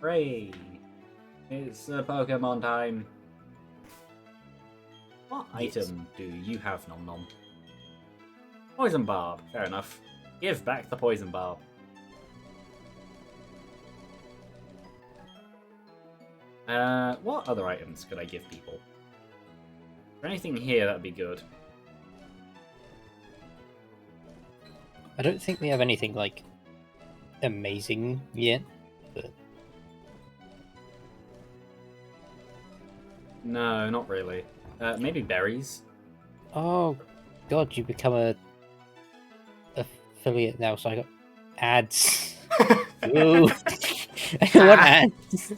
Hooray! It's Pokemon time. What item do you have, Nom Nom? Poison Barb. Fair enough. Give back the Poison Barb. What other items could I give people? Is there anything here that would be good? I don't think we have anything, like, amazing yet, but... No, not really. Maybe berries? Oh, God, you become a affiliate now, so I got ads. Ooh. I don't want ads.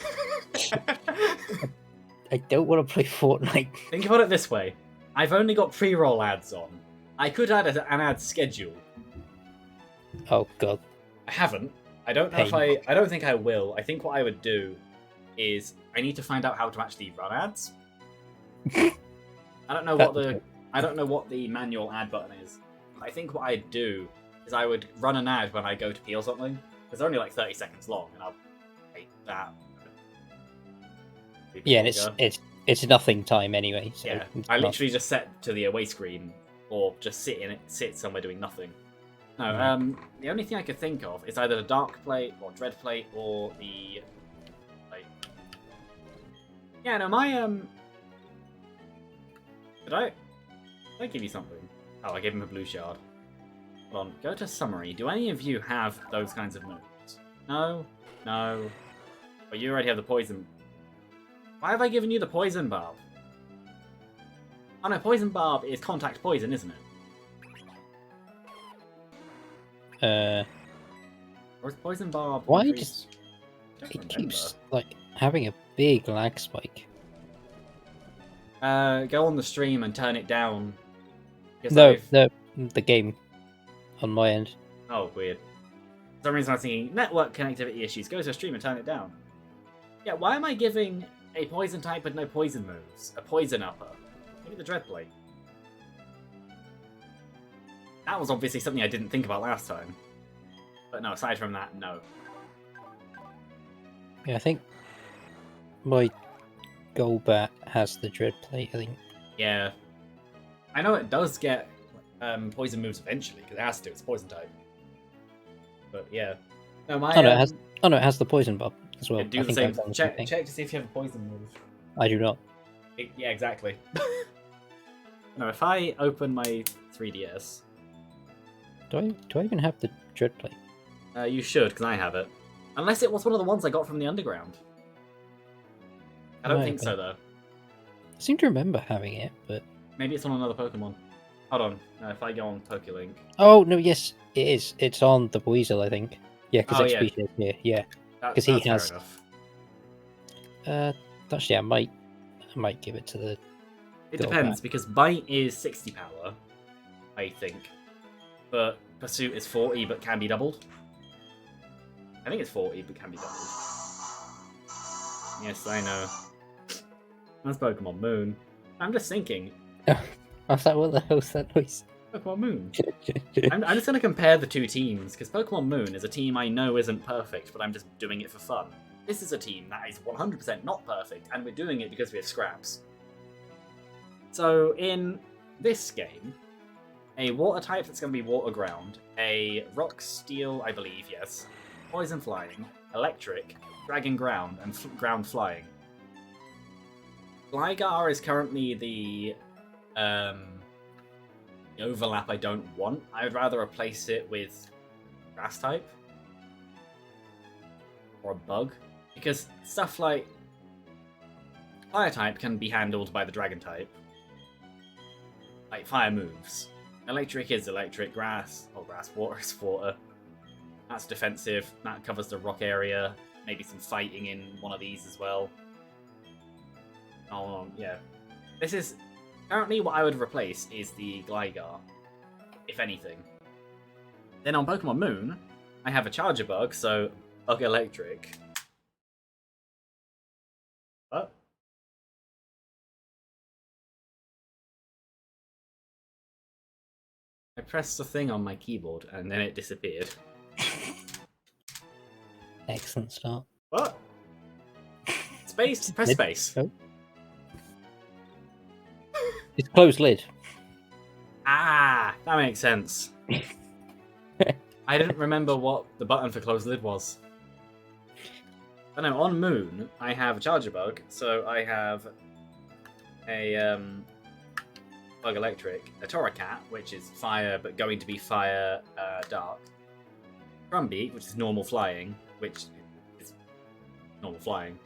I don't want to play Fortnite. Think about it this way. I've only got pre-roll ads on. I could add an ad schedule. Oh, God. I haven't. I don't know if I don't think I will. I think what I would do is I need to find out how to actually run ads. I don't know what the manual ad button is. I think what I'd do is I would run an ad when I go to peel something. Because they're only like 30 seconds long, and I'll hate that. Yeah, and it's nothing time anyway. So yeah, I literally just set to the away screen, or just sit somewhere doing nothing. No, the only thing I could think of is either the dark plate or dread plate or the plate. Yeah, no, my did I give you something? Oh, I gave him a blue shard. Hold on, go to summary. Do any of you have those kinds of moves? No, no. But you already have the poison. Why have I given you the poison barb? Oh no, poison barb is contact poison, isn't it? Or is poison barb? Why just it keeps like having a big lag spike? Go on the stream and turn it down. No, the game on my end. Oh, weird. For some reason I was thinking network connectivity issues. Go to the stream and turn it down. Yeah, why am I giving a poison type with no poison moves? A poison upper. Maybe the dread plate. That was obviously something I didn't think about last time. But no, aside from that, no. Yeah, I think my Golbat has the dread plate, I think. Yeah. I know it does get poison moves eventually, because it has to, it's poison type. But yeah. No, my, it has the poison bob as well. Yeah, do the same. Check to see if you have a poison move. I do not. Yeah, exactly. No, if I open my 3DS... Do I even have the dread plate? You should, because I have it. Unless it was one of the ones I got from the underground. I don't think so, though. I seem to remember having it, but... Maybe it's on another Pokemon. Hold on. If I go on PokeLink... Oh, no, yes, it is. It's on the Weasel, I think. Yeah, because XP is here, yeah. Because he has... Fair enough. Actually, I might give it to the... It depends, because Bite is 60 power, I think. But Pursuit is 40, but can be doubled. I think it's 40, but can be doubled. Yes, I know. That's Pokemon Moon. I'm just thinking. I was like, what the hell's that noise? Pokemon Moon. I'm just going to compare the two teams, because Pokemon Moon is a team I know isn't perfect, but I'm just doing it for fun. This is a team that is 100% not perfect, and we're doing it because we have scraps. So, in this game, a water type that's going to be water ground, a rock steel, I believe, yes, poison flying, electric, dragon ground, and ground flying. Gligar is currently the overlap I don't want. I would rather replace it with grass type. Or a bug. Because stuff like fire type can be handled by the dragon type. Like fire moves. Electric is electric, grass, water is water. That's defensive, that covers the rock area. Maybe some fighting in one of these as well. Oh, yeah. This is... Currently what I would replace is the Gligar, if anything. Then on Pokemon Moon, I have a Charger Bug, so Bug Electric. What? I pressed the thing on my keyboard and then it disappeared. Excellent start. What? Space? Press Lid? space. Oh. It's closed lid. Ah, that makes sense. I didn't remember what the button for close lid was. I know, on Moon, I have a charger bug, so I have a bug electric, a Toracat, which is fire, but going to be fire dark. Drumbeat, which is normal flying, which is normal flying.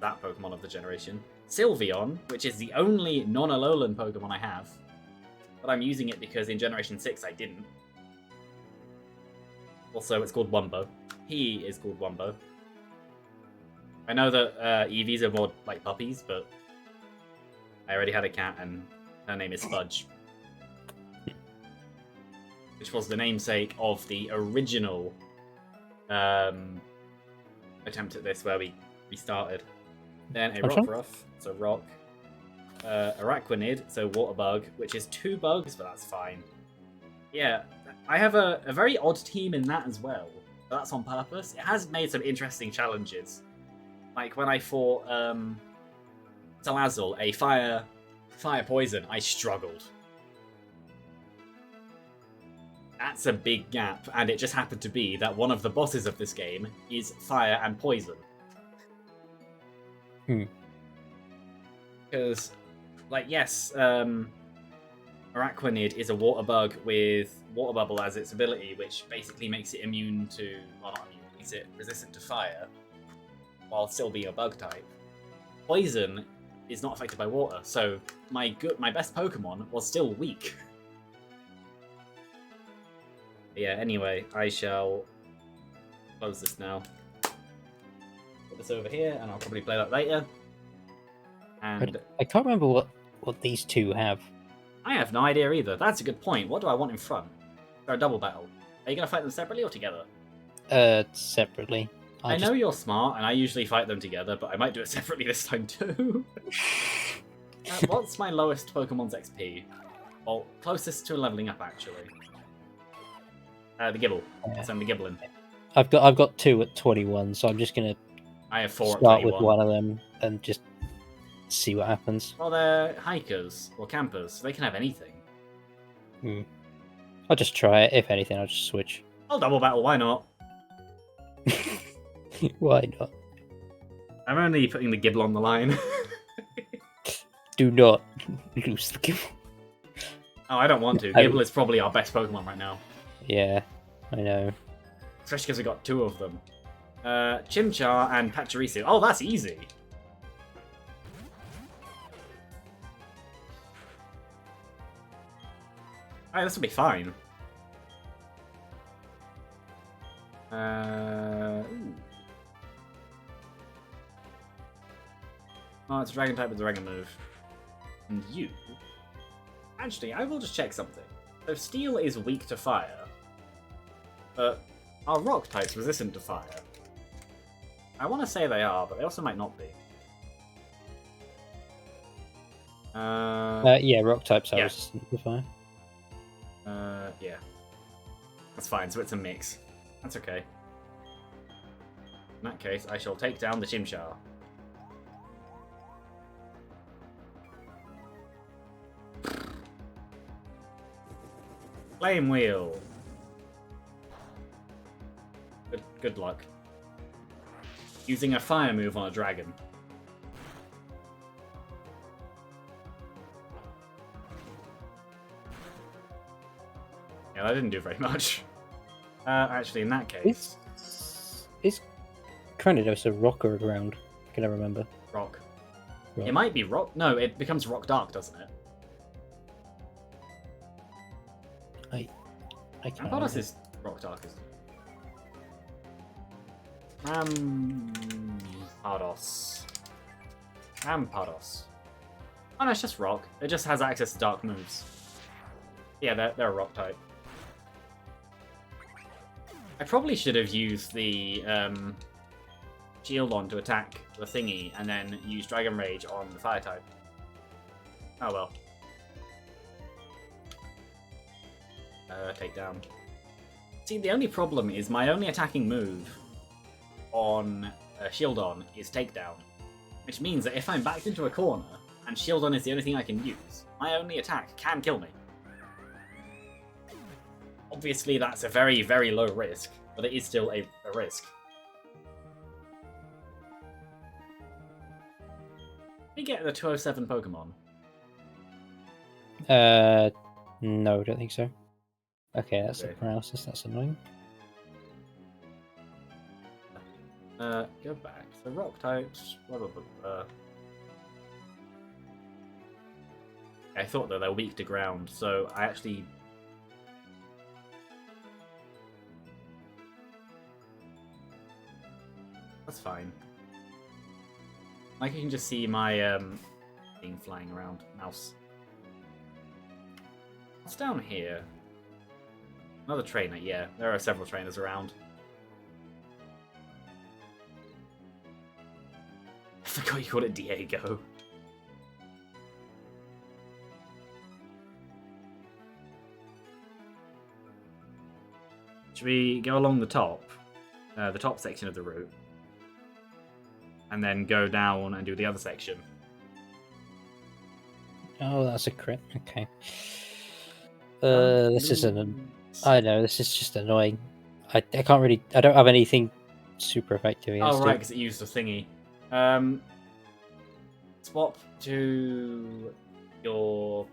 That Pokemon of the generation. Sylveon, which is the only non-Alolan Pokemon I have. But I'm using it because in Generation 6 I didn't. Also, it's called Wumbo. He is called Wumbo. I know that EVs are more like puppies, but I already had a cat and her name is Fudge. Which was the namesake of the original attempt at this where we started. Then a Rockruff, so rock. Araquanid, so water bug, which is 2 bugs, but that's fine. Yeah, I have a very odd team in that as well. But that's on purpose. It has made some interesting challenges. Like when I fought Salazzle, a fire poison, I struggled. That's a big gap, and it just happened to be that one of the bosses of this game is fire and poison. Because, like, yes, Araquanid is a water bug with Water Bubble as its ability, which basically makes it immune to, well, not immune, makes it resistant to fire, while still being a bug type. Poison is not affected by water, so my best Pokemon was still weak. Yeah, anyway, I shall close this now. Put this over here, and I'll probably play that later. And I can't remember what these two have. I have no idea either. That's a good point. What do I want in front? Or a double battle? Are you going to fight them separately or together? Separately. I know you're smart, and I usually fight them together, but I might do it separately this time too. What's my lowest Pokemon's XP? Well, closest to leveling up, actually. The Gibble. I'll send the Giblin. I've got 2 at 21, so I'm just gonna I have 4 at start 21. with one of them and just see what happens. Well, they're hikers or campers, so they can have anything. I'll just try it. If anything, I'll just switch. I'll double battle, why not? Why not? I'm only putting the Gibble on the line. Do not lose the Gibble. Oh, I don't want to. Gibble is probably our best Pokemon right now. Yeah, I know. Especially because we got 2 of them. Chimchar and Pachirisu. Oh, that's easy. Alright, this will be fine. Ooh. Oh, it's a Dragon type with a Dragon move. And you... Actually, I will just check something. So Steel is weak to fire, but are Rock types resistant to fire? I want to say they are, but they also might not be. Yeah, rock types are resistant to fire. Yeah. That's fine, so it's a mix. That's okay. In that case, I shall take down the Chimchar. Flame Wheel! Good luck. Using a fire move on a dragon. Yeah, that didn't do very much. Actually, in that case... Is Cranidos a rock or a ground? Can I remember? Rock. It might be rock. No, it becomes rock dark, doesn't it? I can't. Rampardos is rock dark, isn't it? Rampardos. Oh no, it's just rock. It just has access to dark moves. Yeah, they're a rock type. I probably should have used the shield on to attack the thingy, and then use Dragon Rage on the fire type. Oh well. Take down. See, the only problem is my only attacking move on Shieldon is Takedown. Which means that if I'm backed into a corner, and Shieldon is the only thing I can use, my only attack can kill me. Obviously, that's a very, very low risk, but it is still a risk. Can we get the 207 Pokemon? No, I don't think so. Okay, that's Okay. a paralysis. That's annoying. Go back. So rock types. Blah, blah, blah, blah. I thought that they're weak to ground, so I actually. That's fine. Like you can just see my thing flying around. Mouse. What's down here? Another trainer, yeah. There are several trainers around. I forgot you called it Diego. Should we go along the top section of the route, and then go down and do the other section? Oh, that's a crit. Okay. This is I know, this is just annoying. I can't really. I don't have anything super effective against Oh, right, it. because it used a thingy. Swap to your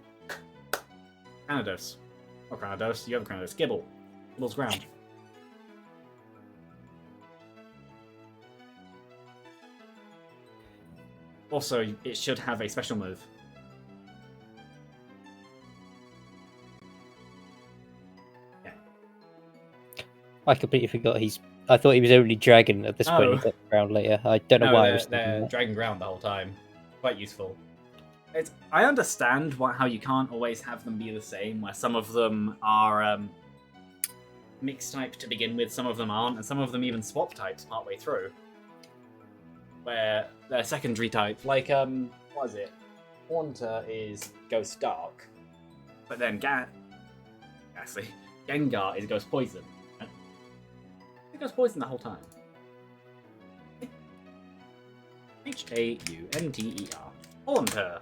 Cranidos. Or Cranidos, you have a Cranidos. Gibble. Gibble's ground. Also, it should have a special move. Yeah. I completely forgot I thought he was only dragon at this point. Oh. He got ground later. I don't know No, why I was they're thinking that. Dragon Ground the whole time. Quite useful. I understand how you can't always have them be the same, where some of them are mixed type to begin with, some of them aren't, and some of them even swap types partway through. Where they're secondary type, like, what is it? Haunter is Ghost Dark, but then Gengar is Ghost Poison. It Ghost Poison the whole time. Haunter. Haunter.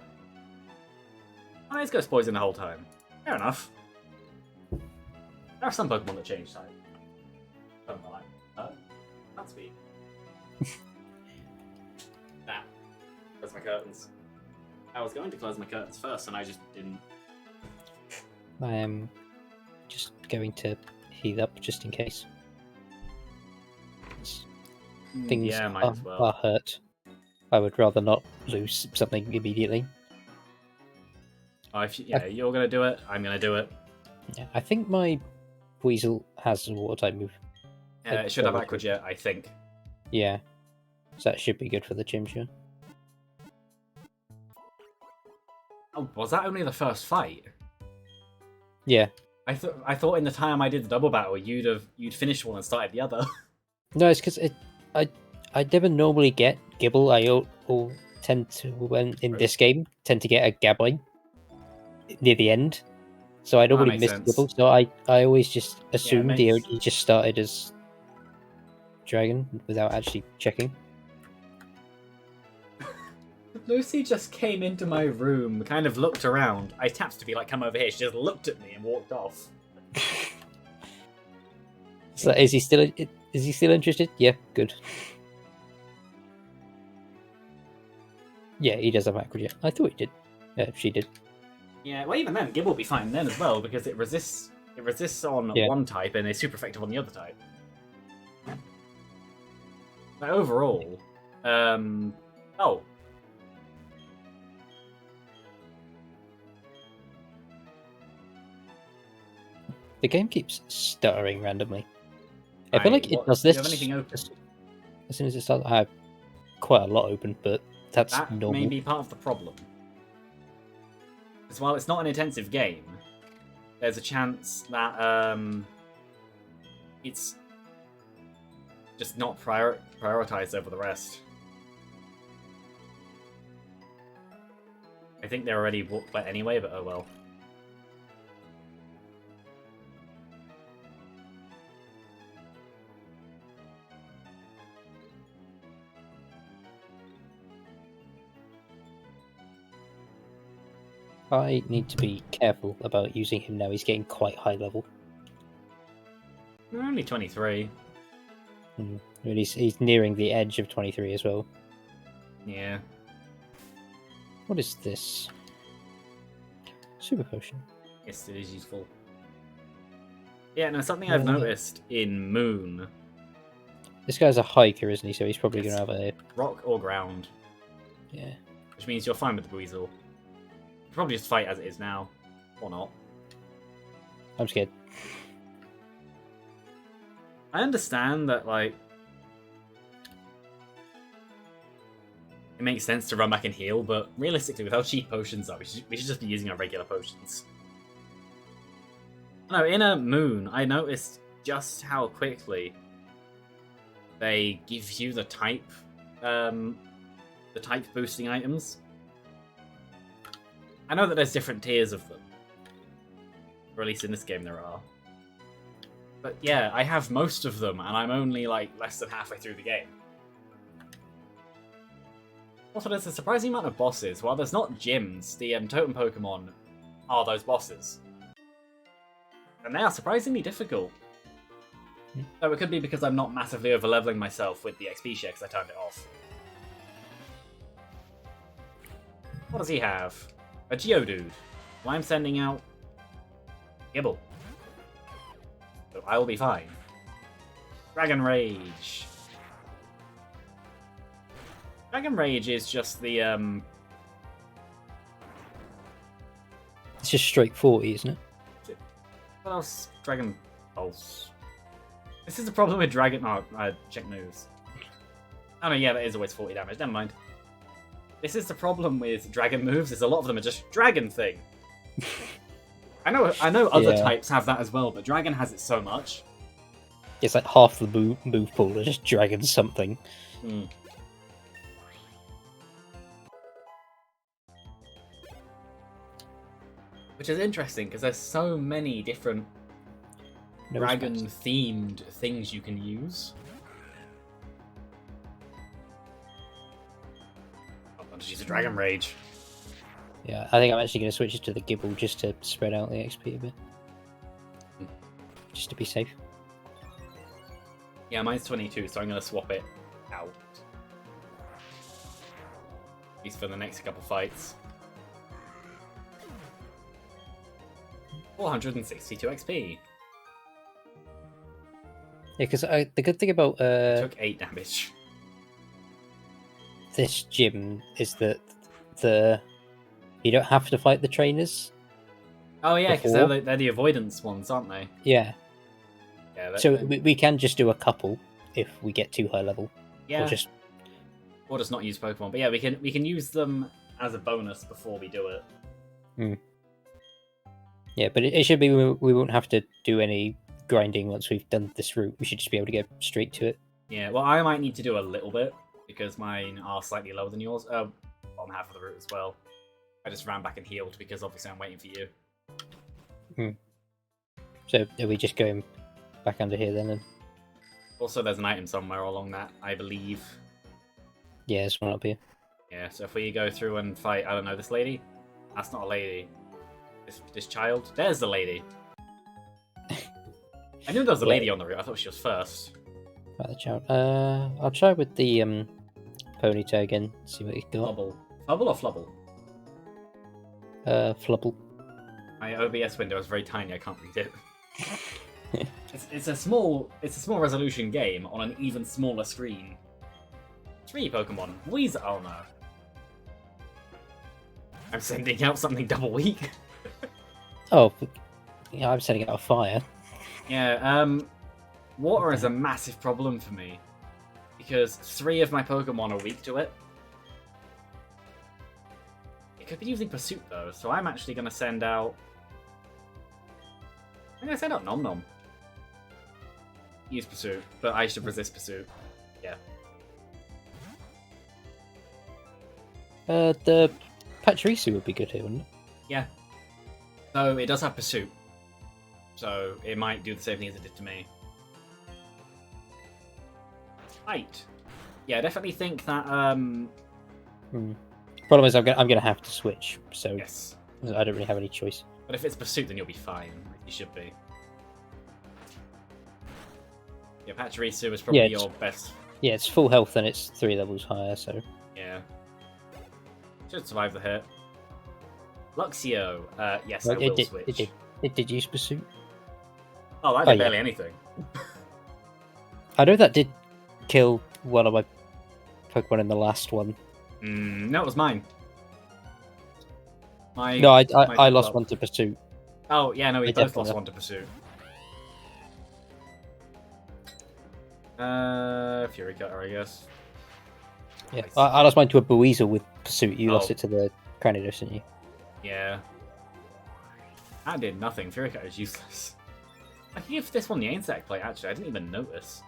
Oh, it's Ghost Poison the whole time. Fair enough. There are some Pokemon that change type. Don't lie. That's sweet. Nah. Close my curtains. I was going to close my curtains first, and I just didn't. I am just going to heat up just in case. Things Yeah, might as well. are hurt. I would rather not lose something immediately. Oh, you're gonna do it. I'm gonna do it. Yeah, I think my Weasel has a water type move. It should have Aqua Jet, I think. Yeah, so that should be good for the Chimchar. Oh, was that only the first fight? Yeah. I thought in the time I did the double battle, you'd finished one and started the other. No, it's because I never normally get Gibble. I all tend to, when in this game, tend to get a Gabby near the end. So I normally miss Gibble. So I always just assumed he just started as Dragon without actually checking. Lucy just came into my room, kind of looked around. I tapped to be like, come over here. She just looked at me and walked off. So is he still interested? Yeah, good. Yeah, he does have Aqua Jet. I thought he did. She did. Yeah, well, even then, Gibble will be fine then as well, because it resists on one type and is super effective on the other type. But overall, oh. The game keeps stuttering randomly. I feel like it does this. Do you have anything open? As soon as it starts, I have quite a lot open, but that's normal. That may be part of the problem. Because while it's not an intensive game, there's a chance that it's just not prioritized over the rest. I think they're already wet anyway, but oh well. I need to be careful about using him now. He's getting quite high level. We're only 23. And he's nearing the edge of 23 as well. Yeah. What is this? Super potion. Yes, it is useful. Yeah, no, something I've noticed in Moon. This guy's a hiker, isn't he? So he's probably going to have a... Rock or ground. Yeah. Which means you're fine with the Weasel. You probably just fight as it is now. Or not. I'm scared. I understand that, like... It makes sense to run back and heal, but realistically, with how cheap potions are, we should just be using our regular potions. No, in a Moon, I noticed just how quickly they give you the type boosting items. I know that there's different tiers of them. Or at least in this game there are. But yeah, I have most of them, and I'm only like less than halfway through the game. Also, there's a surprising amount of bosses. While there's not gyms, the totem Pokemon are those bosses. And they are surprisingly difficult. Though it could be because I'm not massively over-leveling myself with the XP share because I turned it off. What does he have? A Geodude. Well, I'm sending out... Gibble. So I will be fine. Dragon Rage. Dragon Rage is just the, It's just straight 40, isn't it? What else? Dragon Pulse. This is the problem with Dragon... Oh, check moves. Oh no, yeah, that is always 40 damage. Never mind. This is the problem with Dragon moves, is a lot of them are just Dragon thing. I know other types have that as well, but Dragon has it so much. It's like half the move pool are just Dragon something. Hmm. Which is interesting, because there's so many different dragon-themed things you can use. I'll just use a Dragon Rage. Yeah, I think I'm actually going to switch it to the Gibble just to spread out the XP a bit. Just to be safe. Yeah, mine's 22, so I'm going to swap it out. At least for the next couple fights. 462 XP. Yeah, because the good thing about Took 8 damage. This gym is that you don't have to fight the trainers. Oh yeah, because they're the avoidance ones, aren't they? Yeah. Yeah. So we can just do a couple if we get too high level. Yeah. Or just not use Pokemon. But yeah, we can use them as a bonus before we do it. Hmm. Yeah, but it should be we won't have to do any grinding once we've done this route. We should just be able to get straight to it. Yeah, well, I might need to do a little bit because mine are slightly lower than yours. Bottom half of the route as well. I just ran back and healed because obviously I'm waiting for you. So are we just going back under here then? Also, there's an item somewhere along that, I believe. Yeah, there's one up here. Yeah, so if we go through and fight, I don't know, this lady? That's not a lady. This child? There's the lady. I knew there was a lady on the route. I thought she was first. Right, the child. I'll try with the Ponyta again. See what he's got. Flubble. Flubble or Flubble? Flubble. My OBS window is very tiny. I can't read it. It's a small resolution game on an even smaller screen. 3 Pokemon. Weezer. Oh no. I'm sending out something double weak. Oh, yeah, I'm setting out a fire. Yeah, water is a massive problem for me. Because 3 of my Pokemon are weak to it. It could be using Pursuit though, so I'm actually going to send out... I'm going to send out Nom Nom. Use Pursuit, but I should resist Pursuit. Yeah. The Pachirisu would be good here, wouldn't it? Yeah. So it does have Pursuit. So it might do the same thing as it did to me. Fight. Yeah, I definitely think that Problem is, I'm gonna have to switch. So yes. I don't really have any choice. But if it's Pursuit, then you'll be fine. You should be. Yeah, Pachirisu is probably your best. Yeah, it's full health and it's 3 levels higher, so... Yeah. Should survive the hit. Luxio. Yes, Well, I will switch. It did use Pursuit. Oh, that did barely anything. I know that did kill one of my Pokemon in the last one. No, it was mine. No, I lost one to Pursuit. Oh, yeah, no, we both lost one to Pursuit. Fury Cutter, I guess. Yeah, I lost mine to a Buizel with Pursuit. You lost it to the Cranidos, didn't you? Yeah. That did nothing. Fury Cutter is useless. I can give this one the insect plate, actually. I didn't even notice.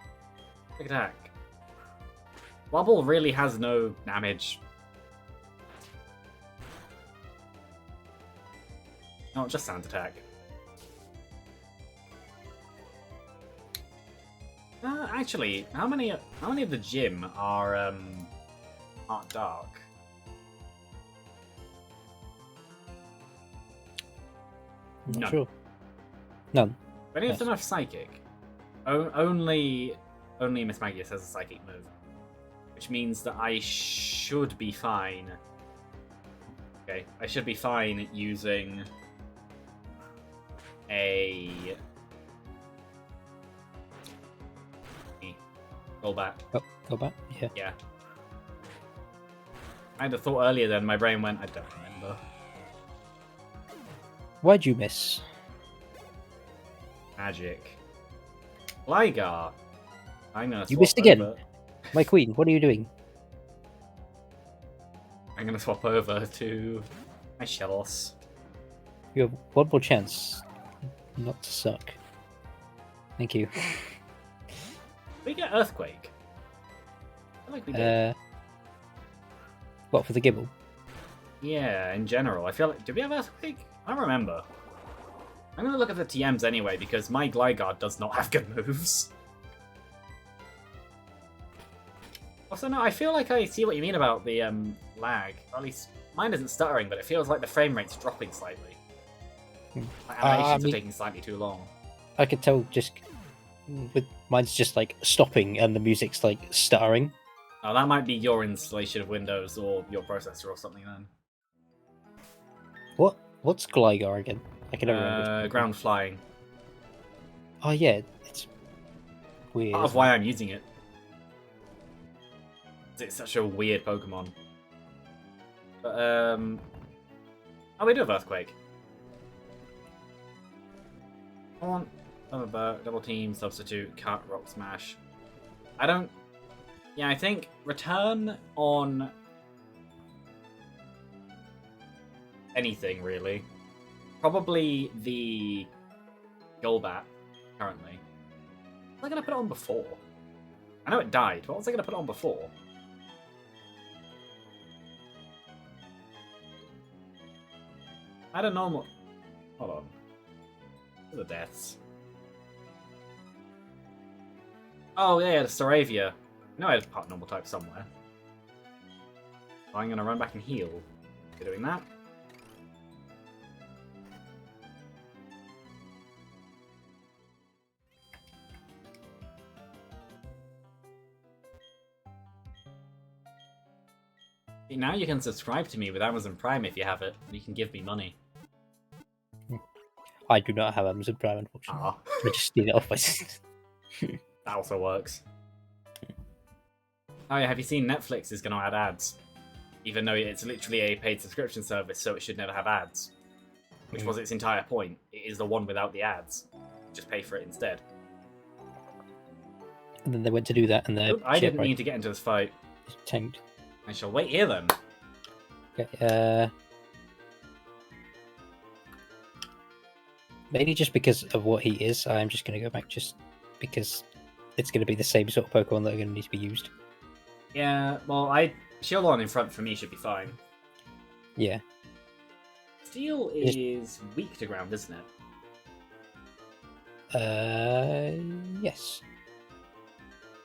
Big attack. Wobble really has no damage. No, just sound attack. Actually, how many of the gym are dark? Not sure. None. Any of them have psychic? Only Miss Magius has a psychic move, which means that I should be fine. Okay, I should be fine using a Golbat. Oh, Golbat? Yeah. Yeah. I had a thought earlier, then my brain went, I don't remember. Why'd you miss? Magic. Gligar. I'm gonna. You missed again. My queen, what are you doing? I'm gonna swap over to my Shellos. You have one more chance not to suck. Thank you. We get Earthquake. I feel like we did. What, for the Gibble? Yeah, in general. I feel like... Did we have Earthquake? I don't remember. I'm gonna look at the TMs anyway, because my Gligar does not have good moves. Also, no, I feel like I see what you mean about the lag. Or at least, mine isn't stuttering, but it feels like the frame rate's dropping slightly. Like, animations are taking slightly too long. I could tell just... with mine's just like stopping and the music's like stuttering. Oh, that might be your installation of Windows or your processor or something then. What's Gligar again? I can never remember. Ground flying. Oh yeah, it's weird. Part of why I'm using it. It's such a weird Pokemon. But oh, we do have Earthquake. Come on. Double team, substitute, cut, rock smash. I don't... Yeah, I think return on... anything, really. Probably the Golbat, currently. Was I going to put it on before? I know it died, but what was I going to put it on before? I had a normal... Hold on. What are the deaths? Oh, yeah, the Staravia. I know I had a part normal type somewhere. So I'm going to run back and heal. You're doing that. Now you can subscribe to me with Amazon Prime if you have it, and you can give me money. I do not have Amazon Prime, unfortunately. Ah. I just need it off my... That also works. Oh yeah, have you seen Netflix is going to add ads? Even though it's literally a paid subscription service, so it should never have ads. Which was its entire point. It is the one without the ads. Just pay for it instead. And then they went to do that, and the I didn't need to get into this fight. Tanked. I shall wait here then. Okay, mainly just because of what he is, I'm just going to go back just because it's going to be the same sort of Pokemon that are going to need to be used. Yeah, well, Shield on in front for me should be fine. Yeah. Steel is weak to ground, isn't it? Yes.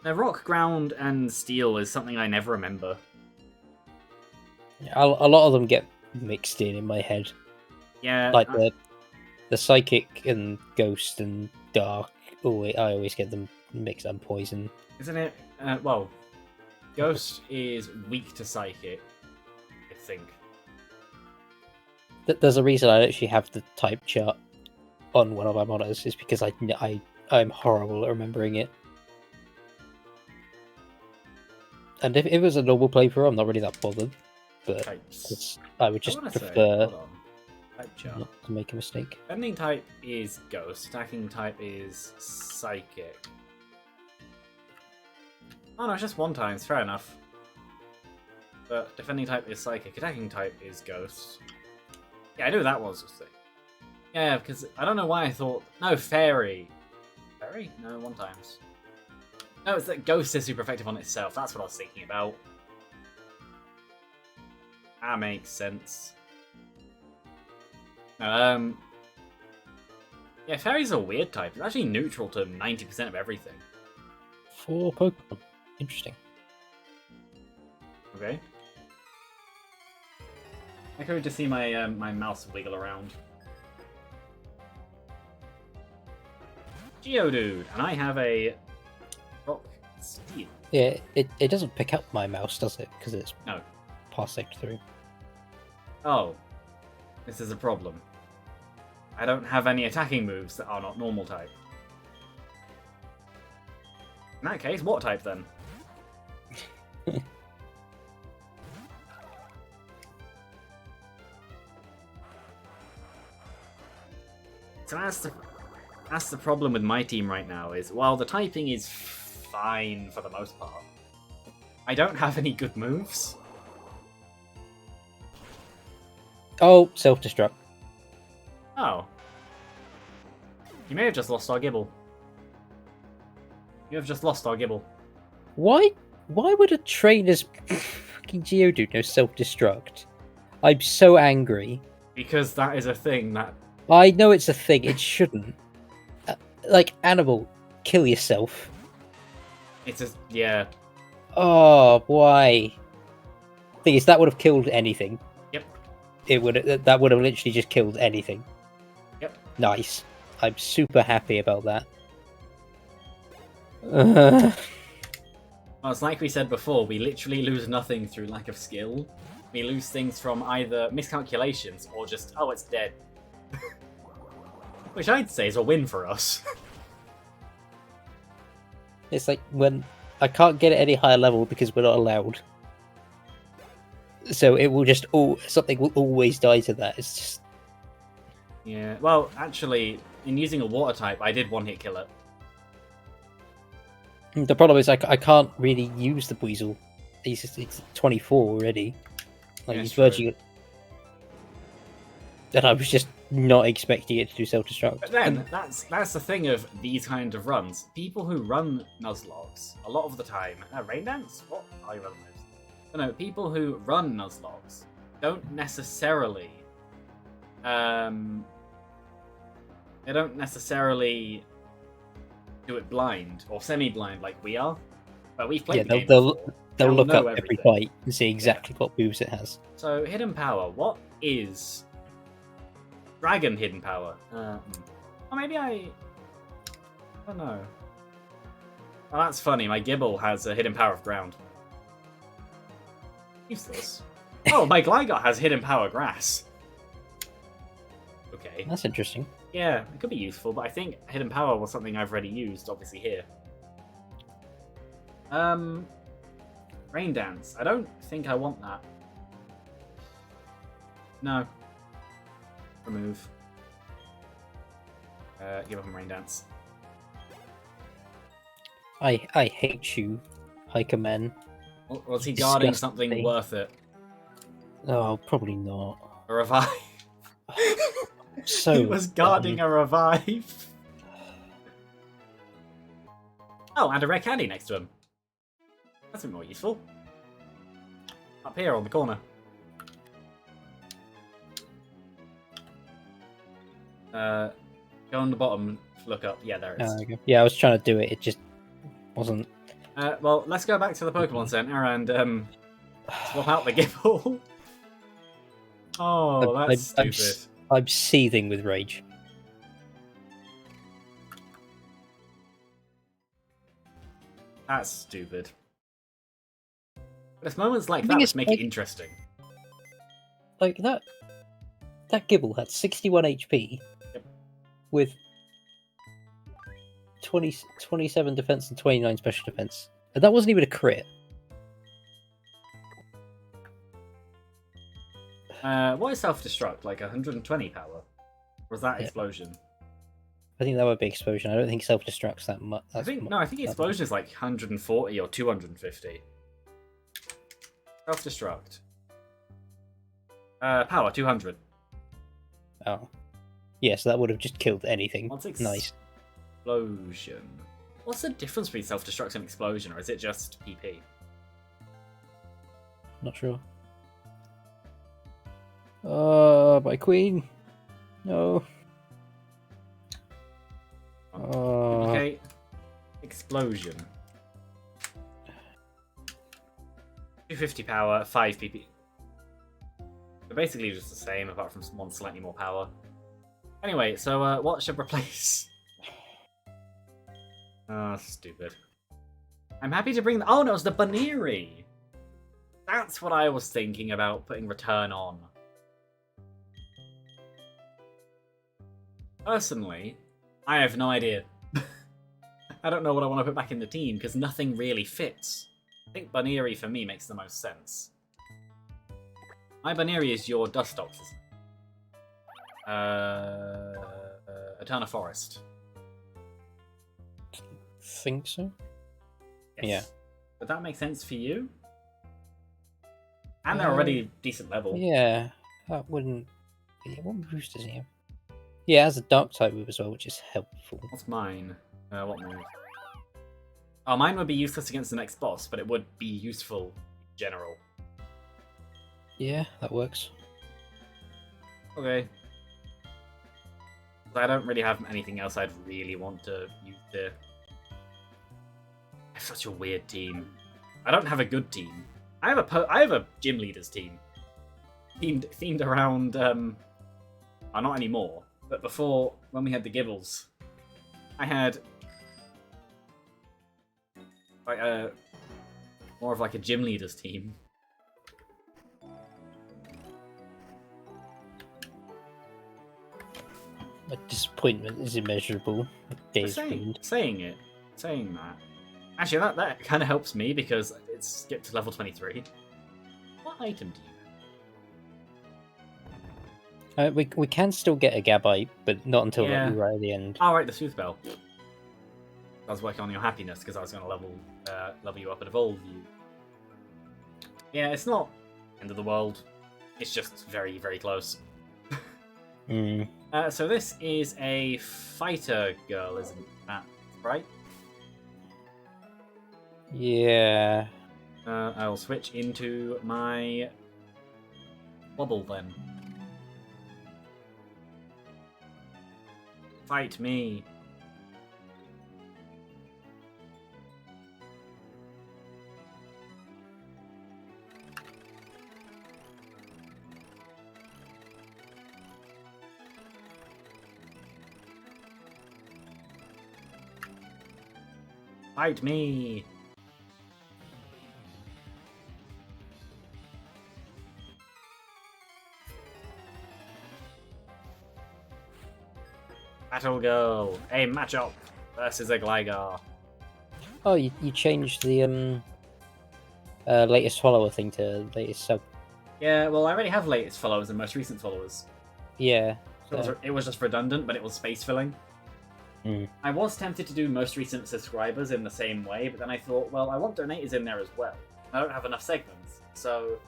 Now, rock, ground, and steel is something I never remember. A lot of them get mixed in my head. Yeah, Like the psychic and ghost and dark. I always get them mixed up. Poison. isn't it? Well, ghost is weak to psychic, I think. There's a reason I actually have the type chart on one of my monitors. Is because I'm horrible at remembering it. And if it was a normal playthrough, I'm not really that bothered. But Types. I would just prefer Type chart. not to make a mistake. Defending type is ghost. Attacking type is psychic. Oh no, it's just 1 times. Fair enough. But defending type is psychic. Attacking type is ghost. Yeah, I knew that was a thing. Yeah, because I don't know why I thought... No, fairy. Fairy? No, 1 times. No, it's that ghost is super effective on itself. That's what I was thinking about. That makes sense. Yeah, fairy's a weird type. It's actually neutral to 90% of everything. For Pokemon. Interesting. Okay. I could just see my my mouse wiggle around. Geodude, and I have a rock steel. Yeah, it doesn't pick up my mouse, does it? Because it's No. parsec through. Oh, this is a problem. I don't have any attacking moves that are not normal type. In that case, what type then? So that's the problem with my team right now, is while the typing is fine for the most part, I don't have any good moves. Oh, self-destruct. Oh. You may have just lost our Gibble. You have just lost our Gibble. Why would a trainer's fucking Geodude know self-destruct? I'm so angry. Because that is a thing that... I know it's a thing, it shouldn't. Like, animal, kill yourself. It's just... yeah. Oh, why? Thing is, that would have killed anything. Yep. That would have literally just killed anything. Yep. Nice. I'm super happy about that. Well, it's like we said before, we literally lose nothing through lack of skill. We lose things from either miscalculations or just, oh, it's dead. Which I'd say is a win for us. It's like when I can't get it any higher level because we're not allowed. So it will just something will always die to that. It's just Yeah, well, actually, in using a water type, I did one-hit kill it. the problem is I can't really use the Weasel. He's 24 already. Like Yeah, he's true. verging. And I was just not expecting it to do self-destruct. But then, that's the thing of these kind of runs. People who run Nuzlockes, a lot of the time... Rain Dance? What are you running moves? No, people who run Nuzlockes don't necessarily... They don't necessarily do it blind, or semi-blind like we are. But we've played the game they'll before. they'll look know up every everything. fight and see exactly what moves it has. So, Hidden Power. What is... Dragon Hidden Power? Or maybe I don't know. Oh, that's funny. My Gibble has a Hidden Power of Ground. Useless. Oh, my Gligar has Hidden Power Grass. Okay. That's interesting. Yeah, it could be useful, but I think Hidden Power was something I've already used, obviously, here. Rain Dance. I don't think I want that. No. Remove. Give up on Rain Dance. I hate you, Hikerman. Was he guarding Disgusting. something worth it? Oh, probably not. A revive? So he was guarding a revive. Oh, and a rare candy next to him. That's a bit more useful. Up here on the corner. Go on the bottom, look up. Yeah, there it is. Okay. Yeah, I was trying to do it. It just wasn't. Well, let's go back to the Pokemon Center and swap out the Gibble. Oh, that's stupid. I'm seething with rage. That's stupid. But it's moments like that which make it interesting. Like that Gibble had 61 HP with 27 defense and 29 special defense. And that wasn't even a crit. What is self-destruct? Like 120 power? Or was that explosion? I think that would be explosion. I don't think self-destruct's that much. I think explosion is like 140 or 250. Self-destruct. Power 200. Oh. Yeah, so that would have just killed anything. Nice. Explosion. What's the difference between self-destruct and explosion, or is it just PP? Not sure. My queen. No. Okay. Explosion. 250 power, 5 PP. They're basically just the same, apart from one slightly more power. Anyway, so what should replace? Oh, stupid. I'm happy to bring the... Oh no, it's the Baneri! That's what I was thinking about putting return on. Personally, I have no idea. I don't know what I want to put back in the team, because nothing really fits. I think Baneri for me makes the most sense. My Baneri is your Dustox. Eterna Forest. Think so? Yes. Yeah. Would that make sense for you? And they're already decent level. Yeah, that wouldn't be... What boost does he have? Yeah, it has a dark type move as well, which is helpful. What's mine? What move? Oh, mine would be useless against the next boss, but it would be useful in general. Yeah, that works. Okay. I don't really have anything else I'd really want to use there. I have such a weird team. I don't have a good team. I have a gym leaders team. Themed around not anymore, but before, when we had the Gibbles, I had like more of like a gym leaders team. My disappointment is immeasurable. Saying that. Actually, that kind of helps me because it's skipped to level 23. What item do you have? We can still get a Gabite, but not until like, right at the end. Oh, right, the Sooth Bell. I was working on your happiness because I was going to level you up and evolve you. Yeah, it's not end of the world. It's just very, very close. So this is a fighter girl, isn't that right? Yeah. I'll switch into my Wobble then. Fight me. Fight me! Battle Girl! A matchup versus a Gligar. Oh, you changed the latest follower thing to latest sub. Yeah, well, I already have latest followers and most recent followers. Yeah. So it was just redundant, but it was space filling. I was tempted to do most recent subscribers in the same way, but then I thought, well, I want donators in there as well. I don't have enough segments, so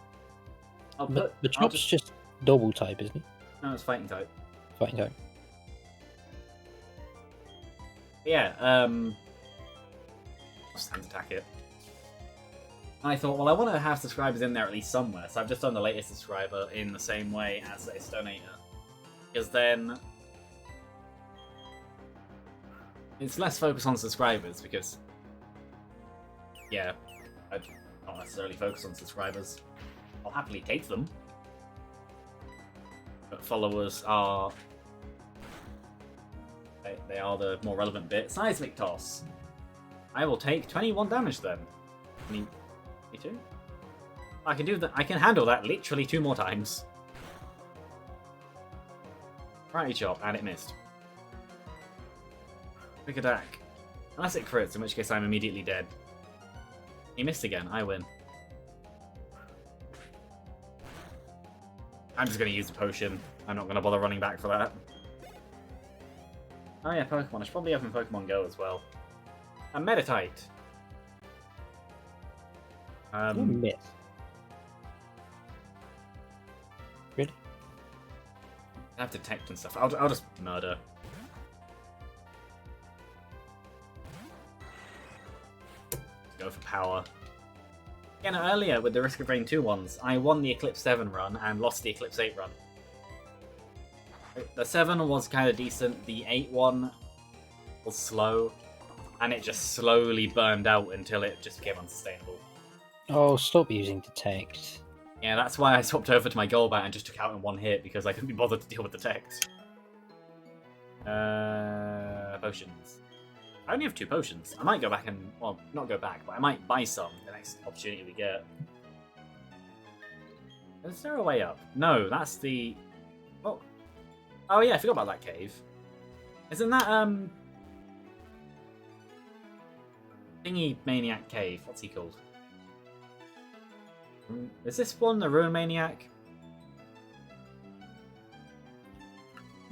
I'll put... The Chop's just double type, isn't it? No, it's fighting type. Fighting type. Yeah, I'll stand attack it. And I thought, well, I want to have subscribers in there at least somewhere, so I've just done the latest subscriber in the same way as latest donator. Because then it's less focus on subscribers, because yeah, I'd not necessarily focus on subscribers. I'll happily take them. But followers are... They are the more relevant bit. Seismic Toss. I will take 21 damage then. 22? I can do that. I can handle that literally 2 more times. Righty chop, and it missed. Quick attack. Unless it crits, in which case I'm immediately dead. He missed again. I win. I'm just going to use the potion. I'm not going to bother running back for that. Oh yeah, Pokemon. I should probably have in Pokemon Go as well. A Meditite. Miss. Really? I have Detect and stuff. I'll just murder. Go for power. Again, earlier with the Risk of Rain 2 ones, I won the Eclipse 7 run and lost the Eclipse 8 run. The 7 was kind of decent, the 8 one was slow, and it just slowly burned out until it just became unsustainable. Oh, stop using Detect. Yeah, that's why I swapped over to my Golbat and just took out in one hit, because I couldn't be bothered to deal with Detect. Potions. I only have 2 potions. I might go back and... Well, not go back, but I might buy some the next opportunity we get. Is there a way up? No, that's the... Oh, oh yeah, I forgot about that cave. Isn't that, Thingy Maniac Cave? What's he called? Is this one the Ruin Maniac?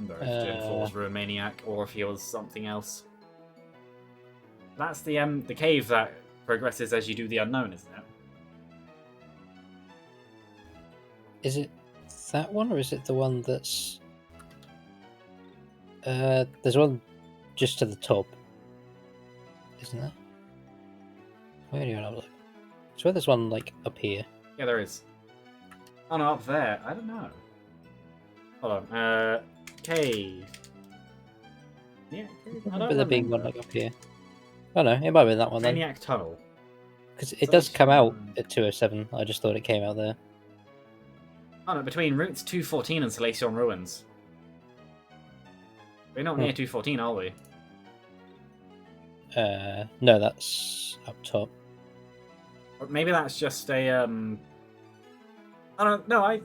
I wonder if Gen 4's Ruin Maniac, or if he was something else. That's the cave that progresses as you do the unknown, isn't it? Is it that one, or is it the one that's... there's one just to the top, isn't there? Where do you want to look? I swear there's one, like, up here. Yeah, there is. Oh no, up there. I don't know. Hold on. Cave. Yeah, cave. I don't But the big remember. one, like, up here. Oh no, it might have been that one then. Maniac Tunnel. Because it does come out at 207. I just thought it came out there. Oh no, between routes 214 and Salacion Ruins. We're not near 214, are we? No, that's up top. Or maybe that's just a I don't know. I'm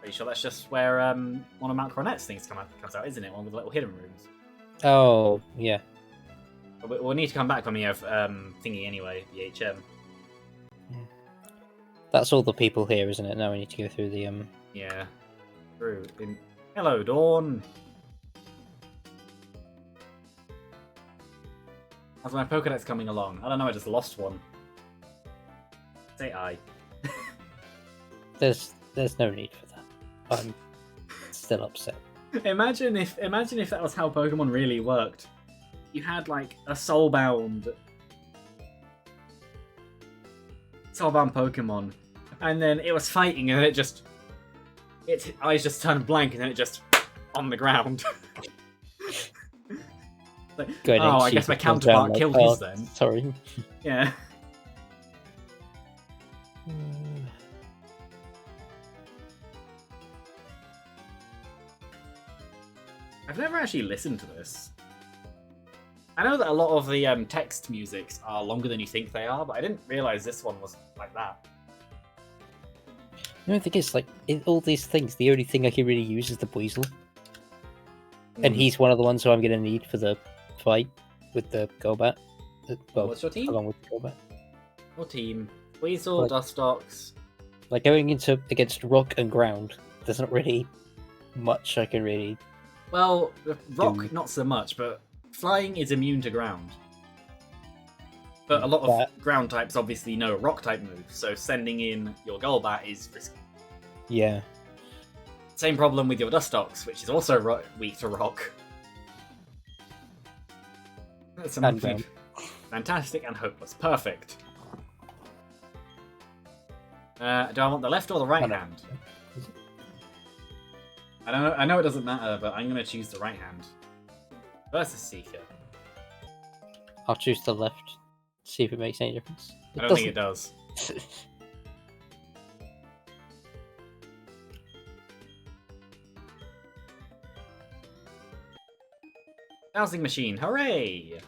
pretty sure that's just where one of Mount Coronet's things comes out, isn't it? One of the little hidden rooms. Oh, yeah. But we'll need to come back when we have thingy anyway, the HM. That's all the people here, isn't it? Now we need to go through the Yeah. True. Hello, Dawn. How's my Pokédex coming along? I don't know. I just lost one. Say I. There's no need for that. I'm still upset. Imagine if that was how Pokemon really worked. You had like a soulbound Pokemon, and then it was fighting, and its eyes just turned blank, and then it just on the ground. Like, oh, I guess my counterpart killed his then. Sorry. Yeah. I've never actually listened to this. I know that a lot of the text musics are longer than you think they are, but I didn't realise this one was like that. The only thing is, like, in all these things, the only thing I can really use is the Weasel. And he's one of the ones who I'm going to need for the fight with the Golbat. Well, what's your team? Along with the Golbat. Your team. Weasel, Dustox. Like, going against rock and ground, there's not really much I can really... Well, rock, not so much, but flying is immune to ground. But a lot of ground types obviously know rock type moves, so sending in your Golbat is risky. Yeah. Same problem with your Dustox, which is also weak to rock. That's fantastic and hopeless. Perfect. Do I want the left or the right hand? I know it doesn't matter, but I'm going to choose the right hand. Versus Seeker. I'll choose the left. See if it makes any difference. I don't think it does. Dowsing machine, hooray!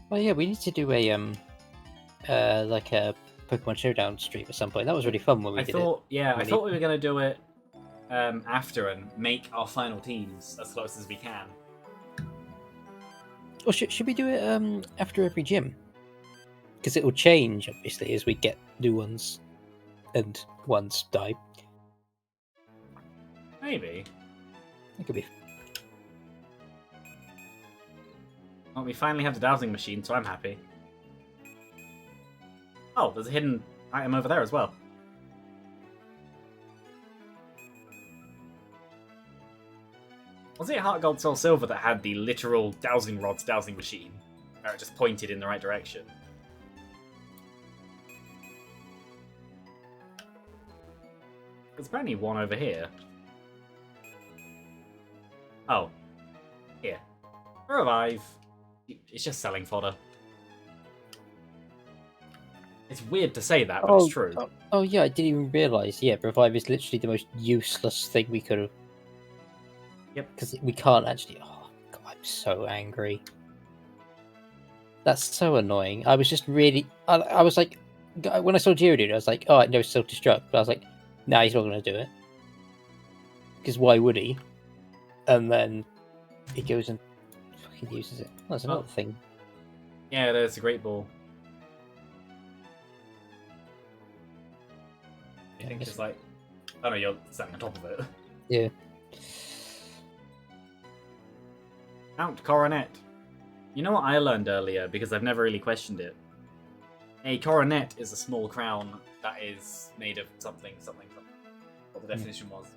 Well, yeah, we need to do a like a Pokemon Showdown stream at some point. That was really fun when we did it. Yeah, I Really. thought we were gonna do it after and make our final teams as close as we can. Or should we do it after every gym? Because it will change obviously as we get new ones, and ones die. Maybe. It could be. Well, we finally have the dowsing machine, so I'm happy. Oh, there's a hidden item over there as well. Was it Heart Gold Soul Silver that had the literal dowsing rods dowsing machine? Where it just pointed in the right direction? There's apparently one over here. Oh. Here. Revive. It's just selling fodder. It's weird to say that, but it's true. Oh yeah, I didn't even realise. Yeah, Revive is literally the most useless thing we could have. Yep. Because we can't actually. Oh God, I'm so angry. That's so annoying. I was just really. I was like, when I saw Geodude, I was like, oh, no, self destruct. But I was like, nah, he's not going to do it. Because why would he? And then he goes and fucking uses it. That's another thing. Yeah, there's a great ball. I think it's like, oh no, you're standing on top of it. Yeah. Mount Coronet. You know what I learned earlier, because I've never really questioned it? A coronet is a small crown that is made of something. What the definition was.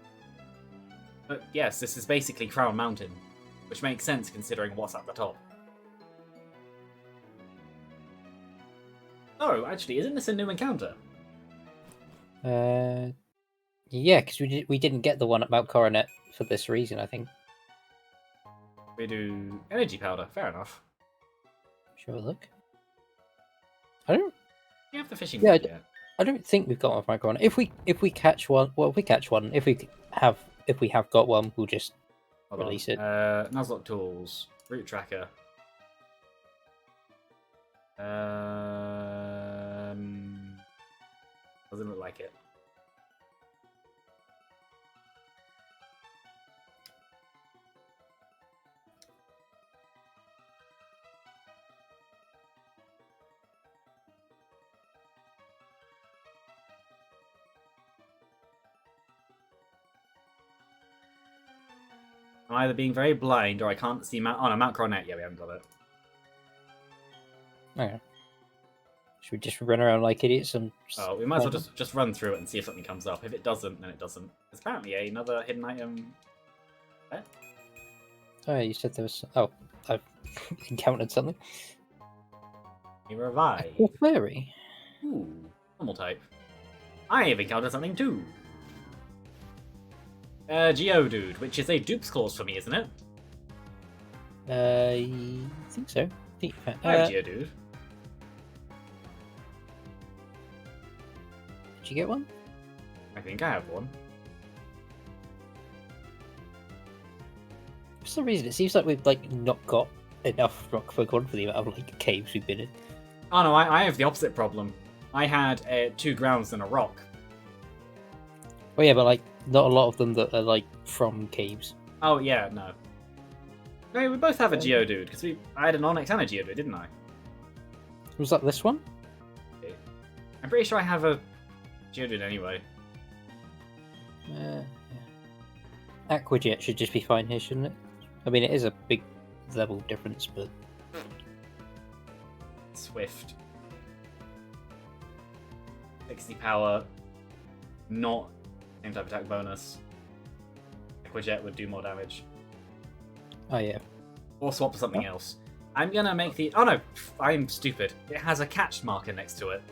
But yes, this is basically Crown Mountain, which makes sense considering what's at the top. Oh, actually, isn't this a new encounter? Yeah, because we didn't get the one at Mount Coronet for this reason, I think. We do energy powder. Fair enough. Sure, look. I don't. You have the fishing. Yeah, yet. I don't think we've got one for Mount Coronet. If we catch one, well, if we catch one, if we have got one, we'll just release it. Nuzlocke tools, route tracker. Doesn't look like it. I'm either being very blind or I can't see Mount. Oh no, Mount Coronet. Yeah, we haven't got it. Okay. Should we just run around like idiots and? Oh, we might as well just run through it and see if something comes up. If it doesn't, then it doesn't. There's apparently another hidden item. There. Oh, yeah, you said there was. Oh, I've encountered something. A revive. A fairy. Ooh, normal type. I have encountered something too. Geodude, which is a dupes clause for me, isn't it? I think so. I have Geodude. Did you get one? I think I have one. For some reason, it seems like we've not got enough rock Pokemon for the amount of caves we've been in. Oh no, I have the opposite problem. I had 2 grounds and a rock. Oh yeah, but not a lot of them that are from caves. Oh yeah, no. No, we both have a Geodude because I had an Onyx and a Geodude, didn't I? Was that this one? I'm pretty sure I have a Geodude anyway. Yeah. Aquajet should just be fine here, shouldn't it? I mean, it is a big level difference, but Swift. 60 power, not same type attack bonus. Aquajet would do more damage. Oh yeah. Or swap to something else. I'm gonna make the... Oh no, I'm stupid. It has a catch marker next to it.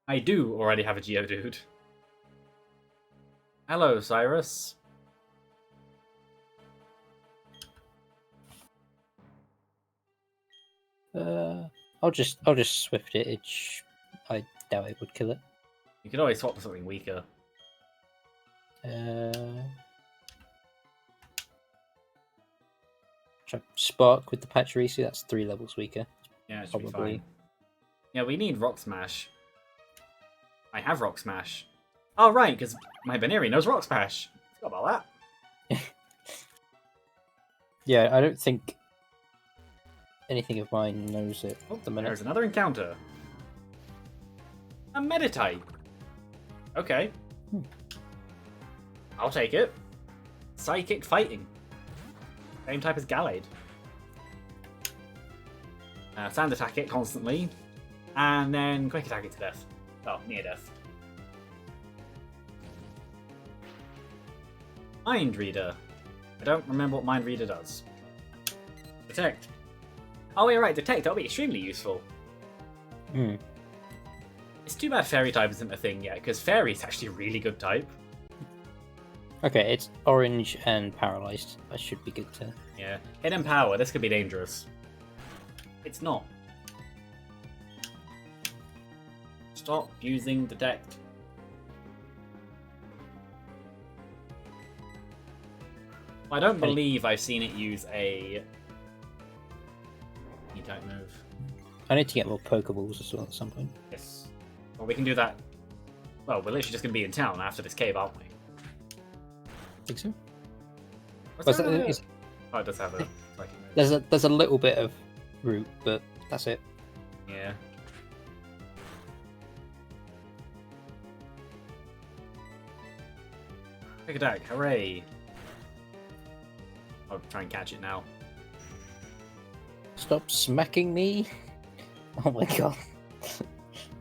I do already have a Geodude. Hello, Cyrus. I'll just swift it. I doubt it would kill it. You could always swap to something weaker. Try Spark with the Pachirisu, that's 3 levels weaker. Yeah, it should be fine. Yeah, we need Rock Smash. I have Rock Smash. Oh, right, because my Baneri knows Rock Smash. Forgot about that. Yeah, I don't think anything of mine knows it at the minute. There's another encounter. A Meditite. Okay. I'll take it. Psychic Fighting. Same type as Gallade. Sand attack it constantly. And then quick attack it to death. Oh, near death. Mind Reader. I don't remember what Mind Reader does. Detect. Oh, yeah, right, Detect. That'll be extremely useful. Hmm. It's too bad Fairy type isn't a thing yet, because Fairy is actually a really good type. Okay, it's orange and paralyzed. That should be good to... Yeah. Hidden Power. This could be dangerous. It's not. Stop using Detect. I don't believe I've seen it use a E-type move. I need to get more Pokeballs as well at some point. Yes. Well, we can do that. Well, we're literally just going to be in town after this cave, aren't we? Think so? Oh, it does have a psychic move. There's a little bit of route, but that's it. Yeah. Quick attack, hooray! I'll try and catch it now. Stop smacking me! Oh my god.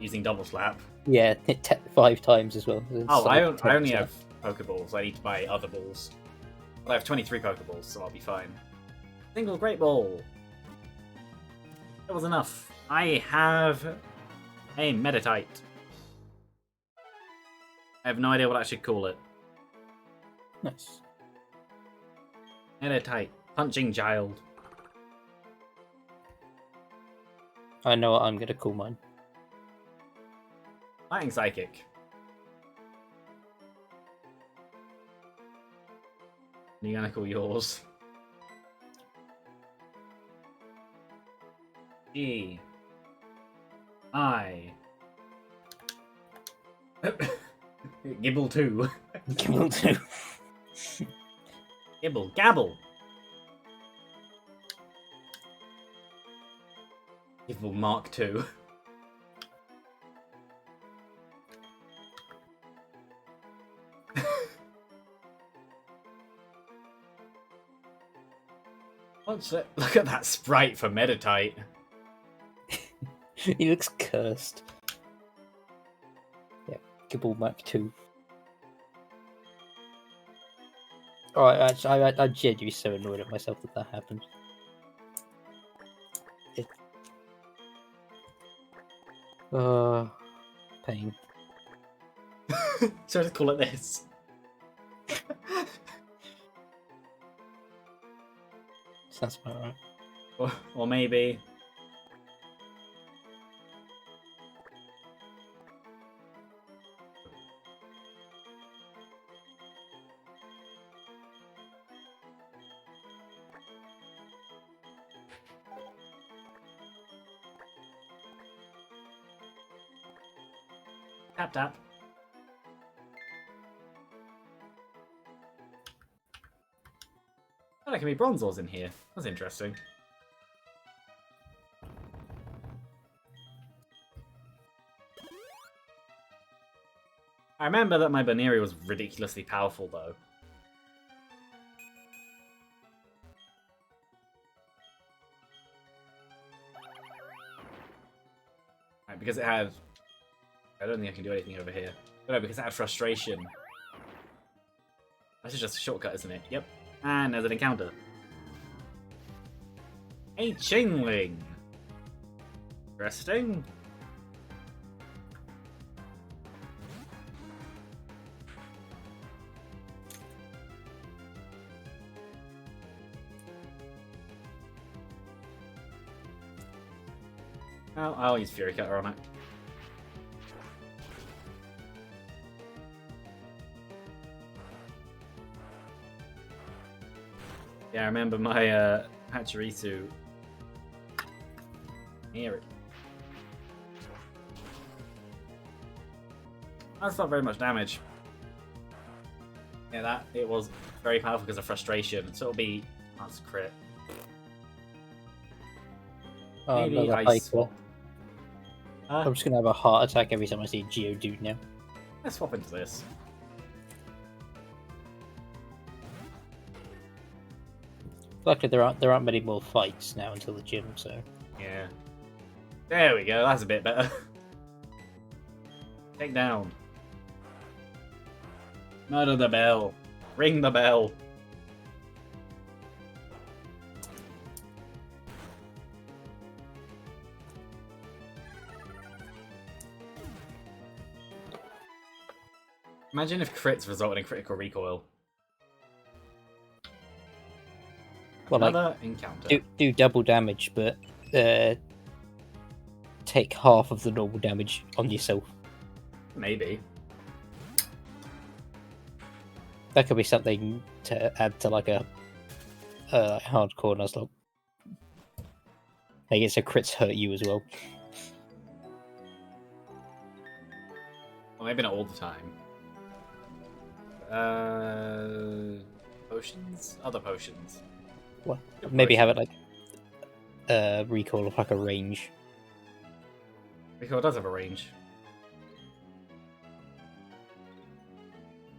Using double slap. Yeah, hit 5 times as well. Oh, I only have Pokeballs. I need to buy other balls. But I have 23 Pokeballs, so I'll be fine. Single Great Ball! That was enough. I have a Meditite. I have no idea what I should call it. Nice. Meditite. Punching Child. I know what I'm going to call mine. Fighting Psychic. What are you going to call yours? G. I. Gibble 2. Gibble 2. Gibble. Gabble. Gibble Mark 2. Look at that sprite for Meditite. He looks cursed. Yeah, Gibble Mac 2. Alright, I'm genuinely so annoyed at myself that happened. Pain. So I just call it this. Sounds about right. Or maybe... Tap tap. Oh, there can be Bronzors in here. That's interesting. I remember that my Baneri was ridiculously powerful, though. Right, because it had... I don't think I can do anything over here. But no, because it had Frustration. This is just a shortcut, isn't it? Yep. And there's an encounter. A Chingling. Interesting. Well, I'll use Fury Cutter on it. Yeah, I remember my Pachirisu. Hear it. That's not very much damage. Yeah, it was very powerful because of frustration. So it'll be that's crit. Oh, Maybe another I hiker. swap. I'm just gonna have a heart attack every time I see a Geodude now. Let's swap into this. Luckily, there aren't many more fights now until the gym, so Yeah. There we go. That's a bit better. Take down. Murder the bell. Ring the bell. Imagine if crits result in critical recoil. well, Another like encounter. do double damage, but take half of the normal damage on yourself. Maybe. That could be something to add to like a hardcore Nuzlocke. I guess so crits hurt you as well. Well, maybe not all the time. Potions? Other potions. Well, Good maybe potion. have it like recoil of like a range. Recoil does have a range.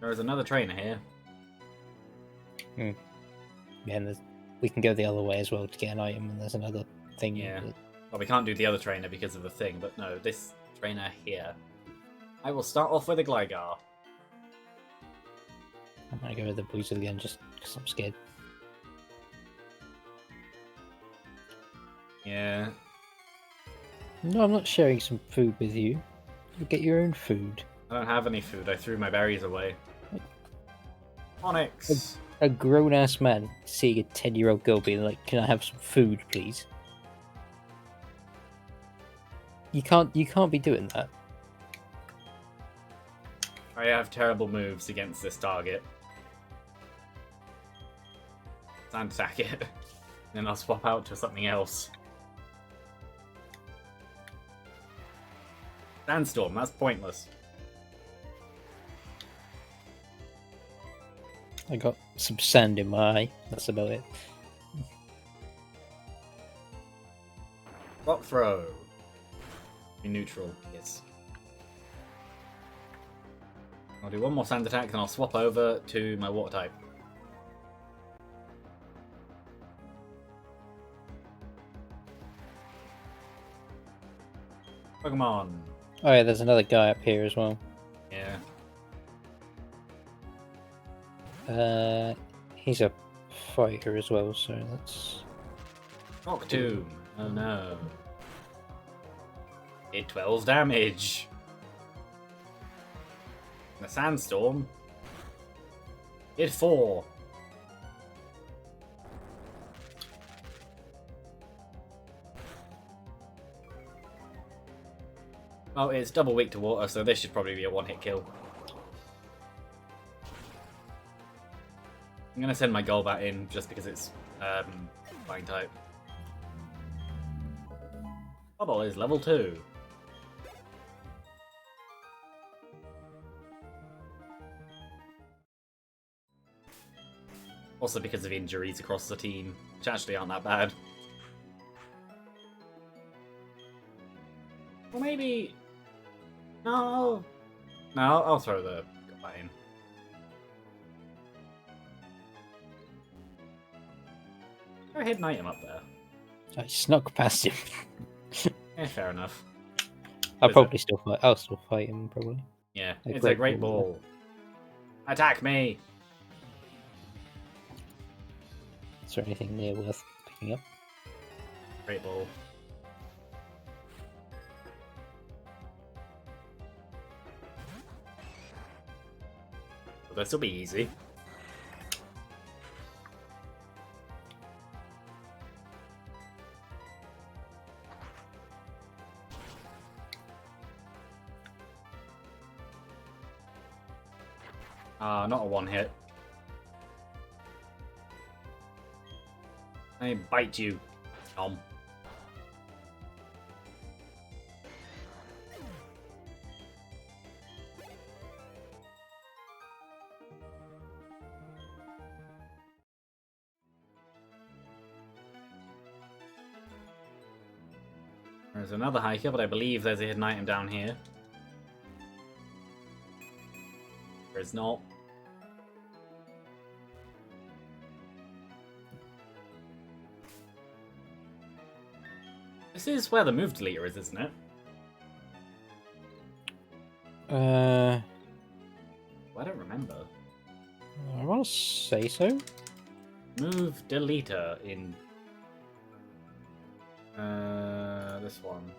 There is another trainer here. Yeah, and we can go the other way as well to get an item, and there's another thing. Yeah. Well, we can't do the other trainer because of the thing, but no, this trainer here. I will start off with a Gligar. I'm gonna go with the Weasel again just because I'm scared. Yeah. No, I'm not sharing some food with you. You get your own food. I don't have any food. I threw my berries away. Onyx! A grown-ass man seeing a 10-year-old girl being like, "Can I have some food, please?" You can't be doing that. I have terrible moves against this target. Time to attack it. Then I'll swap out to something else. Sandstorm, that's pointless. I got some sand in my eye. That's about it. Rock throw. Be neutral, yes. I'll do one more sand attack, then I'll swap over to my water type. Pokemon. Oh yeah, there's another guy up here as well. Yeah. He's a fighter as well, so that's... Rock Tomb. Oh no. It 12 damage. The Sandstorm. It 4. Well, it's double weak to water, so this should probably be a one-hit kill. I'm gonna send my Golbat in just because it's flying type. Bubble is level 2. Also because of injuries across the team, which actually aren't that bad. Or maybe... No. No, I'll throw the Golbat in. Throw a hidden item up there. I snuck past him. Yeah, fair enough. I'll still fight him probably. Yeah, it's a great ball. ball. Attack me! Is there anything there worth picking up? Great ball. Well, this will be easy. Ah, not a one hit. I bite you, Tom. There's another hiker, but I believe there's a hidden item down here. There is not. This is where the move deleter is, isn't it? I Well, I don't remember. want to say so. Move deleter in this one.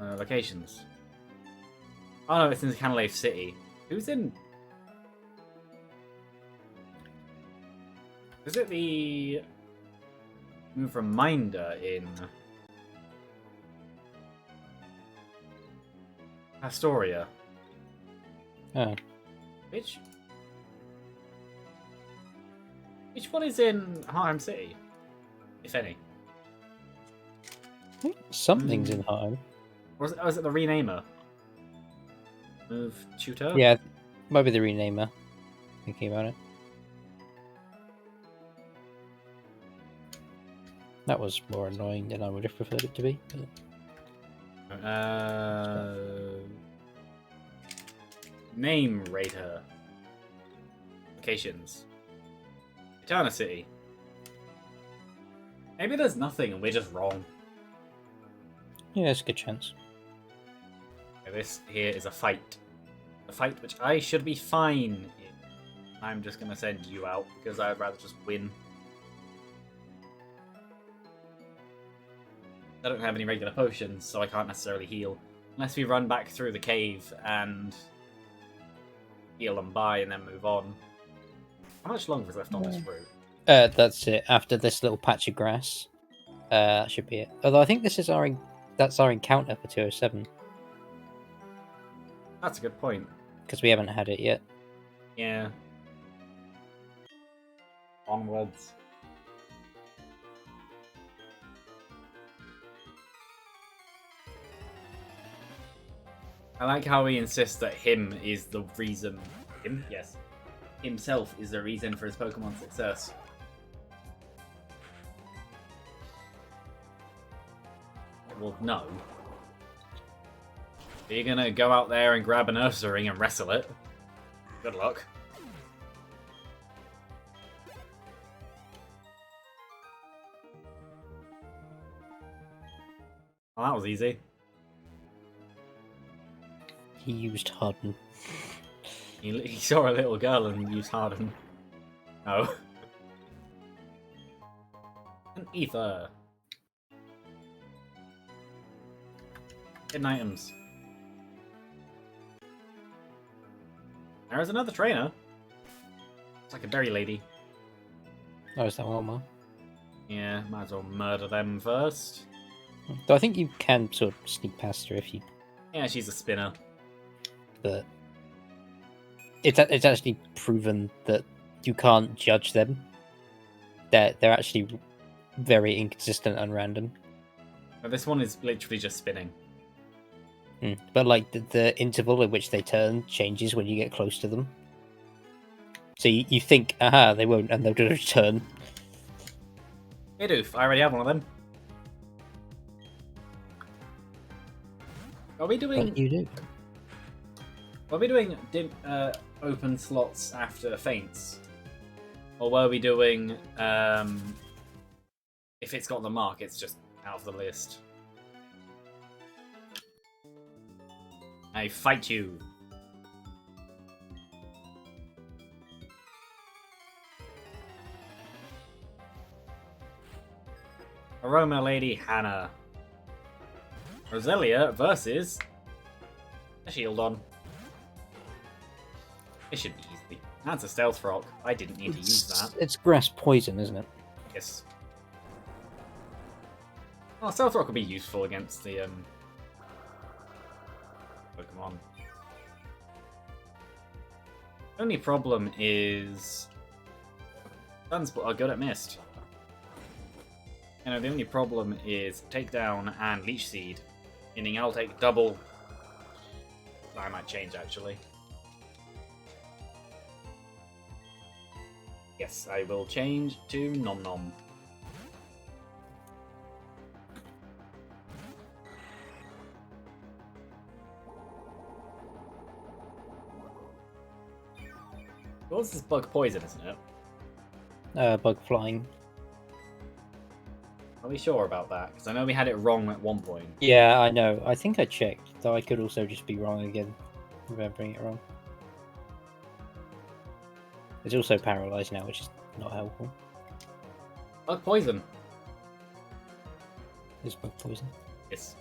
Locations. Oh no, it's in Canalave City. Who's in? Is it the move reminder in Astoria? Oh. Which one is in Harlem City, if any? I think something's in Harlem. Or is it the renamer? Move tutor? Yeah, might be the renamer. Thinking about it. That was more annoying than I would have preferred it to be. But... Name rater. Locations. Eterna City. Maybe there's nothing and we're just wrong. Yeah, there's a good chance. Okay, this here is a fight. A fight which I should be fine in. I'm just going to send you out because I'd rather just win. I don't have any regular potions, so I can't necessarily heal. Unless we run back through the cave and heal them by and then move on. How much longer is left on this route? That's it. After this little patch of grass, that should be it. Although I think this is that's our encounter for 207. That's a good point. Because we haven't had it yet. Yeah. Onwards. I like how he insists that him is the reason. Him? Yes. Himself is the reason for his Pokemon success. Well, no. Are you gonna go out there and grab an Ursaring and wrestle it? Good luck. Well, that was easy. He used Harden. He saw a little girl and used Harden. Oh. An Ether. Hidden items. There's another trainer. It's like a berry lady. Oh, is that one more? Yeah, might as well murder them first. Though I think you can sort of sneak past her if you... Yeah, she's a spinner. But it's actually proven that you can't judge them. They're actually very inconsistent and random. But this one is literally just spinning. But like the interval in which they turn changes when you get close to them. So you think, aha, they won't, and they'll just turn. Hey doof, I already have one of them. Are we doing... But you do. Were we doing open slots after feints? Or were we doing, if it's got the mark, it's just out of the list? I fight you. Aroma Lady Hannah. Roselia versus a Shieldon. It should be easy. That's a Stealth Rock. I didn't need to use that. It's grass poison, isn't it? Yes. Well, Stealth Rock would be useful against the Pokemon. Only problem is Sunspot are good at mist. You know, the only problem is Takedown and Leech Seed. Meaning I'll take double. I might change actually. Yes, I will change to Nom Nom. What's this bug poison, isn't it? Bug flying. Are we sure about that? Because I know we had it wrong at one point. Yeah, I know. I think I checked, though I could also just be wrong again, remembering it wrong. It's also paralyzed now, which is not helpful. Bug poison. Is bug poison? Yes.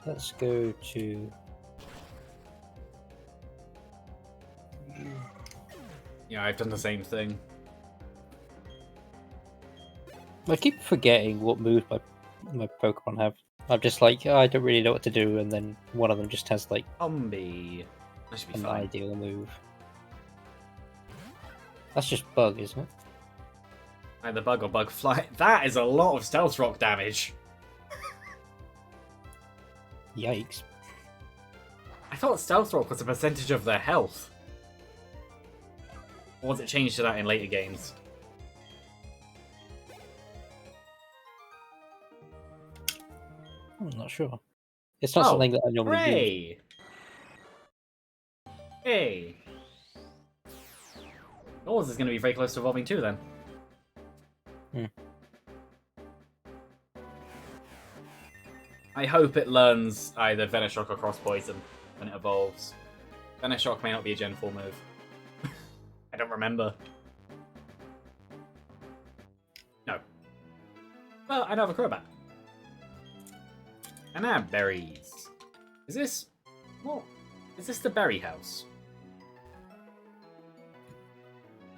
Let's go to. Yeah, I've done the same thing. I keep forgetting what moves my Pokemon have. I'm just like, oh, I don't really know what to do, and then one of them just has like Zombie. That should be an fine. ideal move. That's just bug, isn't it? Either bug or bug fly. That is a lot of Stealth Rock damage. Yikes. I thought Stealth Rock was a percentage of their health. Or was it changed to that in later games? I'm not sure. It's not something that I normally use. Hooray! Hey! Yours is going to be very close to evolving too, then. I hope it learns either Venoshock or Cross Poison when it evolves. Venoshock may not be a Gen 4 move. I don't remember. No. Well, I know have a Crobat. And I have berries. Is this... What? Is this the berry house?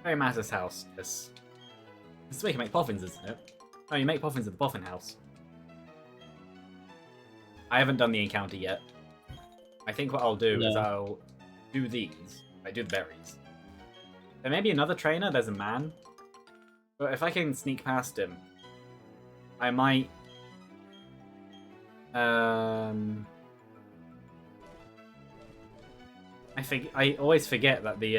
Berry Master's house. Yes. This is where you can make poffins, isn't it? Oh, you make poffins at the poffin house. I haven't done the encounter yet. I think what I'll do is I'll do these. I do the berries. There may be another trainer. There's a man. But if I can sneak past him, I might... I always forget that the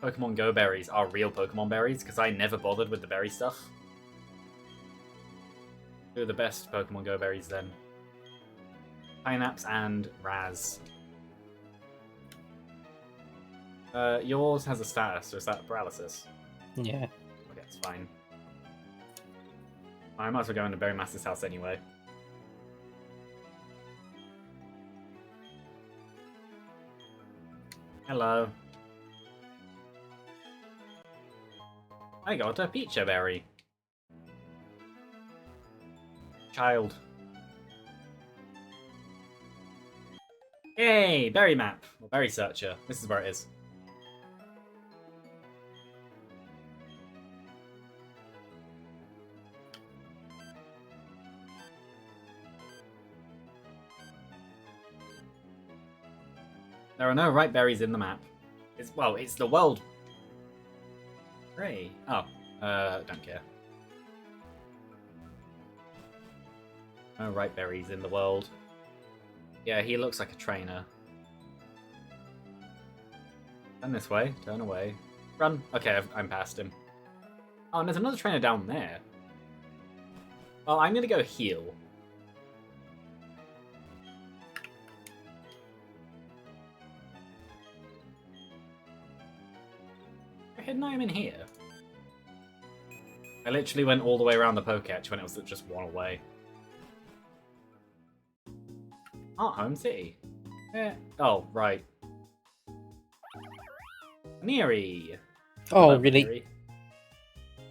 Pokemon Go berries are real Pokemon berries, because I never bothered with the berry stuff. Who are the best Pokemon Go berries then? Pineapps and Raz. Yours has a status, so is that paralysis? Yeah. Okay, it's fine. I might as well go into Berry Master's house anyway. Hello. I got a Pecha Berry. Child. Yay! Berry map. Or berry searcher. This is where it is. There are no ripe berries in the map. It's the world. Hooray. Oh, don't care. No ripe berries in the world. Yeah, he looks like a trainer. Turn this way. Turn away. Run. Okay, I'm past him. Oh, and there's another trainer down there. Well, I'm gonna go heal. Why didn't I am in here? I literally went all the way around the Poketch when it was just one away. Art Home City. Yeah. Oh, right. Neary. Oh, Hello, really? Neary.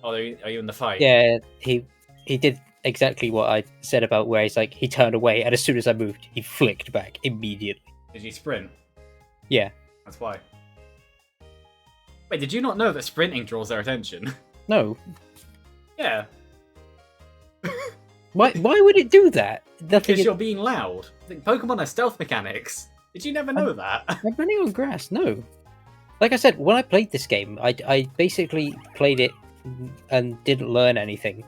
Oh, are you in the fight? Yeah, he did exactly what I said about where he's like, he turned away, and as soon as I moved, he flicked back immediately. Did you sprint? Yeah. That's why. Wait, did you not know that sprinting draws their attention? No. Yeah. Why would it do that? Because you're being loud. Pokemon are stealth mechanics. Did you never know that? I'm running on grass, no. like I said, when I played this game, I basically played it and didn't learn anything.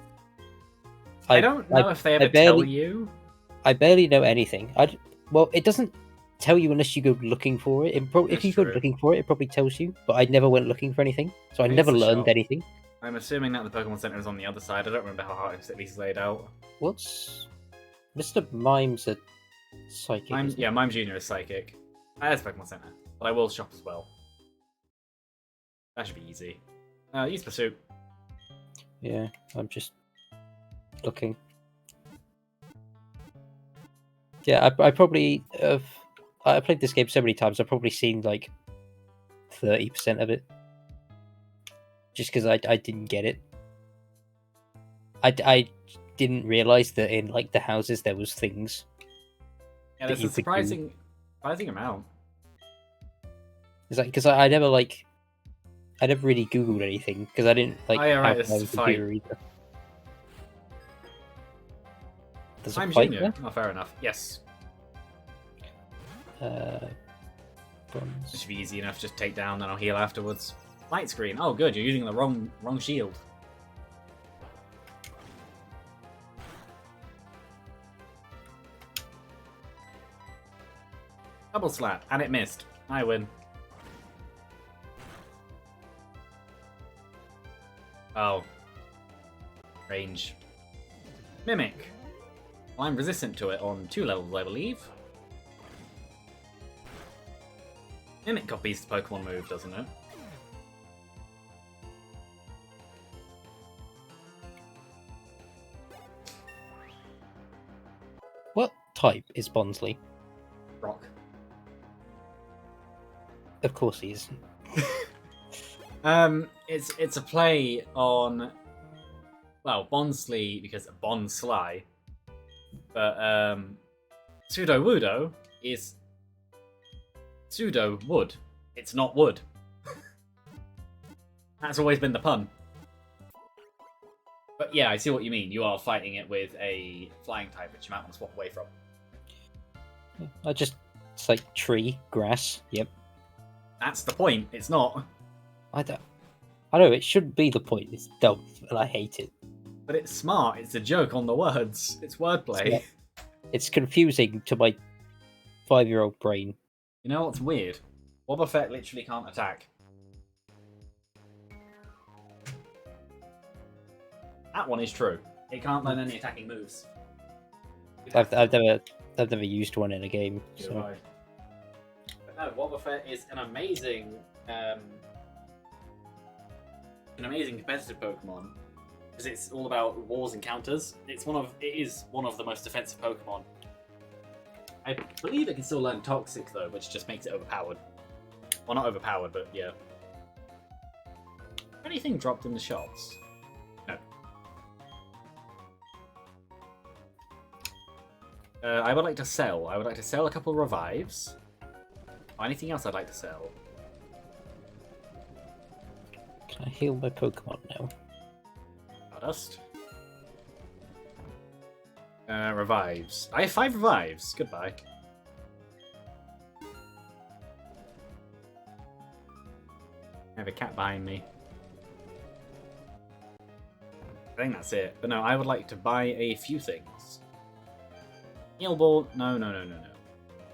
I don't know if they ever tell you. I barely know anything. Well, it doesn't tell you unless you go looking for it. If you go looking for it, it probably tells you. But I never went looking for anything, so I never learned anything. I'm assuming that the Pokemon Center is on the other side. I don't remember how it's laid out. What's Mr. Mime's a psychic? Mime Junior is psychic. There's Pokemon Center, but I will shop as well. That should be easy. Use Pursuit. Yeah, I'm just looking. Yeah, I probably have. I played this game so many times. I've probably seen like 30% of it, just because I didn't get it. I didn't realize that in like the houses there was things. Yeah, there's a surprising amount. Is that because I never really Googled anything because I didn't like have my computer either. There's a fight there? Oh, fair enough. Yes. Bronze. It should be easy enough. Just take down, and I'll heal afterwards. Light screen. Oh, good. You're using the wrong shield. Double slap, and it missed. I win. Oh. Range. Mimic. Well, I'm resistant to it on 2 levels, I believe. Mimic copies the Pokemon move, doesn't it? What type is Bonsly? Rock. Of course he is. It's a play on, well, Bonsly because of Bonsly, but Pseudo-Wudo is pseudo-wood. It's not wood. That's always been the pun. But yeah, I see what you mean. You are fighting it with a flying type, which you might want to swap away from. It's like tree, grass, yep. That's the point, it's not. I know, it shouldn't be the point. It's dumb, and I hate it. But it's smart, it's a joke on the words. It's wordplay. It's confusing to my 5-year-old brain. You know what's weird? Wobbuffet literally can't attack. That one is true. It can't learn any attacking moves. I've never used one in a game. So. But no, Wobbuffet is an amazing competitive Pokemon because it's all about wars and counters. It is one of the most defensive Pokemon. I believe it can still learn Toxic though, which just makes it overpowered. Well, not overpowered, but yeah. Anything dropped in the shops? No. I would like to sell. I would like to sell a couple revives. Anything else I'd like to sell? Can I heal my Pokemon now? Stardust. Revives. I have 5 revives. Goodbye. I have a cat behind me. I think that's it. But no, I would like to buy a few things. Heal Ball. No.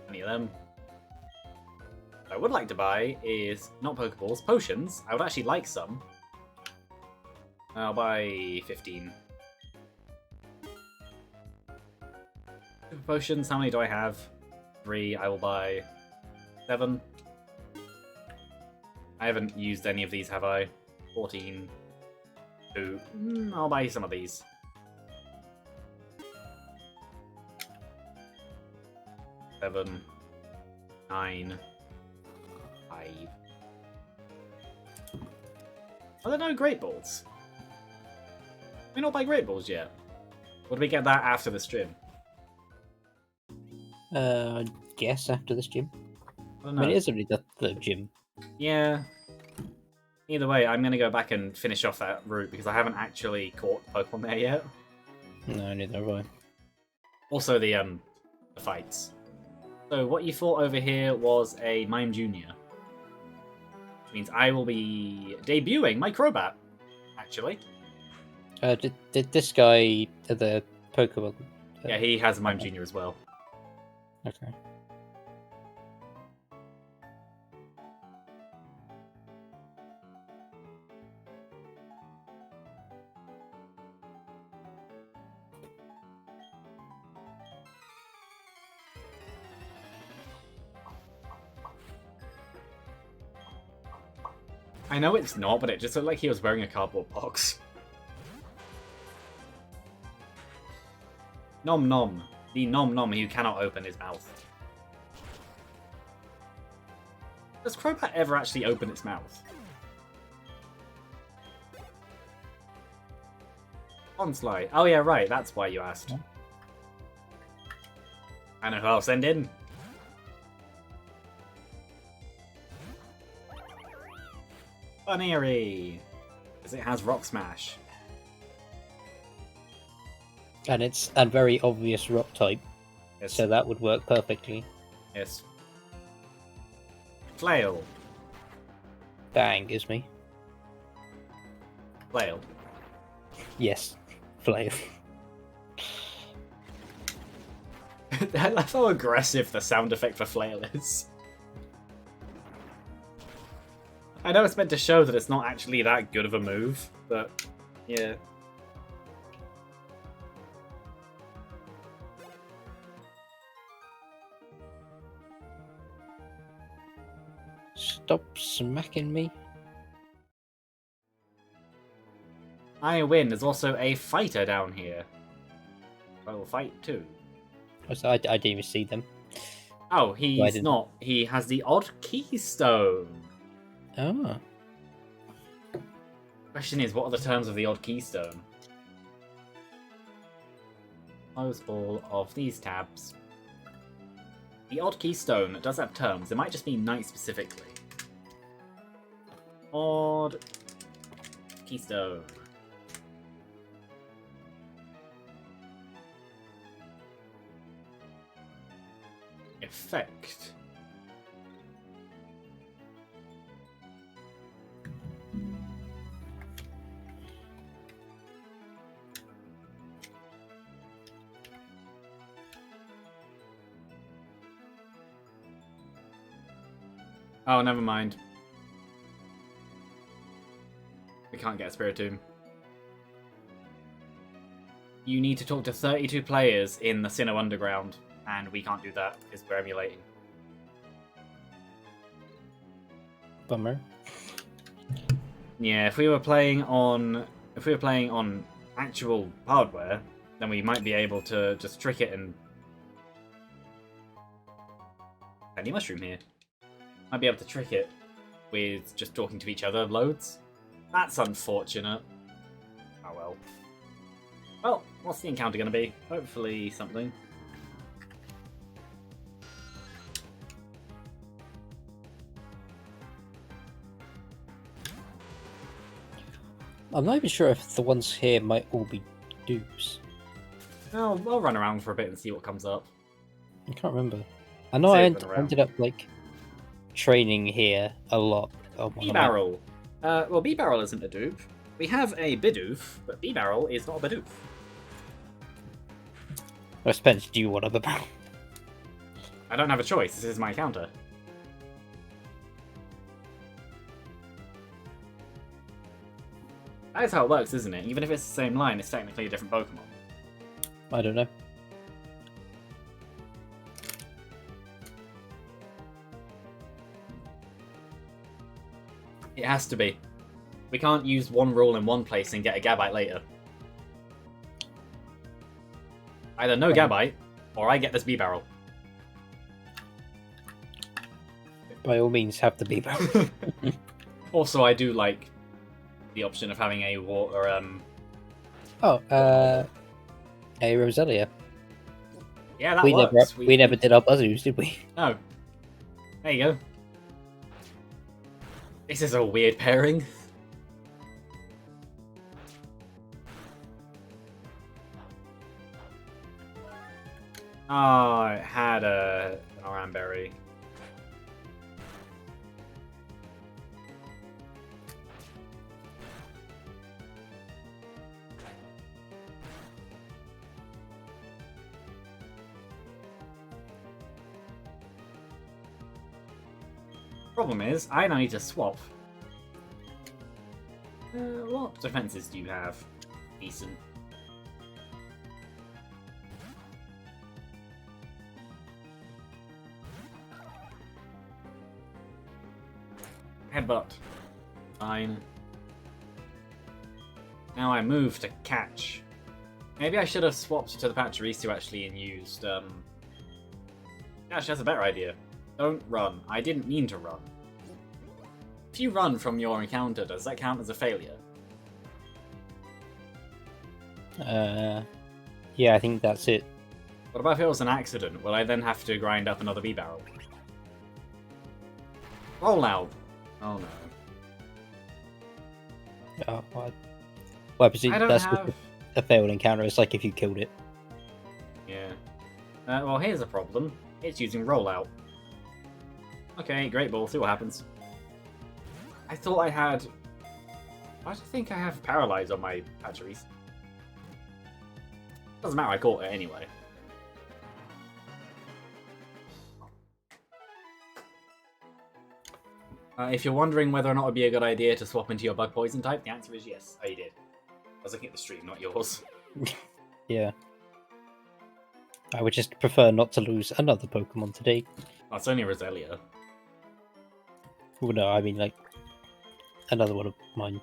Any of them. What I would like to buy is not Pokeballs, potions. I would actually like some. I'll buy 15. Super potions, how many do I have? 3. I will buy 7. I haven't used any of these, have I? 14. 2. I'll buy some of these. 7. 9. 5. Are there no Great Balls? We not buy Great Balls yet? Or do we get that after the stream? I guess after this gym. I mean, it is only the gym. Yeah. Either way, I'm going to go back and finish off that route because I haven't actually caught Pokemon there yet. No, neither have I. Also the fights. So what you fought over here was a Mime Junior. Means I will be debuting my Crobat, actually. Did this guy the Pokemon? Yeah, he has a Mime Junior as well. Okay. I know it's not, but it just looked like he was wearing a cardboard box. Nom Nom. The Nom Nom who cannot open his mouth. Does Crobat ever actually open its mouth? Onslaught. Oh yeah, right, that's why you asked. I know who I'll send in. Bunnery! Because it has Rock Smash. And it's a very obvious rock type, Yes. so that would work perfectly. Yes. Flail. Bang, gives me. Flail. Yes, flail. That's how aggressive the sound effect for Flail is. I know it's meant to show that it's not actually that good of a move, but yeah. Stop smacking me. I win. There's also a fighter down here. I will fight too. I didn't even see them. Oh, Why he's didn't- not. He has the odd keystone. Oh. Question is, what are the terms of the odd keystone? Close all of these tabs. The odd keystone does have terms. It might just mean night specifically. Odd keystone. Effect. Oh, never mind. We can't get a Spiritomb. You need to talk to 32 players in the Sinnoh Underground, and we can't do that because we're emulating. Bummer. Yeah, if we were playing on actual hardware, then we might be able to just trick it and any mushroom here. Might be able to trick it with just talking to each other loads. That's unfortunate. Oh well. Well, what's the encounter going to be? Hopefully something. I'm not even sure if the ones here might all be dupes. I'll run around for a bit and see what comes up. I can't remember. I know I ended up like training here a lot. B-Barrel. Well, B-Barrel isn't a dupe. We have a Bidoof, but B-Barrel is not a Bidoof. I suppose, do you want a barrel? I don't have a choice. This is my counter. That is how it works, isn't it? Even if it's the same line, it's technically a different Pokemon. I don't know. It has to be. We can't use one rule in one place and get a Gabite later. Either no Gabite, or I get this B-Barrel. By all means, have the B-Barrel. Also, I do like the option of having a water, a Roselia. Yeah, that works. We never did our Buzzoos, did we? No. There you go. This is a weird pairing. Oh, it had an Oranberry. Problem is, I now need to swap. What defenses do you have? Decent. Headbutt. Fine. Now I move to catch. Maybe I should have swapped to the Pachirisu actually and used, Actually, that's a better idea. Don't run. I didn't mean to run. If you run from your encounter, does that count as a failure? Yeah, I think that's it. What about if it was an accident? Will I then have to grind up another B-barrel? Roll out! Oh no. Oh, well, I presume that's have... just a failed encounter. It's like if you killed it. Yeah. Well, here's a problem. It's using rollout. Okay, great ball. See what happens. I thought I had... Why do you think I have Paralyze on my Pachirisu? Doesn't matter, I caught it anyway. If you're wondering whether or not it would be a good idea to swap into your bug poison type, the answer is yes. Oh, you did. I was looking at the stream, not yours. Yeah. I would just prefer not to lose another Pokemon today. Oh, it's only Roselia. Well, no, I mean, like, another one of mine.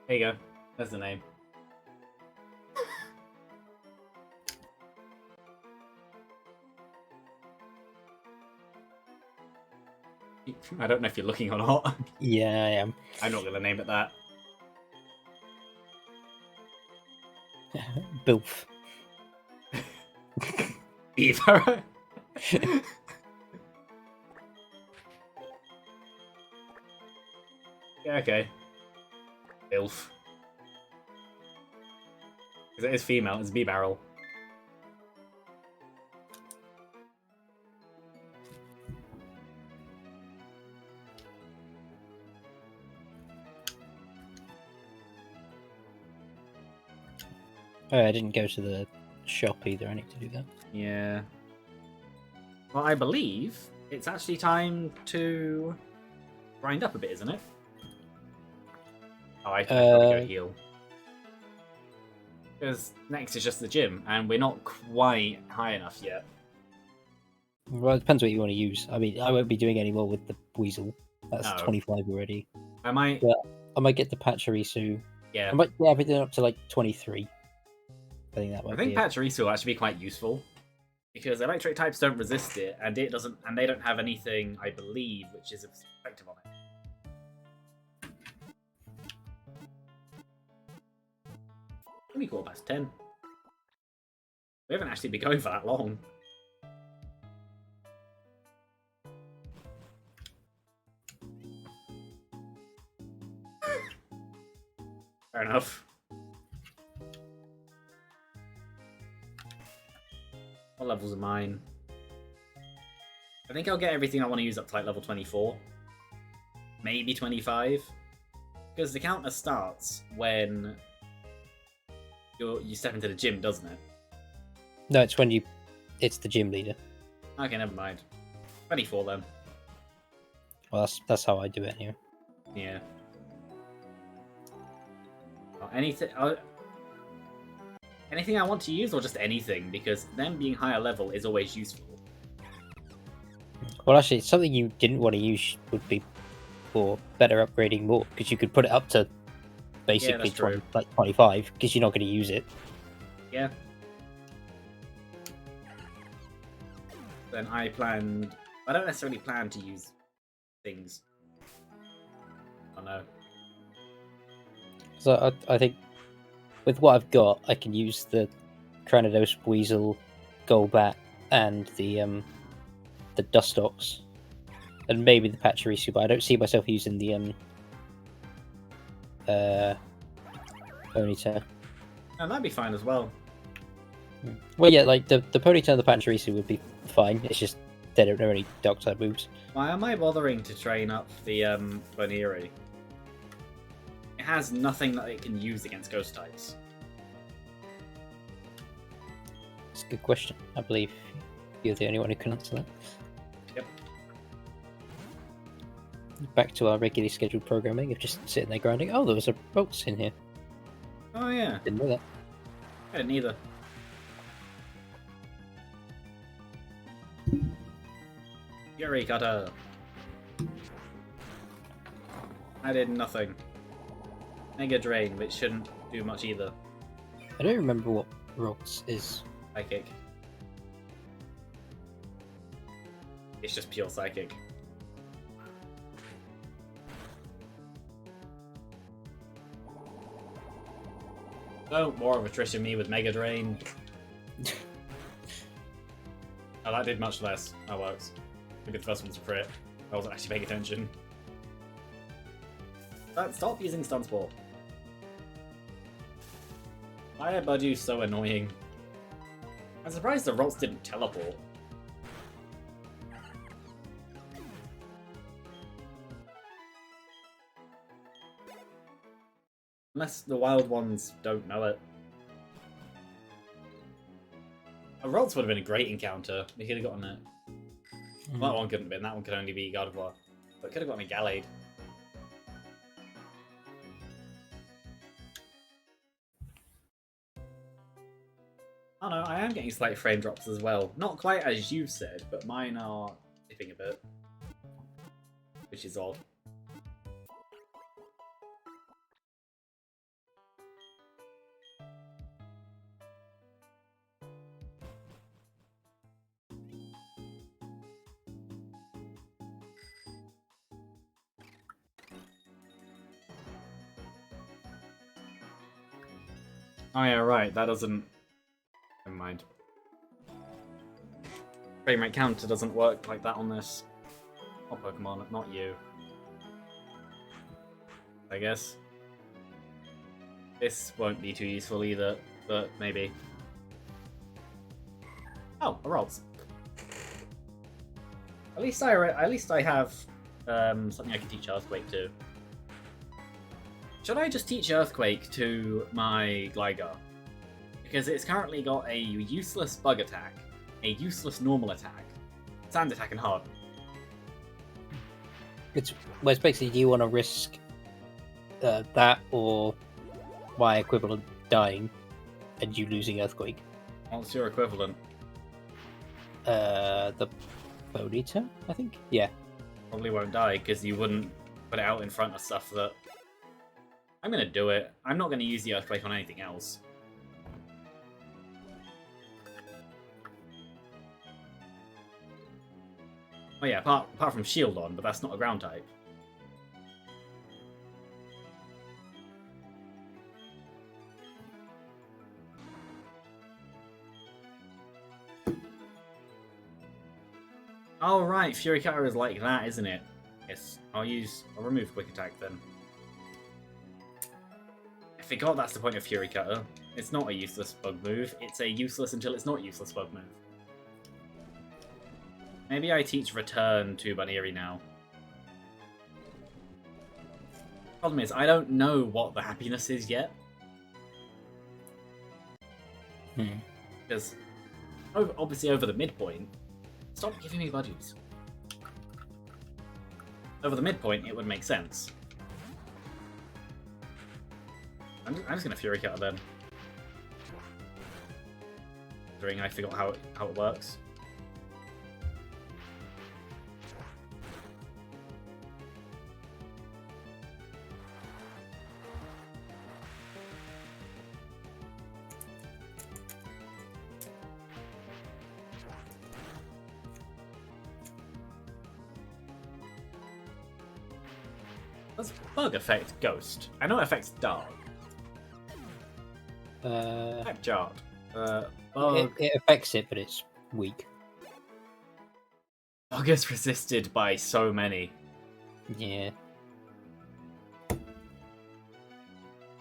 There you go. That's the name. I don't know if you're looking or not. Yeah, I am. I'm not going to name it that. Bilf. Beaver. Yeah, okay. Bilf. Because it is female, it's B-barrel. Oh, I didn't go to the shop either. I need to do that. Yeah. Well, I believe it's actually time to grind up a bit, isn't it? Oh, I probably go heal. Because next is just the gym, and we're not quite high enough yet. Well, it depends what you want to use. I mean, I won't be doing any more with the Weasel. That's No. 25 already. I might... Yeah, I might get the Pachirisu. Yeah. I might get everything up to like 23. I think that might I think be Pachirisu will actually be quite useful. Because electric types don't resist it, and it doesn't, and they don't have anything, I believe, which is effective on it. Only 10:15. We haven't actually been going for that long. Fair enough. What levels are mine? I think I'll get everything I want to use up to like level 24. Maybe 25. Because the counter starts when you step into the gym, doesn't it? No, it's when it's the gym leader. Okay, never mind. 24 then. Well, that's how I do it anyway. Yeah. Anything I want to use, or just anything? Because them being higher level is always useful. Well, actually, something you didn't want to use would be for better upgrading more, because you could put it up to basically 25, because you're not going to use it. Yeah. Then I don't necessarily plan to use things. Oh no. So I think with what I've got, I can use the Cranidos, Weasel, Golbat, and the Dustox, and maybe the Pachirisu, but I don't see myself using the Ponyta. And that'd be fine as well. Well, yeah, like the Ponyta and the Pachirisu would be fine. It's just they don't know any Dark type moves. Why am I bothering to train up the Boniri? It has nothing that it can use against ghost types. It's a good question. I believe you're the only one who can answer that. Yep. back to our regularly scheduled programming of just sitting there grinding. Oh, there was a box in here. Oh yeah. Didn't know that. I didn't either. Fury Cutter. I did nothing. Mega Drain, which shouldn't do much either. I don't remember what Rocks is. Psychic. It's just pure Psychic. Oh, more of attrition me with Mega Drain. Oh, that did much less. That works. Maybe the first one's a crit. I wasn't actually paying attention. Stop using Stun Spore. Why are Budgies so annoying? I'm surprised the Rots didn't teleport. Unless the wild ones don't know it. A Rots would have been a great encounter. We could have gotten it. Well, that one couldn't have been. That one could only be Gardevoir. But could have gotten a Gallade. Oh no, I am getting slight frame drops as well. Not quite as you said, but mine are dipping a bit. Which is odd. Oh yeah, right, that doesn't... Never mind. Frame rate counter doesn't work like that on this. Oh, Pokemon, not you. I guess. This won't be too useful either, but maybe. Oh, a Rolls. At least I have something I can teach Earthquake to. Should I just teach Earthquake to my Gligar? Because it's currently got a useless Bug Attack, a useless Normal Attack, Sand Attack, and Harden. It's basically, do you want to risk that or my equivalent dying and you losing Earthquake? What's your equivalent? The Bonita, I think? Yeah. Probably won't die because you wouldn't put it out in front of stuff that... I'm going to do it. I'm not going to use the Earthquake on anything else. Oh yeah, apart from Shield on, but that's not a ground type. Oh right, Fury Cutter is like that, isn't it? Yes, I'll remove Quick Attack then. I forgot that's the point of Fury Cutter. It's not a useless bug move, it's a useless until it's not useless bug move. Maybe I teach Return to Baneri now. Problem is, I don't know what the happiness is yet. Because, obviously over the midpoint... Stop giving me budgies. Over the midpoint, it would make sense. I'm just going to Fury Cutter then. Considering I forgot how it works. Does Bug affect Ghost? I know it affects Dark. Jard. Bug. It affects it, but it's weak. Bug is resisted by so many. Yeah.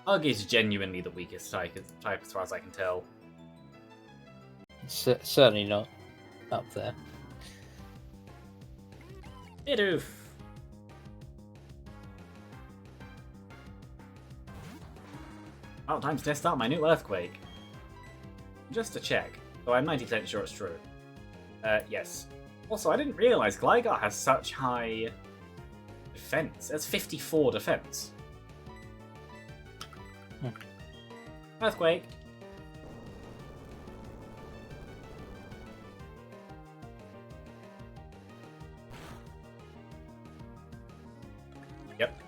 Bug is genuinely the weakest type as far as I can tell. It's certainly not up there. Bidoof. Oh, time to test out my new Earthquake. Just to check, though I'm 90% sure it's true. Yes. Also, I didn't realise Gligar has such high Defense. That's 54 defense. Earthquake. Yep.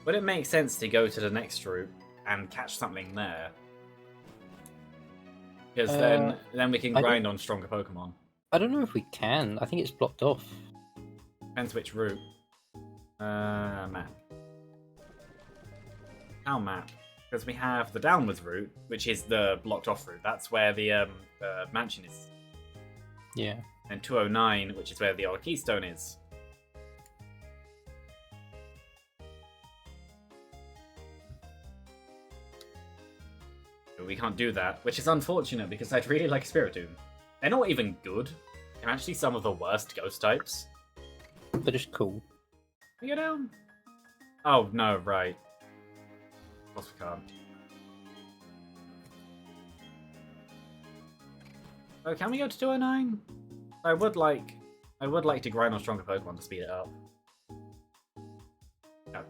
Would it make sense to go to the next route and catch something there? Because then we can grind on stronger Pokemon. I don't know if we can. I think it's blocked off. Depends which route. Map. Our map. Because we have the downwards route, which is the blocked off route. That's where the mansion is. Yeah. And 209, which is where the old Keystone is. But we can't do that, which is unfortunate because I'd really like Spiritomb. They're not even good. They're actually some of the worst ghost types. But it's cool. Can we go down? Oh, no, right. Of course we can't. Oh, can we go to 209? I would like to grind on stronger Pokemon to speed it up. No.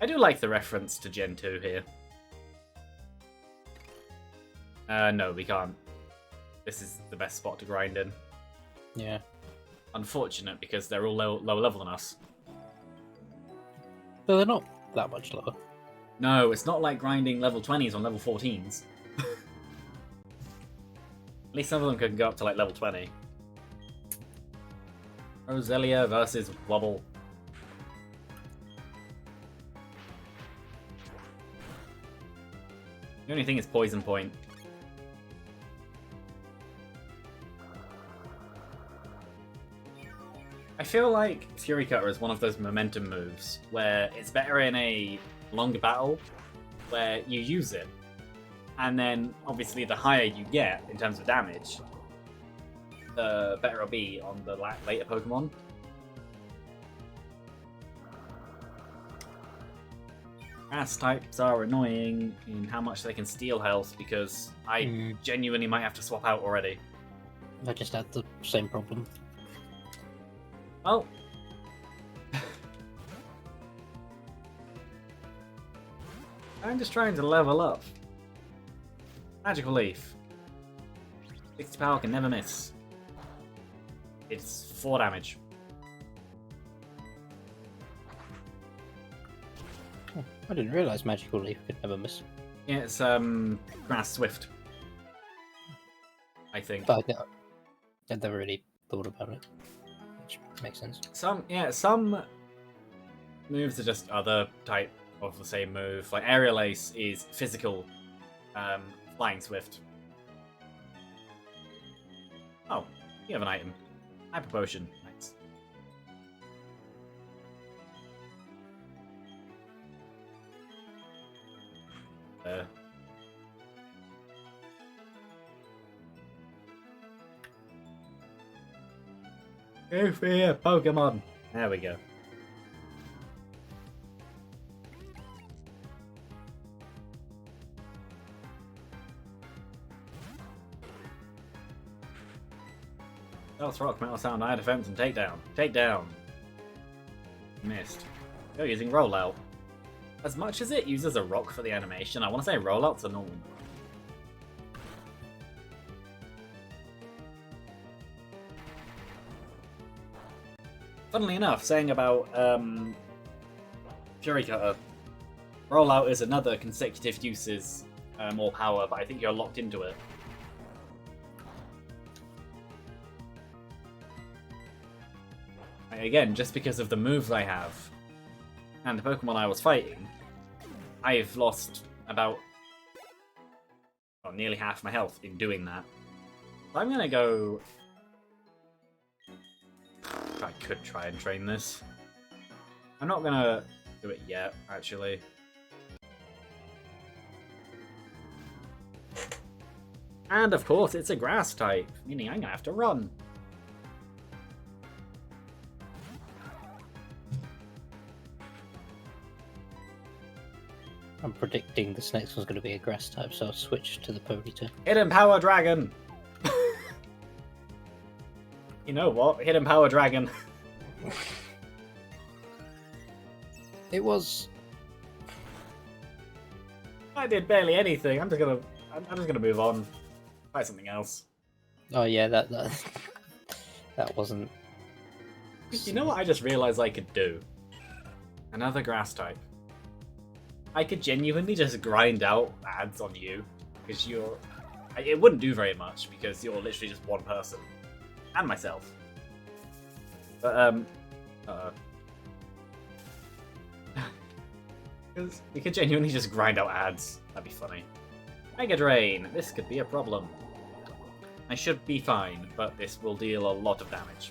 I do like the reference to Gen 2 here. No, we can't. This is the best spot to grind in. Yeah. Unfortunate, because they're all lower level than us. But they're not that much lower. No, it's not like grinding level 20s on level 14s. At least some of them can go up to like level 20. Roselia versus Wobble. The only thing is Poison Point. I feel like Fury Cutter is one of those momentum moves where it's better in a longer battle where you use it, and then obviously the higher you get in terms of damage, the better it'll be on the later Pokemon. Grass types are annoying in how much they can steal health because I genuinely might have to swap out already. I just had the same problem. Oh. I'm just trying to level up. Magical Leaf. 60 power can never miss. It's 4 damage. Oh, I didn't realise Magical Leaf could never miss. Yeah, it's Grass Swift. I think. But I've never really thought about it. Which makes sense. Some moves are just other type of the same move. Like Aerial Ace is physical Flying Swift. Oh, you have an item. Hyper Potion. Nice. Go for your Pokemon. There we go. Stealth Rock, Metal Sound, Air Defense, and Takedown. Takedown. Missed. You're using Rollout. As much as it uses a rock for the animation, I want to say Rollout's a normal. Funnily enough, saying about Fury Cutter, Rollout is another consecutive uses more power, but I think you're locked into it. Again, just because of the moves I have and the Pokemon I was fighting, I've lost about nearly half my health in doing that. So I'm gonna go. I could try and train this. I'm not gonna do it yet, actually. And of course, it's a grass type, meaning I'm gonna have to run. I'm predicting this next one's going to be a grass type, so I'll switch to the Ponyta. Hidden Power Dragon! You know what? Hidden Power Dragon. It was... I did barely anything. I'm just gonna move on. Try something else. Oh yeah, that that wasn't... You know what I just realized I could do? Another grass type. I could genuinely just grind out ads on you, because you're... It wouldn't do very much, because you're literally just one person. And myself. But, Because we could genuinely just grind out ads. That'd be funny. Mega Drain! This could be a problem. I should be fine, but this will deal a lot of damage.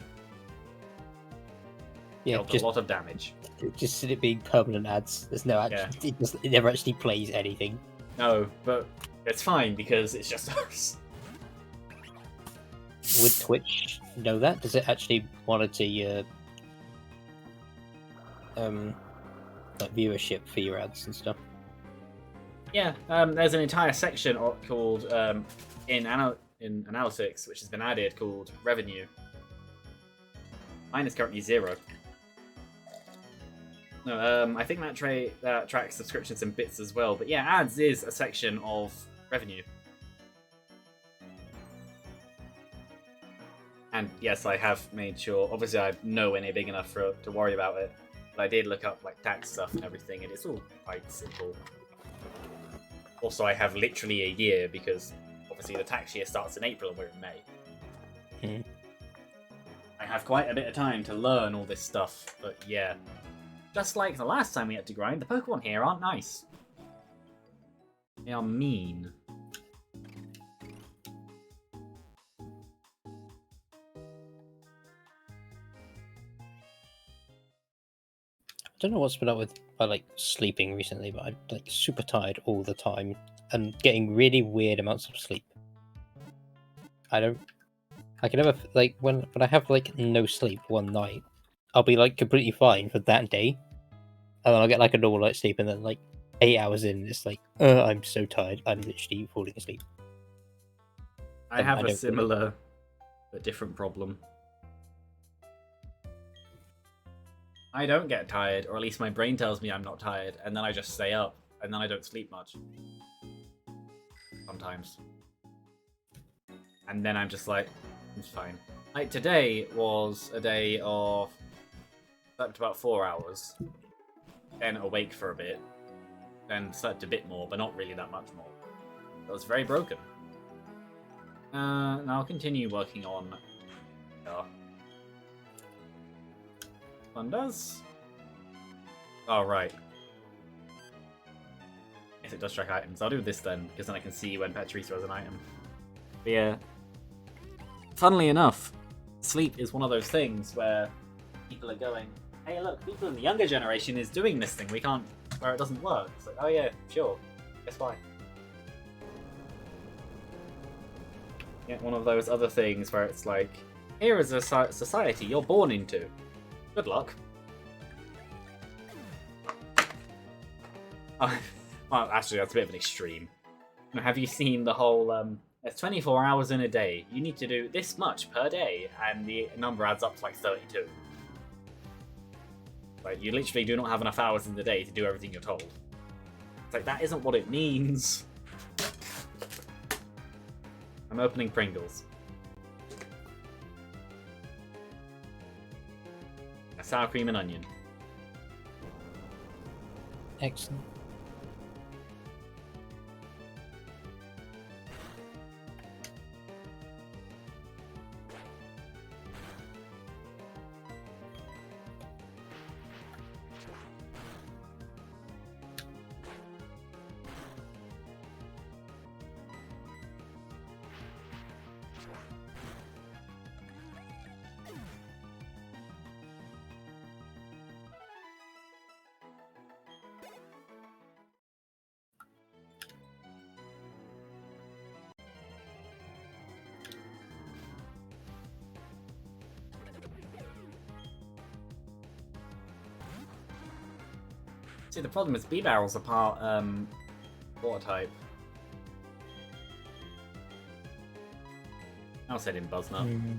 Yeah, Dealt a lot of damage. Just it being permanent ads. There's no actually, it never actually plays anything. No, but it's fine because it's just us. Would Twitch know that? Does it actually monitor your like viewership for your ads and stuff? Yeah, there's an entire section called in analytics, which has been added, called revenue. Mine is currently 0. No, I think that tracks subscriptions and bits as well. But yeah, ads is a section of revenue. And yes, I have made sure. Obviously, I'm nowhere near big enough to worry about it. But I did look up like tax stuff and everything, and it's all quite simple. Also, I have literally a year because obviously the tax year starts in April and we're in May. I have quite a bit of time to learn all this stuff, but yeah. Just like the last time we had to grind, the Pokemon here aren't nice. They are mean. I don't know what's been up with my like sleeping recently, but I'm like super tired all the time and getting really weird amounts of sleep. I can never like when I have like no sleep one night, I'll be like completely fine for that day, and then I'll get like a normal night's sleep, and then like 8 hours in, it's like I'm so tired, I'm literally falling asleep. I have a similar but different problem. I don't get tired, or at least my brain tells me I'm not tired, and then I just stay up, and then I don't sleep much. Sometimes. And then I'm just like, it's fine. Like, today was a day of... slept about 4 hours, then awake for a bit, then slept a bit more, but not really that much more. I was very broken. And I'll continue working on... One does. Oh, right. Yes, it does track items. I'll do this then, because then I can see when Patrice has an item. But yeah. Funnily enough, sleep is one of those things where people are going, hey look, people in the younger generation is doing this thing where it doesn't work. It's like, oh yeah, sure. Guess why? Yeah, one of those other things where it's like, here is a society you're born into. Good luck. Oh, well, actually, that's a bit of an extreme. Have you seen the whole, there's 24 hours in a day. You need to do this much per day, and the number adds up to like 32. Like, you literally do not have enough hours in the day to do everything you're told. It's like, that isn't what it means. I'm opening Pringles. Sour cream and onion. Excellent. See, the problem is B-Barrels are part, water type. I'll set in Buzznut.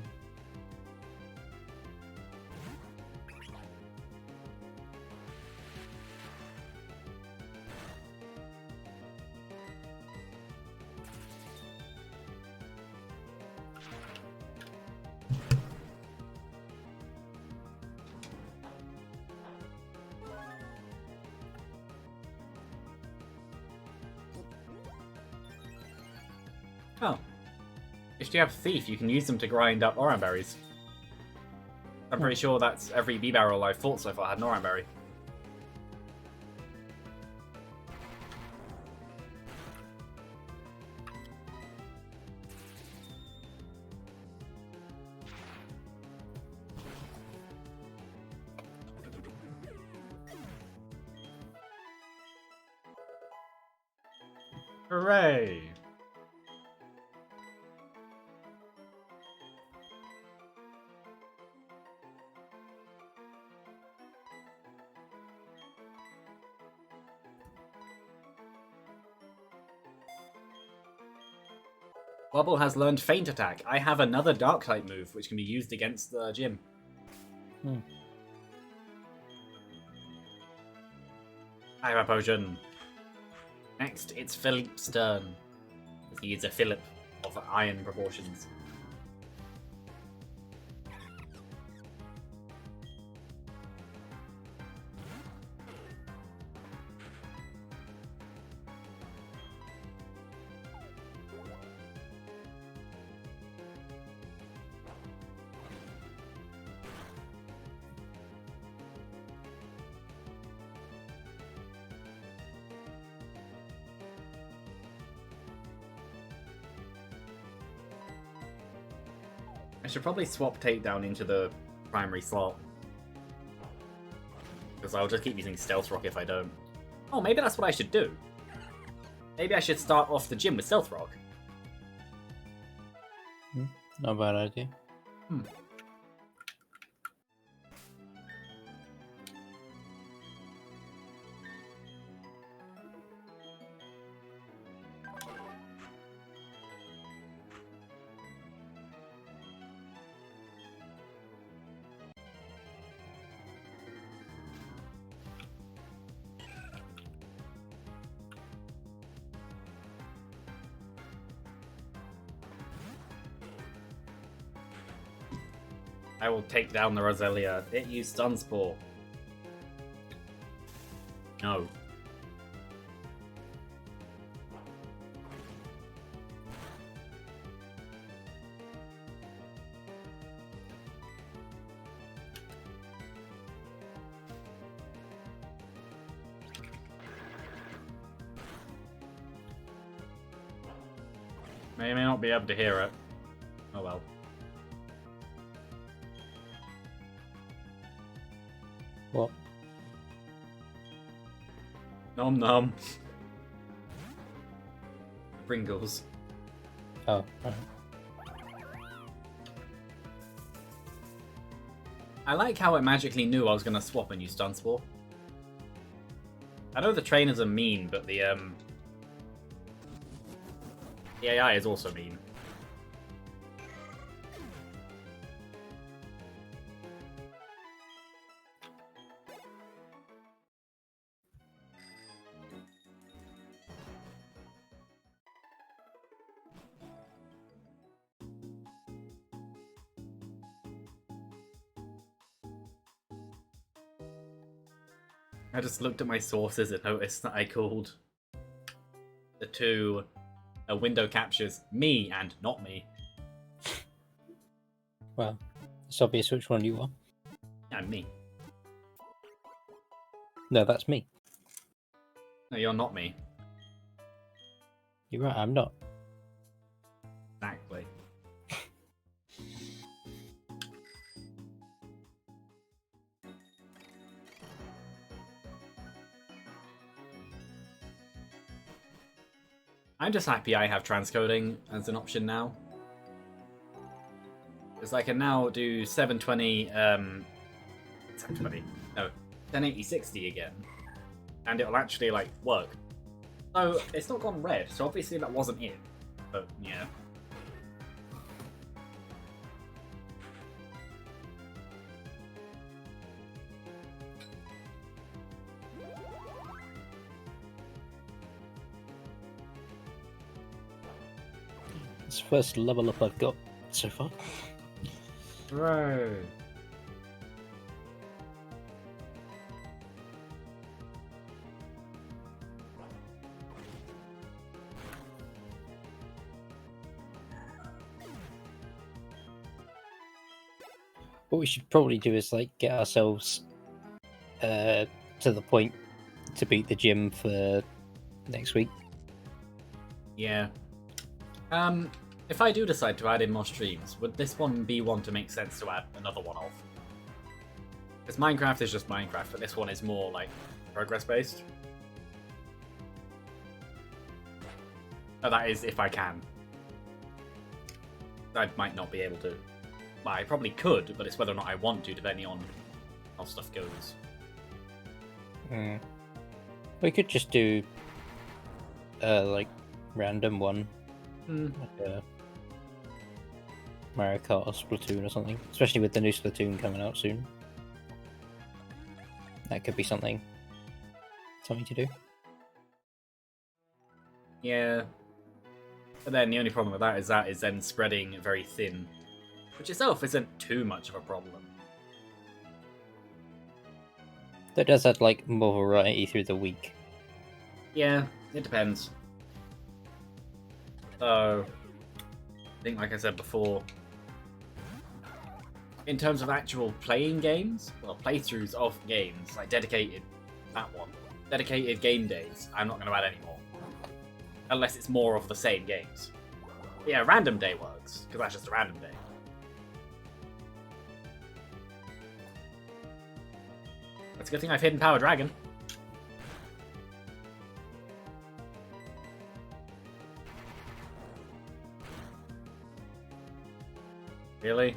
Oh. If you have Thief, you can use them to grind up Oran Berries. I'm pretty sure that's every B-Barrel I've fought so far had an Oran Berry. Hooray! Bubble has learned Feint Attack. I have another Dark-type move, which can be used against the gym. I have a potion. Next, it's Philip's turn. He is a Philip of iron proportions. I should probably swap Takedown into the primary slot. Because I'll just keep using Stealth Rock if I don't. Oh, maybe that's what I should do. Maybe I should start off the gym with Stealth Rock. Not a bad idea. I will take down the Roselia. It used Stun Spore. No. May not be able to hear it. Oh well. What? Nom nom. Pringles. Oh, right. I like how it magically knew I was going to swap and use Stun Spore. I know the trainers are mean, but the AI is also mean. I just looked at my sources and noticed that I called the two window captures me and not me. Well, it's obvious which one you are. Yeah, me. No, that's me. No, you're not me. You're right, I'm not. Exactly. I'm just happy I have transcoding as an option now. Because I can now do 720, 720, no, 1080 60 again. and it'll actually like work. So it's not gone red, so obviously that wasn't it. But yeah. It's the first level up I've got so far. Right. What we should probably do is like get ourselves to the point to beat the gym for next week. Yeah. If I do decide to add in more streams, would this one be one to make sense to add another one of? Because Minecraft is just Minecraft, but this one is more like progress based. Oh, that is if I can. I might not be able to. Well, I probably could, but it's whether or not I want to, depending on how stuff goes. We could just do like random one. Like a Mario Kart or Splatoon or something. Especially with the new Splatoon coming out soon. That could be something to do. Yeah. But then the only problem with that is then spreading very thin. Which itself isn't too much of a problem. That does add like more variety through the week. Yeah, it depends. So, I think, like I said before, in terms of actual playing games, well, playthroughs of games, like dedicated game days, I'm not going to add any more. Unless it's more of the same games. But yeah, random day works, because that's just a random day. That's a good thing I've hidden Power Dragon. Really?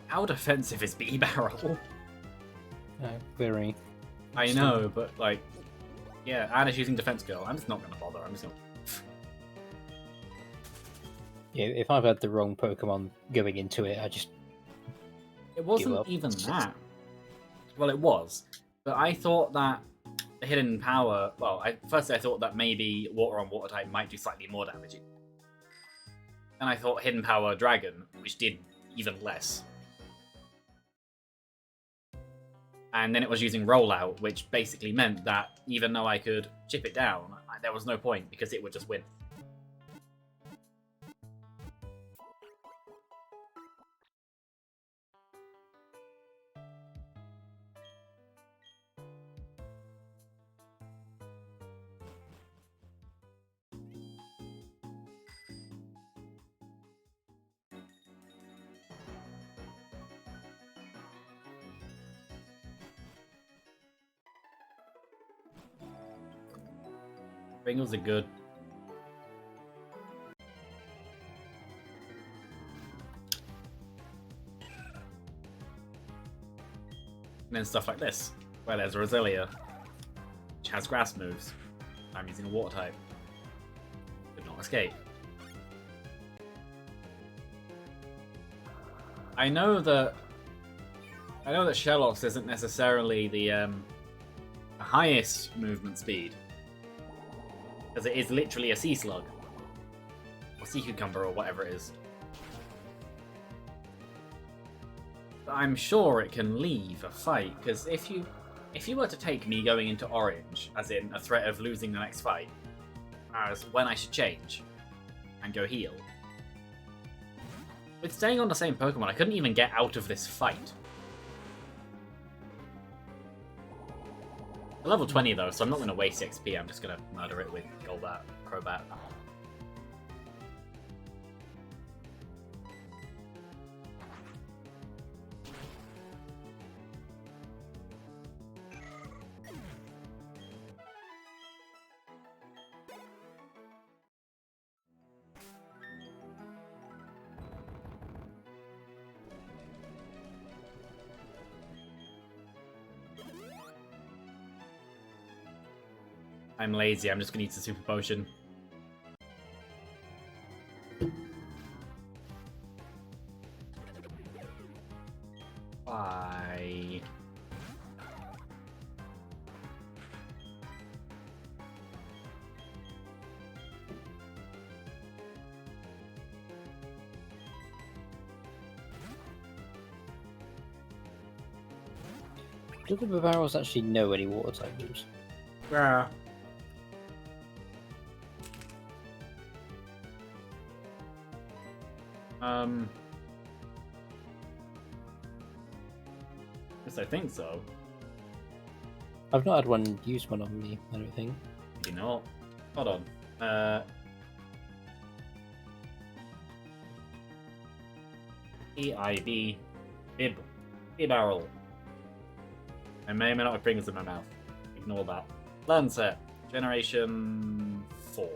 How defensive is B-Barrel? Very. I know, but like, yeah, and it's using Defense Girl. I'm just not going to bother. I'm just going Yeah, if I've had the wrong Pokemon going into it, I just. It wasn't even that. Well, it was, but I thought that the hidden power. Well, firstly I thought that maybe Water on Water type might do slightly more damage. And I thought hidden power Dragon, which did even less. And then it was using Rollout, which basically meant that even though I could chip it down, there was no point because it would just win. Bengals are good. And then stuff like this, where there's a Roselia, which has grass moves. I'm using a water type. Could not escape. I know that Shellos isn't necessarily the highest movement speed. Because it is literally a sea slug. Or sea cucumber or whatever it is. But I'm sure it can leave a fight, because if you were to take me going into orange, as in a threat of losing the next fight, as when I should change and go heal, With staying on the same Pokemon, I couldn't even get out of this fight. I'm level 20 though, so I'm not going to waste XP. I'm just going to murder it with Golbat, Crobat. I'm lazy, I'm just gonna use the super potion. Bye. Do the Barrels actually know any water type moves? Yeah. Yes, I think so. I've not had one use one on me, I don't think. You know, hold on. EIB Bib Barrel. I may or may not have fingers in my mouth. Ignore that. Lancet, Generation 4.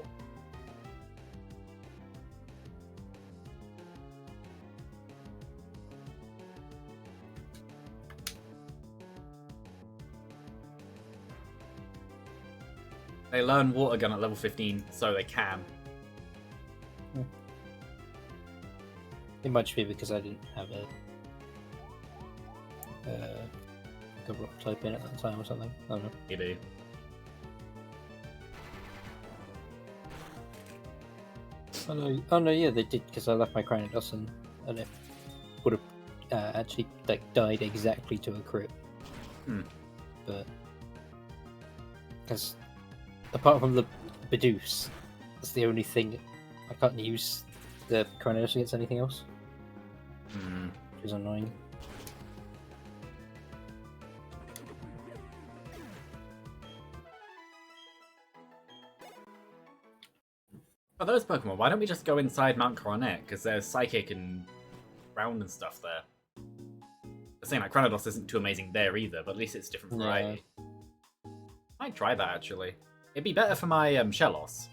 They learn Water Gun at level 15, so they can. It might just be because I didn't have a rock type in at that time or something. I don't know. Maybe. Oh no, yeah, they did because I left my Cranidos and it would have actually like died exactly to a crit. But because apart from the Bidoof, that's the only thing I can't use the Cranidos against anything else. Which is annoying. For those Pokemon, why don't we just go inside Mount Coronet? Because there's Psychic and Ground and stuff there. The same, like Cranidos isn't too amazing there either, but at least it's different variety. Yeah. Might try that actually. It'd be better for my Shellos.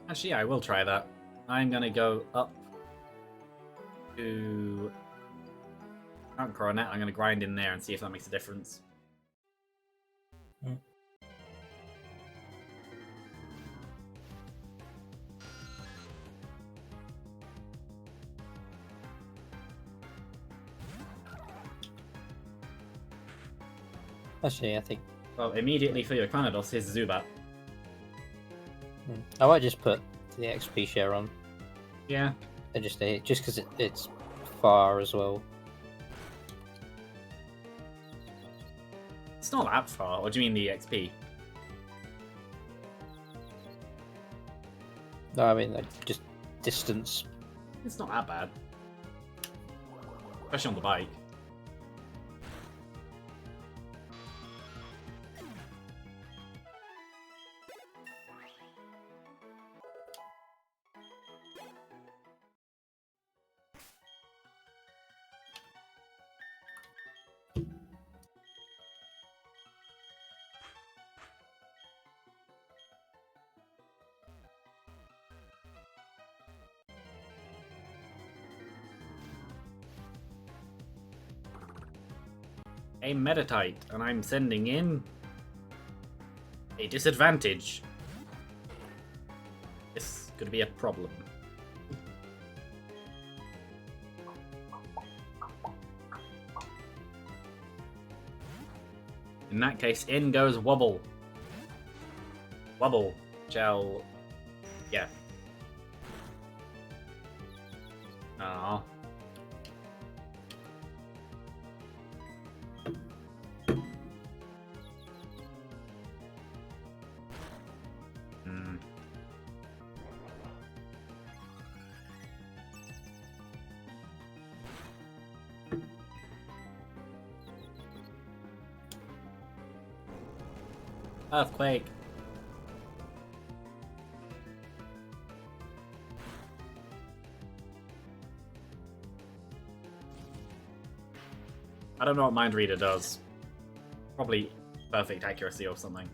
Actually, yeah, I will try that. I'm gonna go up to Mount Coronet. I'm gonna grind in there and see if that makes a difference. Actually, I think. Well, immediately for your Cranidos, here's Zubat. I might just put the XP share on. Yeah. And just because it's far as well. It's not that far. Or do you mean the XP? No, I mean like just distance. It's not that bad. Especially on the bike. A Meditite, and I'm sending in a disadvantage. Yes. could be a problem. In that case, in goes Wobble. Wobble shall... yeah. Aww. Earthquake. I don't know what Mind Reader does. Probably perfect accuracy or something.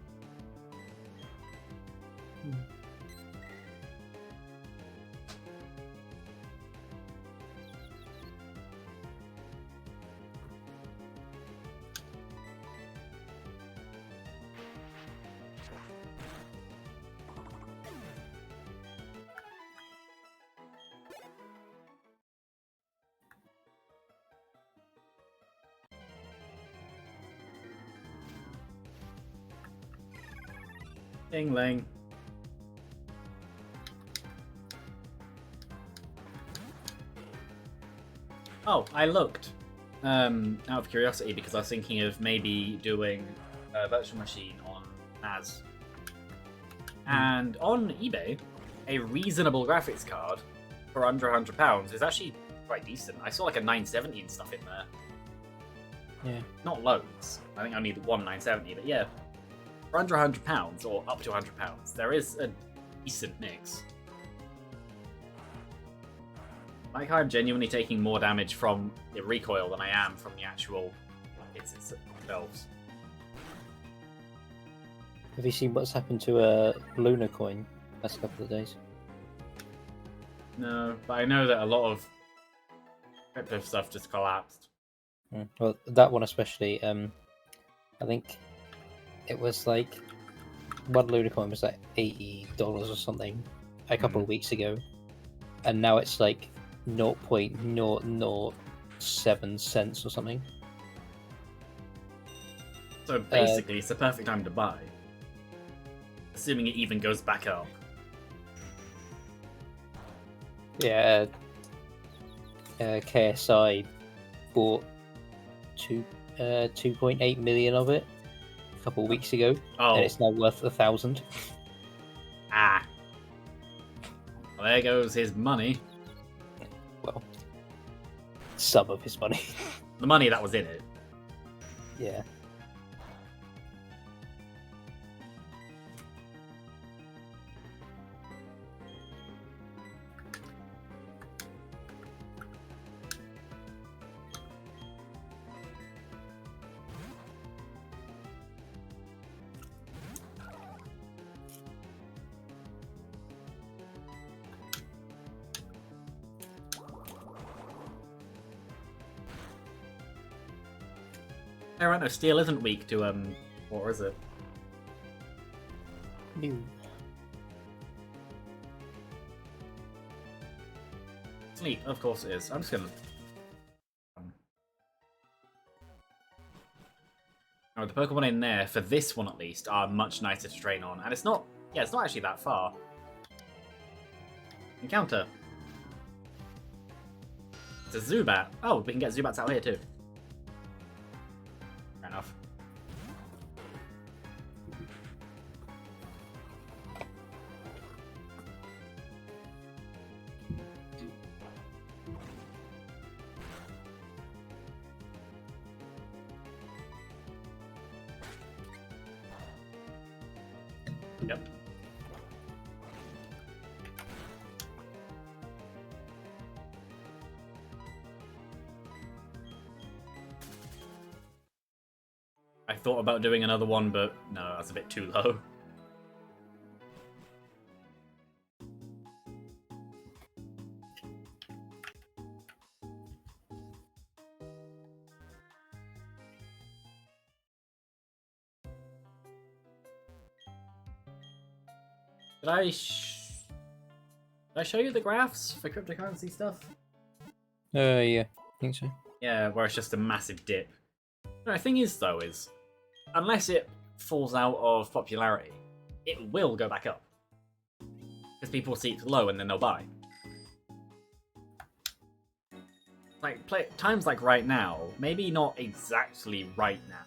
Dingling. Oh, I looked. Out of curiosity, because I was thinking of maybe doing a virtual machine on NAS. And on eBay, a reasonable graphics card for under £100 is actually quite decent. I saw like a 970 and stuff in there. Yeah. Not loads. I think I need one 970, but yeah. For under £100, or up to £100, there is a decent mix. Like how I'm genuinely taking more damage from the recoil than I am from the actual hits themselves. Have you seen what's happened to a Luna coin last couple of days? No, but I know that a lot of crypto stuff just collapsed. Well, that one especially. I think it was like one Luna coin was like $80 or something a couple of weeks ago, and now it's like 0.007 cents or something. So basically, it's the perfect time to buy. Assuming it even goes back up. Yeah, KSI bought 2.8 million of it a couple of weeks ago, and it's now worth 1,000. Ah. Well, there goes his money. Well, some of his money. The money that was in it. Yeah. Oh, right, no, steel isn't weak to, what is it? New. Sleep, of course it is. I'm just gonna... Oh, the Pokemon in there, for this one at least, are much nicer to train on. And it's not... yeah, it's not actually that far. Encounter. It's a Zubat. Oh, we can get Zubats out here too. Fair enough. Yep. I thought about doing another one, but no, that's a bit too low. Did I Did I show you the graphs for cryptocurrency stuff? Yeah, I think so. Yeah, where it's just a massive dip. No, the thing is, though, is unless it falls out of popularity, it will go back up. Because people see it's low and then they'll buy. Like, times like right now, maybe not exactly right now,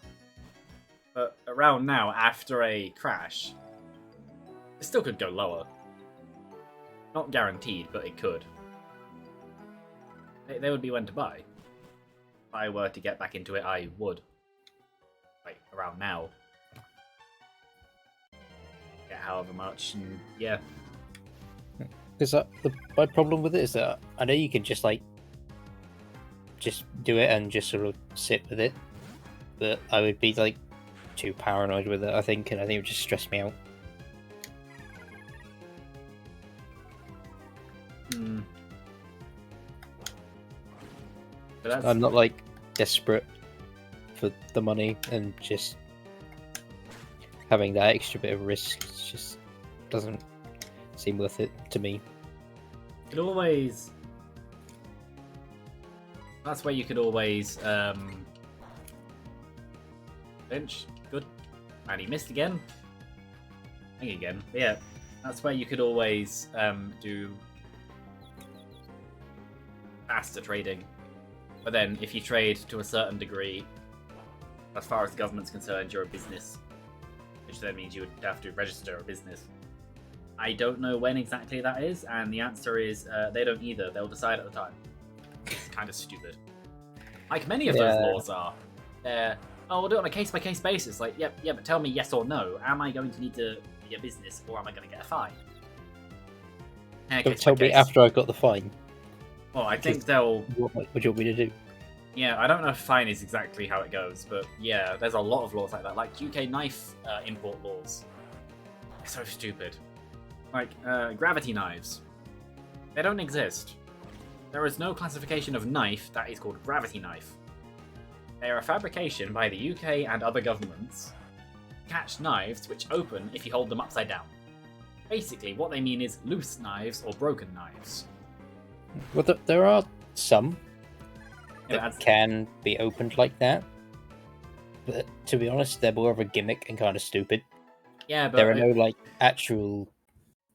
but around now, after a crash, it still could go lower. Not guaranteed, but it could. They would be when to buy. If I were to get back into it, I would. Like, around now. Get however much, and yeah. Because my problem with it is that I know you can just do it and just sort of sit with it, but I would be like too paranoid with it, I think, and I think it would just stress me out. I'm not like desperate for the money, and just having that extra bit of risk just doesn't seem worth it to me. It always. That's where you could always Lynch, good. And he missed again. I think again. But yeah, that's where you could always do faster trading. But then if you trade to a certain degree, as far as the government's concerned, you're a business. Which then means you would have to register a business. I don't know when exactly that is, and the answer is they don't either. They'll decide at the time. It's kind of stupid. Like many of those laws are. They're, we'll do it on a case-by-case basis. Like, yeah, but tell me yes or no. Am I going to need to be a business, or am I going to get a fine? Tell me after I've got the fine. Well, I think they'll... What do you want me to do? Yeah, I don't know if fine is exactly how it goes, but yeah, there's a lot of laws like that. Like UK knife import laws. They're so stupid. Like, gravity knives. They don't exist. There is no classification of knife that is called gravity knife. They are a fabrication by the UK and other governments to catch knives which open if you hold them upside down. Basically, what they mean is loose knives or broken knives. Well, there are some that can be opened like that, but to be honest, they're more of a gimmick and kind of stupid. Yeah, but there are no like actual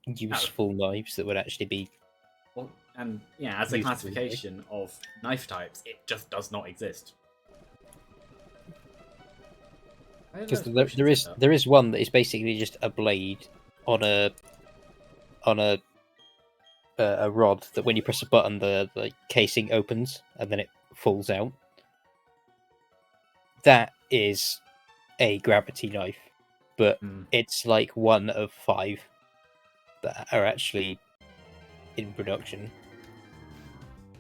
useful knives that would actually be. Well, and yeah, as a classification of knife types, it just does not exist. Because there is one that is basically just a blade on a rod that when you press a button, the casing opens and then it falls out. That is a gravity knife, but it's like one of 5 that are actually in production.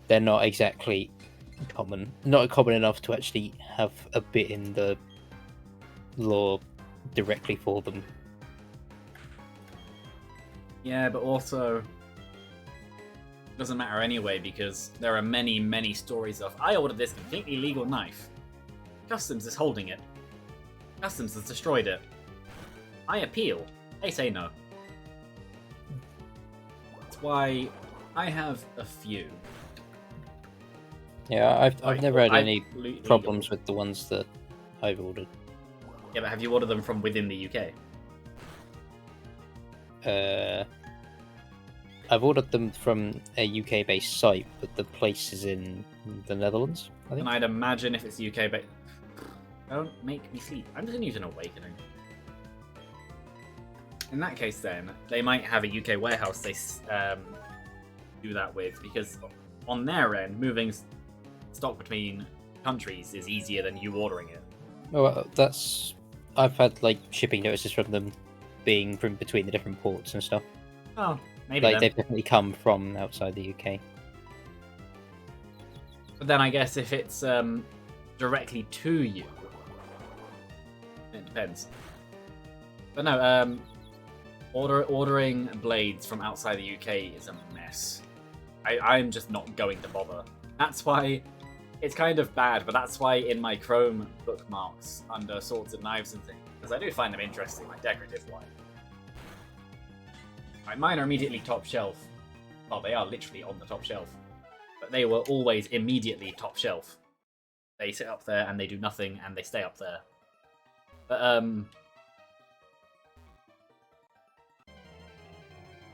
They're not exactly common, not common enough to actually have a bit in the law directly for them. Yeah, but also doesn't matter anyway, because there are many, many stories of I ordered this completely legal knife. Customs is holding it. Customs has destroyed it. I appeal. They say no. That's why I have a few. Yeah, I've never had any problems with the ones that I've ordered. Yeah, but have you ordered them from within the UK? I've ordered them from a UK-based site, but the place is in the Netherlands, I think. And I'd imagine if it's UK-based... Don't make me sleep. I'm just going to use an awakening. In that case, then, they might have a UK warehouse they do that with, because on their end, moving stock between countries is easier than you ordering it. Well, I've had like shipping notices from them being from between the different ports and stuff. Oh, maybe like they've definitely come from outside the UK. But then I guess if it's directly to you, it depends. But no, ordering blades from outside the UK is a mess. I'm just not going to bother. That's why it's kind of bad, but that's why in my Chrome bookmarks under swords and knives and things, because I do find them interesting, like decorative wise. Mine are immediately top shelf. Oh, they are literally on the top shelf. But they were always immediately top shelf. They sit up there and they do nothing and they stay up there. But,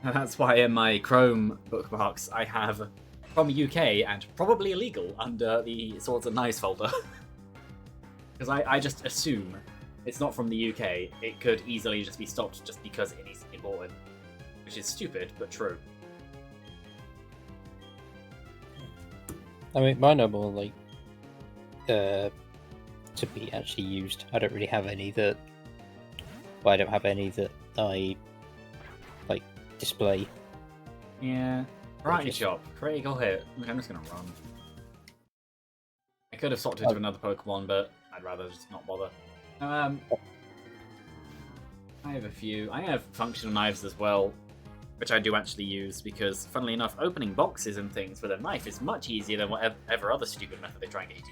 that's why in my Chrome bookmarks I have from UK and probably illegal under the Swords and Knives folder. Because I just assume it's not from the UK. It could easily just be stopped just because it is important. Which is stupid, but true. I mean, mine are more like to be actually used. I don't really have any that. Well, I don't have any that I like display. Yeah. Variety shop. Critical hit. I'm just gonna run. I could have swapped it to another Pokemon, but I'd rather just not bother. I have a few. I have functional knives as well, which I do actually use because, funnily enough, opening boxes and things with a knife is much easier than whatever other stupid method they try and get you to.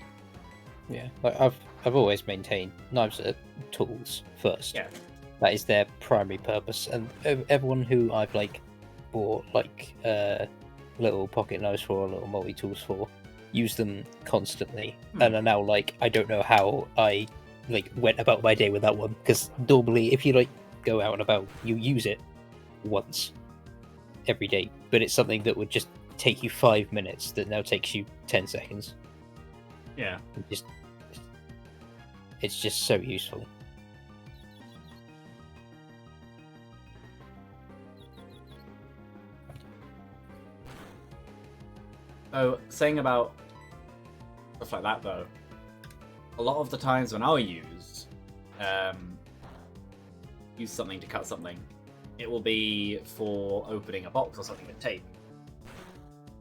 Yeah, like I've always maintained knives are tools first. Yeah. That is their primary purpose, and everyone who I've like bought like little pocket knives for, or little multi tools for, use them constantly, and are now like, I don't know how I like went about my day with that one, because normally if you like go out and about, you use it once every day, but it's something that would just take you 5 minutes that now takes you 10 seconds. Yeah. It's just so useful. So, saying about stuff like that, though, a lot of the times when I'll use something to cut something, it will be for opening a box or something with tape.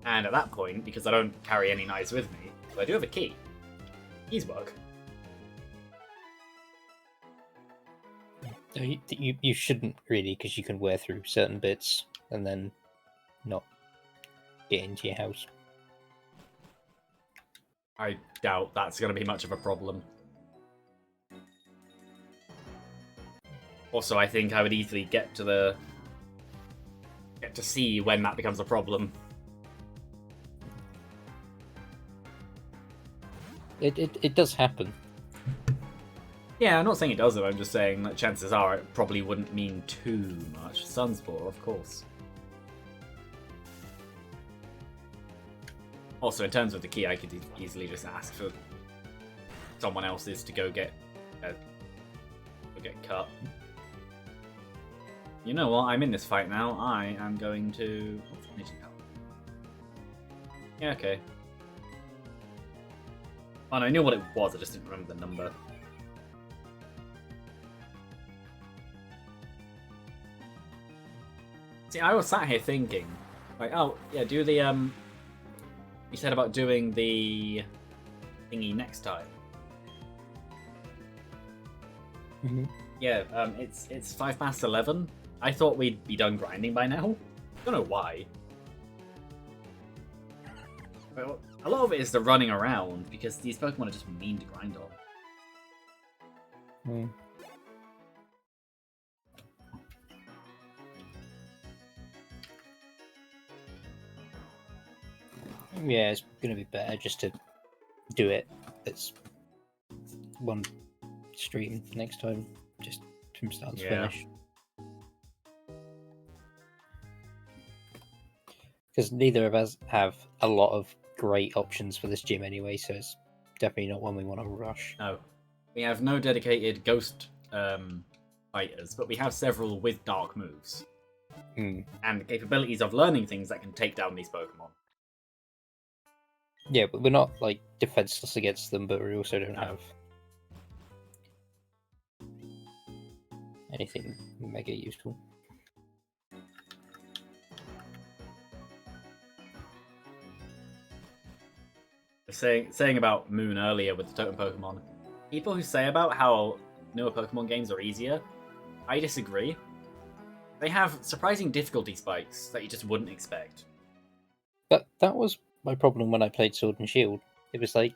And at that point, because I don't carry any knives with me, but I do have a key. Keys work. You shouldn't really, because you can wear through certain bits and then not get into your house. I doubt that's going to be much of a problem. Also, I think I would easily get to see when that becomes a problem. It does happen. Yeah, I'm not saying it doesn't, I'm just saying that chances are it probably wouldn't mean too much. Sunspore, of course. Also, in terms of the key, I could easily just ask for someone else's to go get cut. You know what? I'm in this fight now. I am going to... Yeah, okay. Oh, and I knew what it was, I just didn't remember the number. See, I was sat here thinking, like, oh, yeah, do the, you said about doing the thingy next time. Mm-hmm. Yeah, it's 11:05. I thought we'd be done grinding by now. Don't know why. Well, a lot of it is the running around, because these Pokemon are just mean to grind on. Yeah, it's going to be better just to do it as one stream next time, just from start to finish. Because neither of us have a lot of great options for this gym anyway, so it's definitely not one we want to rush. No. We have no dedicated ghost fighters, but we have several with dark moves. And the capabilities of learning things that can take down these Pokemon. Yeah, but we're not like defenseless against them, but we also don't have anything mega useful. Saying about Moon earlier with the totem Pokemon, people who say about how newer Pokemon games are easier, I disagree. They have surprising difficulty spikes that you just wouldn't expect. But that was my problem when I played Sword and Shield. It was like,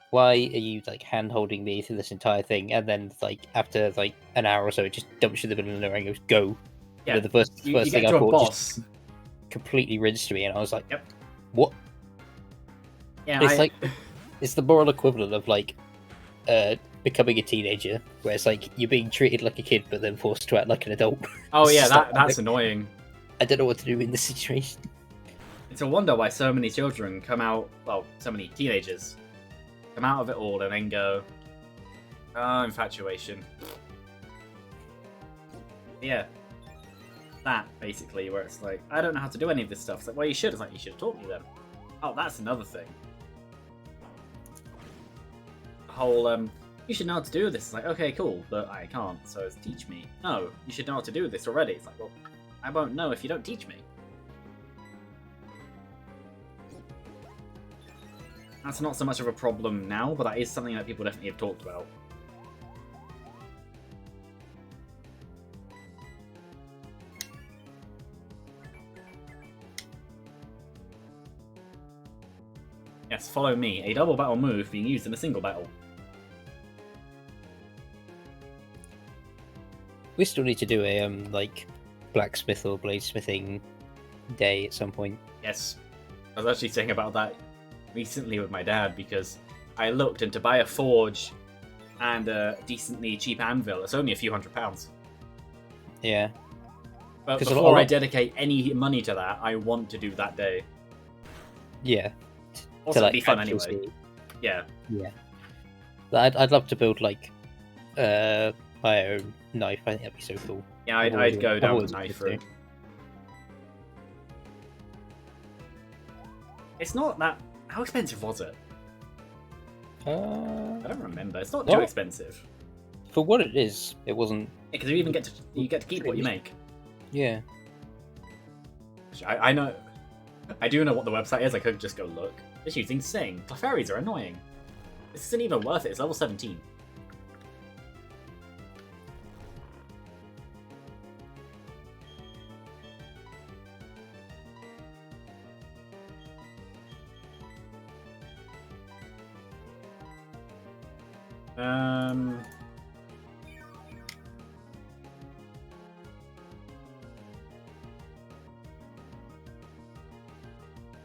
why are you like hand holding me through this entire thing? And then like after like an hour or so, it just dumps you in the middle of the ring and goes go. Yeah, you know, the first you thing get I to a thought, boss, completely rinsed me, and I was like, Yep. what? Yeah, It's like it's the moral equivalent of like becoming a teenager, where it's like you're being treated like a kid, but then forced to act like an adult. Oh It's yeah, just like, that's annoying. I don't know what to do in this situation. It's a wonder why so many children come out. Well, so many teenagers come out of it all and then go, "Oh, infatuation." Yeah, that basically where it's like, I don't know how to do any of this stuff. It's like, well, you should. It's like, you should have taught me then. Oh, that's another thing. The whole you should know how to do this. It's like, okay, cool, but I can't, so it's teach me. No, you should know how to do this already. It's like, well, I won't know if you don't teach me. That's not so much of a problem now, but that is something that people definitely have talked about. Yes, follow me. A double battle move being used in a single battle. We still need to do a like blacksmith or bladesmithing day at some point. Yes. I was actually saying about that recently with my dad because I looked, and to buy a forge and a decently cheap anvil, it's only a few £100. Yeah. But 'Cause before I dedicate any money to that, I want to do that day. Yeah. Also, to, it'd be fun actually anyway. see- Yeah. Yeah. But I'd love to build like my own knife. I think that'd be so cool. Yeah, I've I'd always- go I've down the always knife wanted route. It's not that... How expensive was it? to. I don't remember. It's not No. too expensive. For what it is, it wasn't. Because you even get to keep what you make. Yeah. I know... I do know what the website is. I could just go look. This using Sing. Clefairies are annoying. This isn't even worth it. It's level 17.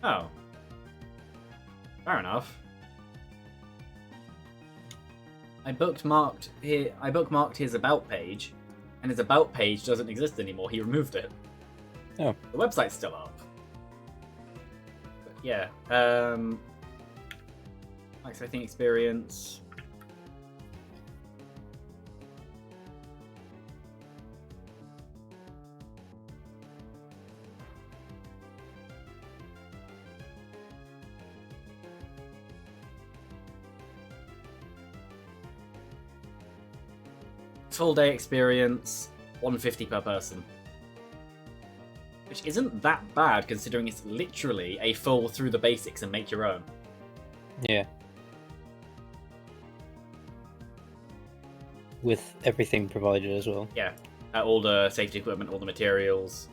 Oh. Fair enough. I bookmarked his about page, and his about page doesn't exist anymore. He removed it. Oh. The website's still up. But yeah. Exciting experience. Full day experience, 150 per person. Which isn't that bad considering it's literally a full through the basics and make your own. Yeah. With everything provided as well. Yeah. All the safety equipment, all the materials.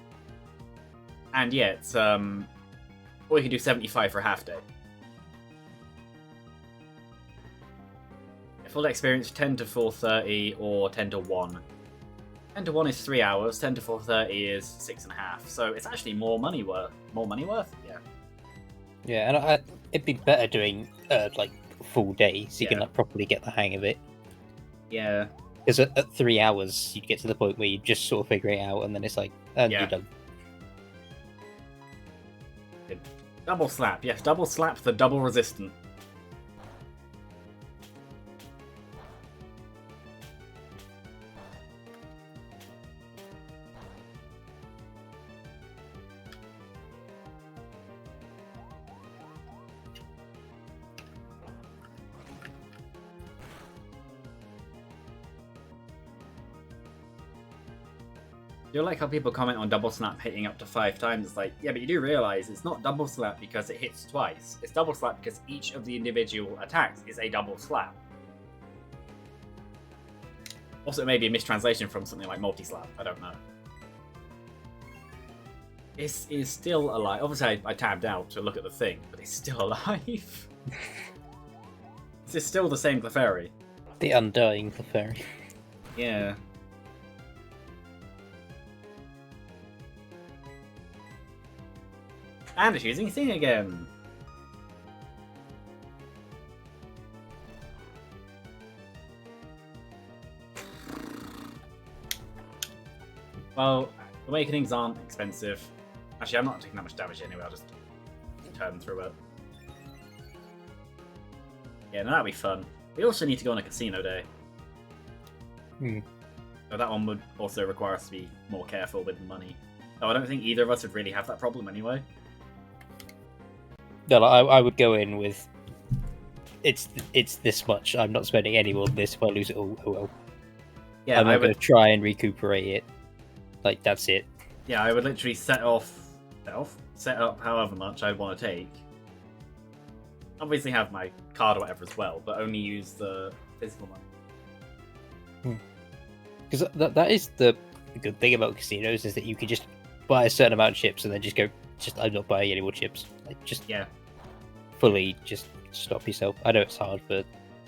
And yeah, it's or you can do 75 for a half day. Full day experience 10 to 4:30 or 10 to 1. 10 to 1 is 3 hours, 10 to 4:30 is 6.5. So it's actually more money worth. More money worth? Yeah. Yeah, and it'd be better doing like full day, so you can Yeah. like properly get the hang of it. Yeah. Because at 3 hours, you'd get to the point where you just sort of figure it out, and then it's like, and Yeah. you're done. Double slap. Yes, double slap the double resistant. You like how people comment on double slap hitting up to 5 times. It's like, yeah, but you do realize it's not double slap because it hits twice. It's double slap because each of the individual attacks is a double slap. Also, it may be a mistranslation from something like multi-slap. I don't know. It's still alive. Obviously, I tabbed out to look at the thing, but it's still alive. This is still the same Clefairy. The undying Clefairy. Yeah. And it's using thing again. Well, awakenings aren't expensive. Actually, I'm not taking that much damage anyway. I'll just turn through it. Yeah, no, that'll be fun. We also need to go on a casino day. So that one would also require us to be more careful with money. Oh, I don't think either of us would really have that problem anyway. No, I would go in with it's this much. I'm not spending any more than this. If I lose it all, oh well. Yeah, I'm not going to try and recuperate it. Like, that's it. Yeah, I would literally set up however much I want to take. Obviously have my card or whatever as well, but only use the physical money. Because that is the good thing about casinos, is that you can just buy a certain amount of chips and then just go, I'm not buying any more chips. Like, fully just stop yourself. I know it's hard for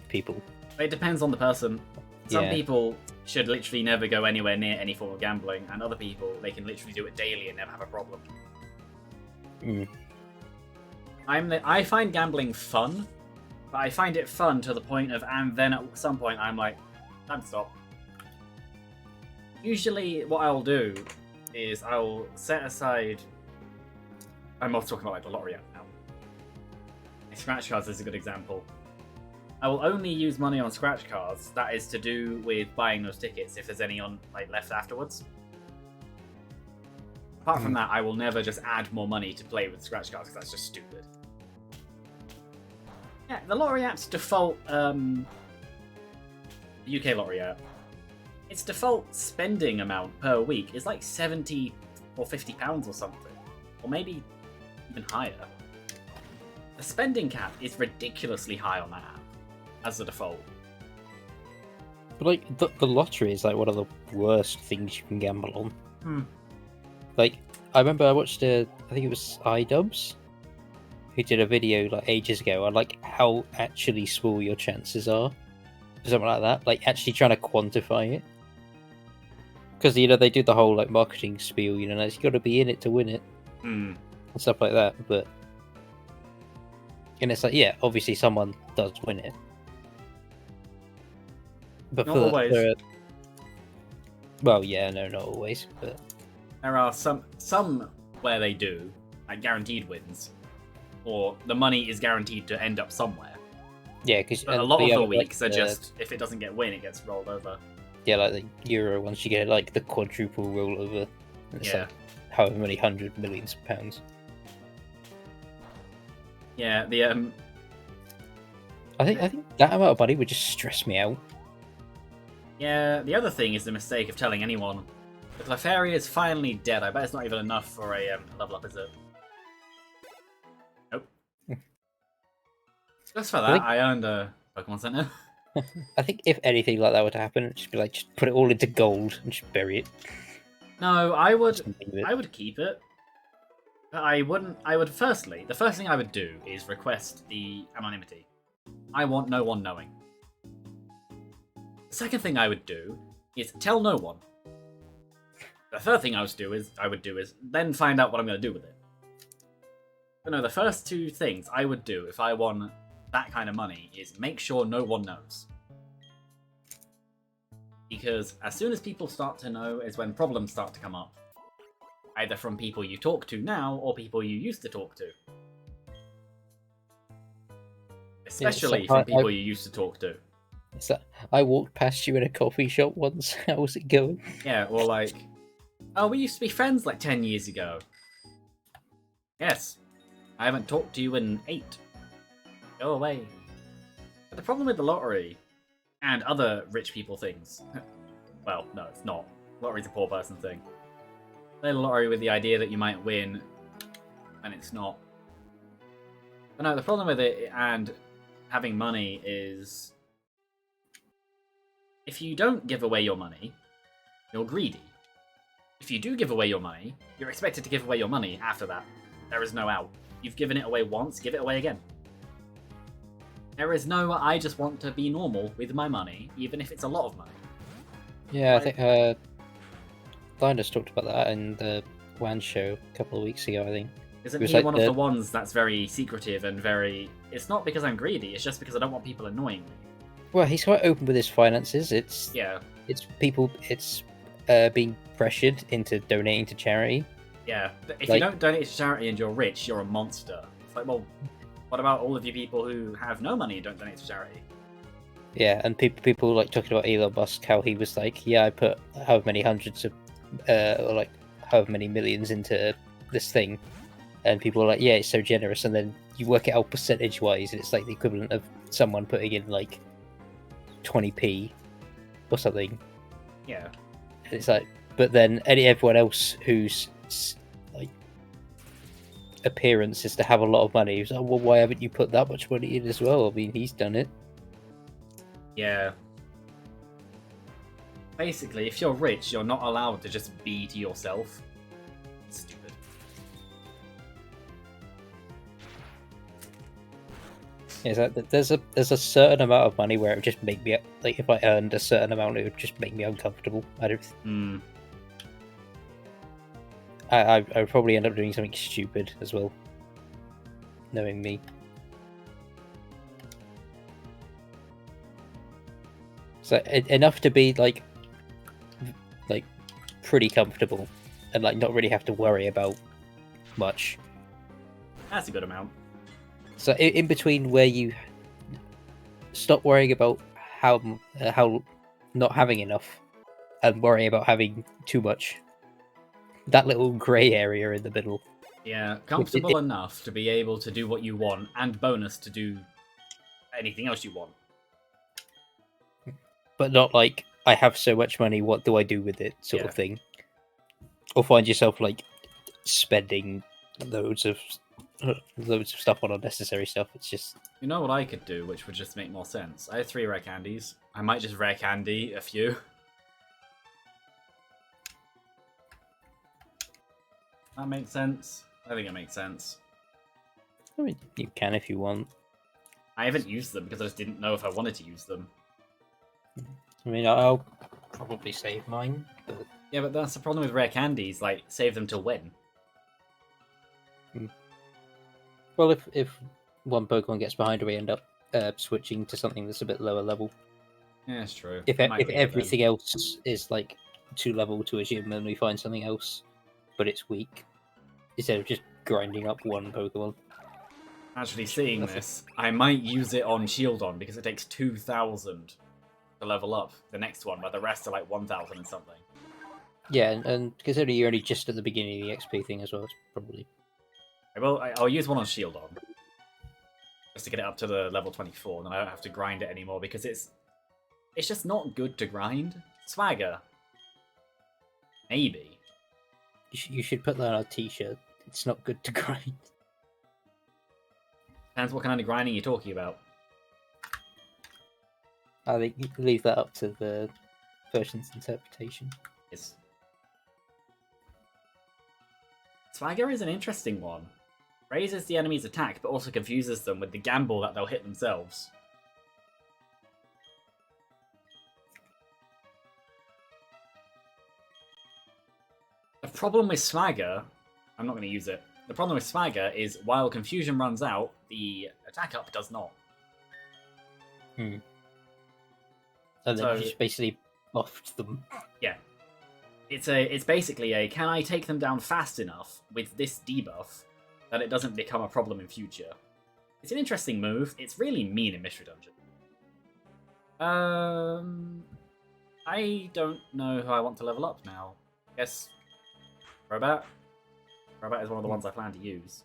people. It depends on the person. Some people should literally never go anywhere near any form of gambling, and other people, they can literally do it daily and never have a problem. I find gambling fun, but I find it fun to the point of, and then at some point I'm like, time to stop. Usually what I'll do is I'll set aside... I'm also talking about like the lottery app now. Scratch cards is a good example. I will only use money on scratch cards that is to do with buying those tickets if there's any on left afterwards. Apart from that, I will never just add more money to play with scratch cards because that's just stupid. Yeah, the lottery app's default UK lottery app. Its default spending amount per week is like £70 or £50 or something, or maybe even higher. The spending cap is ridiculously high on that app as the default. But like the lottery is like one of the worst things you can gamble on. Like, I remember I watched I think it was iDubbbz, who did a video like ages ago on like how actually small your chances are, or something like that. Like actually trying to quantify it, because they do the whole like marketing spiel, like, you got to be in it to win it, and stuff like that. And it's like, yeah, obviously someone does win it, but not always. Well, yeah, no, not always, but there are some where they do, like guaranteed wins, or the money is guaranteed to end up somewhere. Yeah, because a lot of the weeks are just, if it doesn't get win, it gets rolled over. Yeah, like the Euro ones, you get like the quadruple rollover. It's like however many hundred millions of pounds. Yeah, the I think that amount of money would just stress me out. Yeah, the other thing is the mistake of telling anyone the Clefairy is finally dead. I bet it's not even enough for a level up, is it? Nope. Just for that, I earned a Pokemon Center. I think if anything like that were to happen, it'd just be like, just put it all into gold and just bury it. No, I would keep it. I wouldn't. Firstly, the first thing I would do is request the anonymity. I want no one knowing. The second thing I would do is tell no one. The third thing I would do is then find out what I'm going to do with it. But no, the first two things I would do if I won that kind of money is make sure no one knows. Because as soon as people start to know is when problems start to come up. Either from people you talk to now or people you used to talk to. Especially from people you used to talk to. So I walked past you in a coffee shop once. How was it going? Yeah, or like, oh, we used to be friends like 10 years ago. Yes. I haven't talked to you in 8. Go away. But the problem with the lottery and other rich people things... well, no, it's not. Lottery's a poor person thing. Play the lottery with the idea that you might win, and it's not. But no, the problem with it and having money is... if you don't give away your money, you're greedy. If you do give away your money, you're expected to give away your money after that. There is no out. You've given it away once, give it away again. There is no, I just want to be normal with my money, even if it's a lot of money. Yeah, I think Linus talked about that in the WAN show a couple of weeks ago, I think. Isn't was he like one of the ones that's very secretive and very... It's not because I'm greedy, it's just because I don't want people annoying me. Well, he's quite open with his finances. It's people. It's being pressured into donating to charity. Yeah, but if you don't donate to charity and you're rich, you're a monster. It's like, well, what about all of you people who have no money and don't donate to charity? Yeah, and people like talking about Elon Musk, how he was like, yeah, I put however many hundreds of, or like however many millions into this thing, and people are like, yeah, it's so generous, and then you work it out percentage wise, and it's like the equivalent of someone putting in like 20p or something. Yeah. And it's like, but then everyone else whose like appearance is to have a lot of money, is like, well, why haven't you put that much money in as well? I mean, he's done it. Yeah. Basically, if you're rich, you're not allowed to just be to yourself. Stupid. Yeah, so there's a certain amount of money where it would just make me, like, if I earned a certain amount, it would just make me uncomfortable. I don't. I would probably end up doing something stupid as well, knowing me. So enough to be like pretty comfortable, and like not really have to worry about much. That's a good amount. So in between where you stop worrying about how not having enough and worrying about having too much, that little grey area in the middle. Yeah, comfortable enough to be able to do what you want, and bonus to do anything else you want. But not like, I have so much money, what do I do with it, sort of thing. Or find yourself like spending loads of stuff on unnecessary stuff. It's just... You know what I could do, which would just make more sense? I have 3 rare candies. I might just rare candy a few. That makes sense? I think it makes sense. I mean, you can if you want. I haven't used them because I just didn't know if I wanted to use them. I mean, I'll probably save mine, but... Yeah, but that's the problem with rare candies, like, save them till when? Well, if one Pokemon gets behind, we end up switching to something that's a bit lower level. Yeah, that's true. If everything else is like 2 level to a gym, and we find something else, but it's weak, instead of just grinding up one Pokemon. Actually, seeing this, I might use it on Shieldon because it takes 2,000 to level up the next one, but the rest are like 1,000 and something. Yeah, and considering you're only just at the beginning of the XP thing as well, it's probably... Well, I'll use one on Shieldon just to get it up to the level 24, and then I don't have to grind it anymore because it's just not good to grind. Swagger. Maybe. You should put that on a t-shirt. It's not good to grind. Depends what kind of grinding you're talking about. I think you can leave that up to the version's interpretation. Yes. Swagger is an interesting one. Raises the enemy's attack, but also confuses them with the gamble that they'll hit themselves. The problem with Swagger... I'm not going to use it. The problem with Swagger is, while confusion runs out, the attack up does not. And then you just basically buffed them. Yeah. It's basically a, can I take them down fast enough with this debuff that it doesn't become a problem in future? It's an interesting move. It's really mean in Mystery Dungeon. I don't know who I want to level up now. I guess Robot? Robot is one of the ones I plan to use.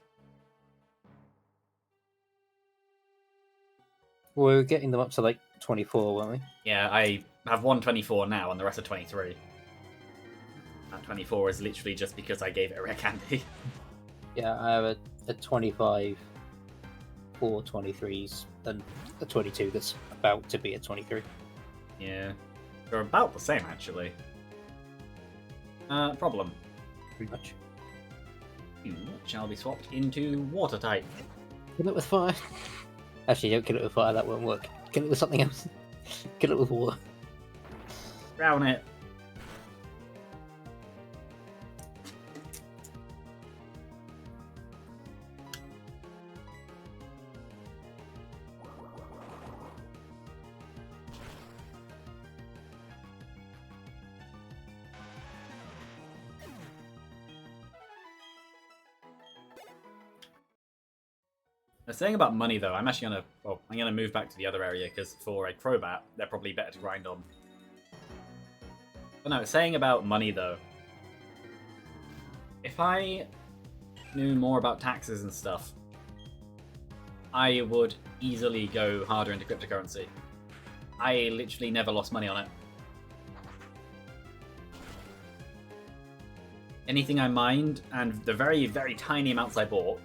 We're getting them up to like 24, weren't we? Yeah, I have 124 now and the rest are 23. That 24 is literally just because I gave it a rare candy. Yeah, I have a 25, 4 23s, and a 22 that's about to be a 23. Yeah. They're about the same, actually. Problem. Pretty much. You shall be swapped into water type. Kill it with fire. Actually, don't kill it with fire, that won't work. Kill it with something else. Kill it with water. Drown it. Saying about money though, I'm actually gonna I'm gonna move back to the other area because for a Crobat, they're probably better to grind on. But no, saying about money though, if I knew more about taxes and stuff, I would easily go harder into cryptocurrency. I literally never lost money on it. Anything I mined, and the very, very tiny amounts I bought,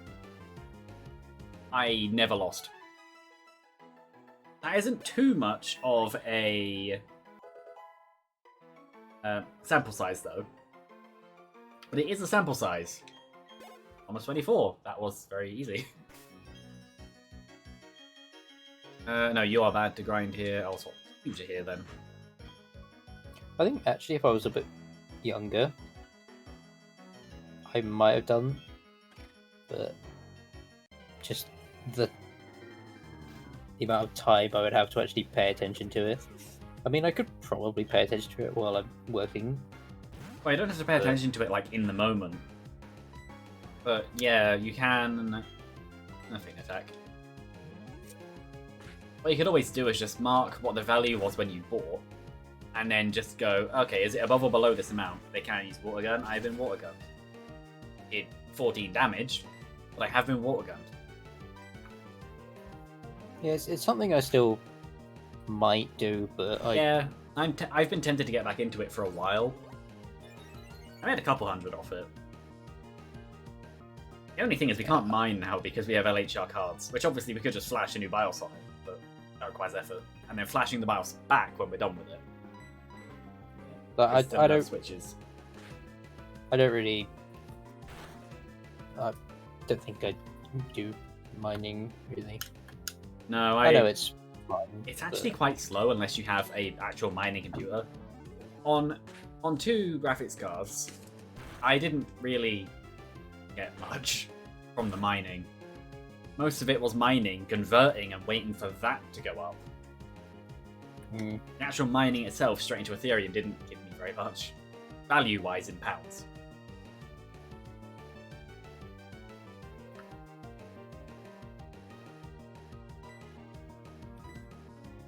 I never lost. That isn't too much of a sample size, though. But it is a sample size. Almost 24. That was very easy. No, you are bad to grind here. I'll swap you to here then. I think actually if I was a bit younger, I might have done, but just the amount of time I would have to actually pay attention to it. I mean, I could probably pay attention to it while I'm working. Well, you don't have to pay attention to it like in the moment. But yeah, you can. Nothing attack. What you could always do is just mark what the value was when you bought, and then just go, okay, is it above or below this amount? They can't use water gun. I've been water gunned. Did 14 damage, but I have been water gunned. Yeah, it's something I still might do, but yeah, I've been tempted to get back into it for a while. I made a couple hundred off it. The only thing is we can't mine now because we have LHR cards, which obviously we could just flash a new BIOS on it, but that requires effort. And then flashing the BIOS back when we're done with it. But I don't switches. I don't really. I don't think I do mining really. No, I know it's fun, it's actually quite slow unless you have a actual mining computer. On 2 graphics cards, I didn't really get much from the mining. Most of it was mining, converting, and waiting for that to go up. The actual mining itself straight into Ethereum didn't give me very much, value-wise in pounds.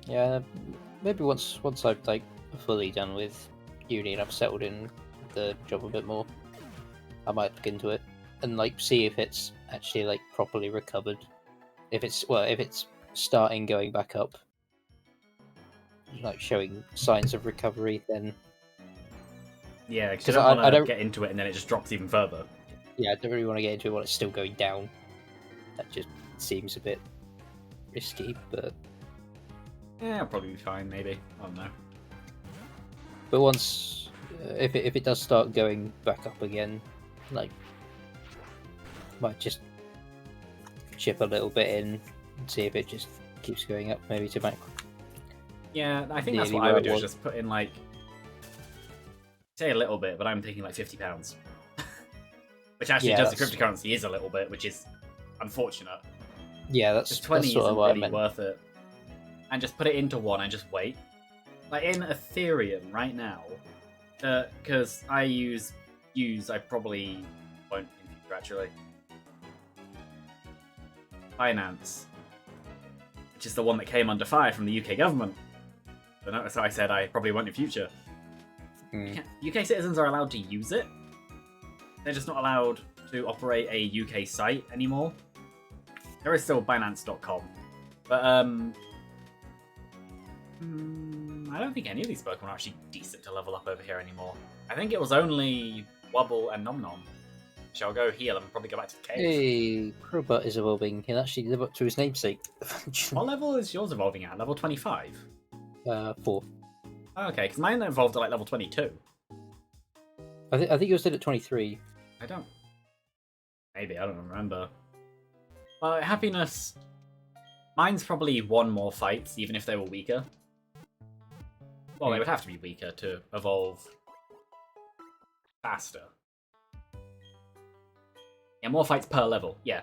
Yeah, maybe once I've like fully done with uni and I've settled in the job a bit more, I might look into it and like see if it's actually like properly recovered. If it's starting going back up, like showing signs of recovery, then yeah, because I don't get into it and then it just drops even further. Yeah, I don't really want to get into it while it's still going down. That just seems a bit risky, but yeah, I'll probably be fine. Maybe, I don't know. But once, if it does start going back up again, like, might just chip a little bit in and see if it just keeps going up, maybe to back. Yeah, I think that's what I would do. Is just put in like, say a little bit, but I'm thinking like £50, which actually does the cryptocurrency is a little bit, which is unfortunate. Yeah, that's 20 that's sort isn't of what really I meant. worth it. And just put it into one and just wait. Like in Ethereum right now, because I probably won't in future actually. Binance, which is the one that came under fire from the UK government. So notice how I said I probably won't in future. UK citizens are allowed to use it. They're just not allowed to operate a UK site anymore. There is still Binance.com, but I don't think any of these Pokemon are actually decent to level up over here anymore. I think it was only Wubble and Nom Nom. Shall go heal and probably go back to the cave. Hey, Crobat is evolving. He'll actually live up to his namesake. What level is yours evolving at? Level 25? 4. Oh, okay, because mine evolved at like level 22. I think yours did at 23. I don't... Maybe, I don't remember. Well, happiness... Mine's probably won more fights, even if they were weaker. Well, they would have to be weaker to evolve faster. Yeah, more fights per level, yeah.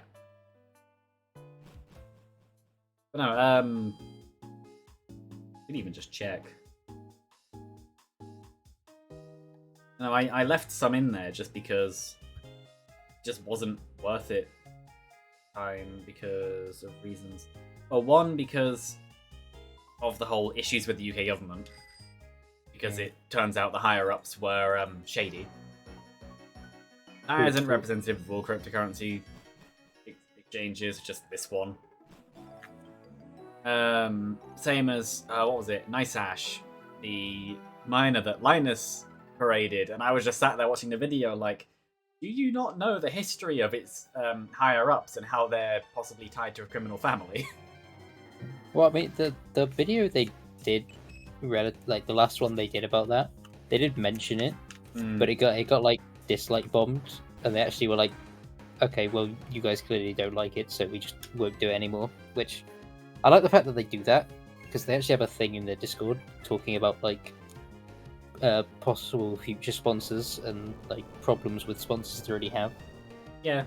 But no, could even just check. No, I left some in there just because it just wasn't worth it. time because of reasons. Well, one, because of the whole issues with the UK government. Because it turns out the higher-ups were shady. That isn't representative of all cryptocurrency exchanges, just this one. Same as, what was it? Nice Ash, the miner that Linus paraded, and I was just sat there watching the video like, do you not know the history of its higher-ups and how they're possibly tied to a criminal family? Well, I mean, the video they did, like the last one they did about that, they did mention it, but it got like dislike bombed, and they actually were like, okay, well, you guys clearly don't like it, so we just won't do it anymore. Which I like the fact that they do that, because they actually have a thing in their Discord talking about like possible future sponsors and like problems with sponsors they already have. Yeah.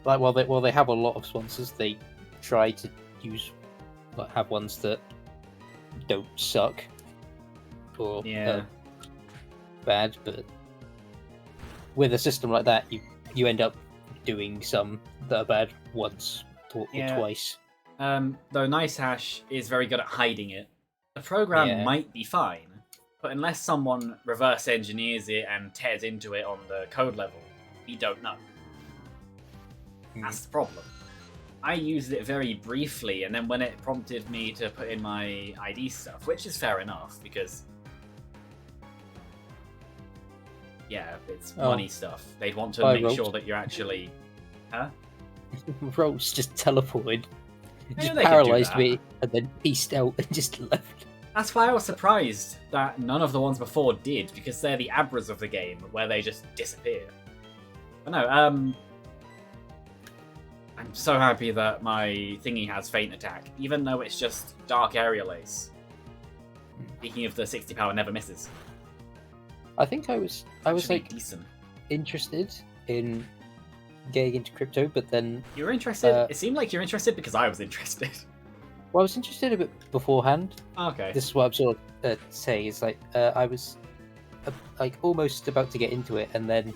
Like while they have a lot of sponsors, they try to use have ones that don't suck or bad, but with a system like that, you end up doing some that are bad once or twice. Though Nice Hash is very good at hiding it. The program might be fine, but unless someone reverse engineers it and tears into it on the code level, we don't know. That's the problem. I used it very briefly, and then when it prompted me to put in my ID stuff, which is fair enough, because it's money stuff. They'd want to make sure that you're actually... Huh? Rose just teleported, just paralysed me, and then pieced out and just left. That's why I was surprised that none of the ones before did, because they're the Abras of the game, where they just disappear. But no, I'm so happy that my thingy has Feint Attack, even though it's just Dark Aerial Ace. Speaking of the 60 power never misses. I think I was like decent. Interested in getting into crypto, but then you were interested. It seemed like you're interested because I was interested. Well, I was interested a bit beforehand. Okay. This is what I'm sort of saying. Is like I was like almost about to get into it, and then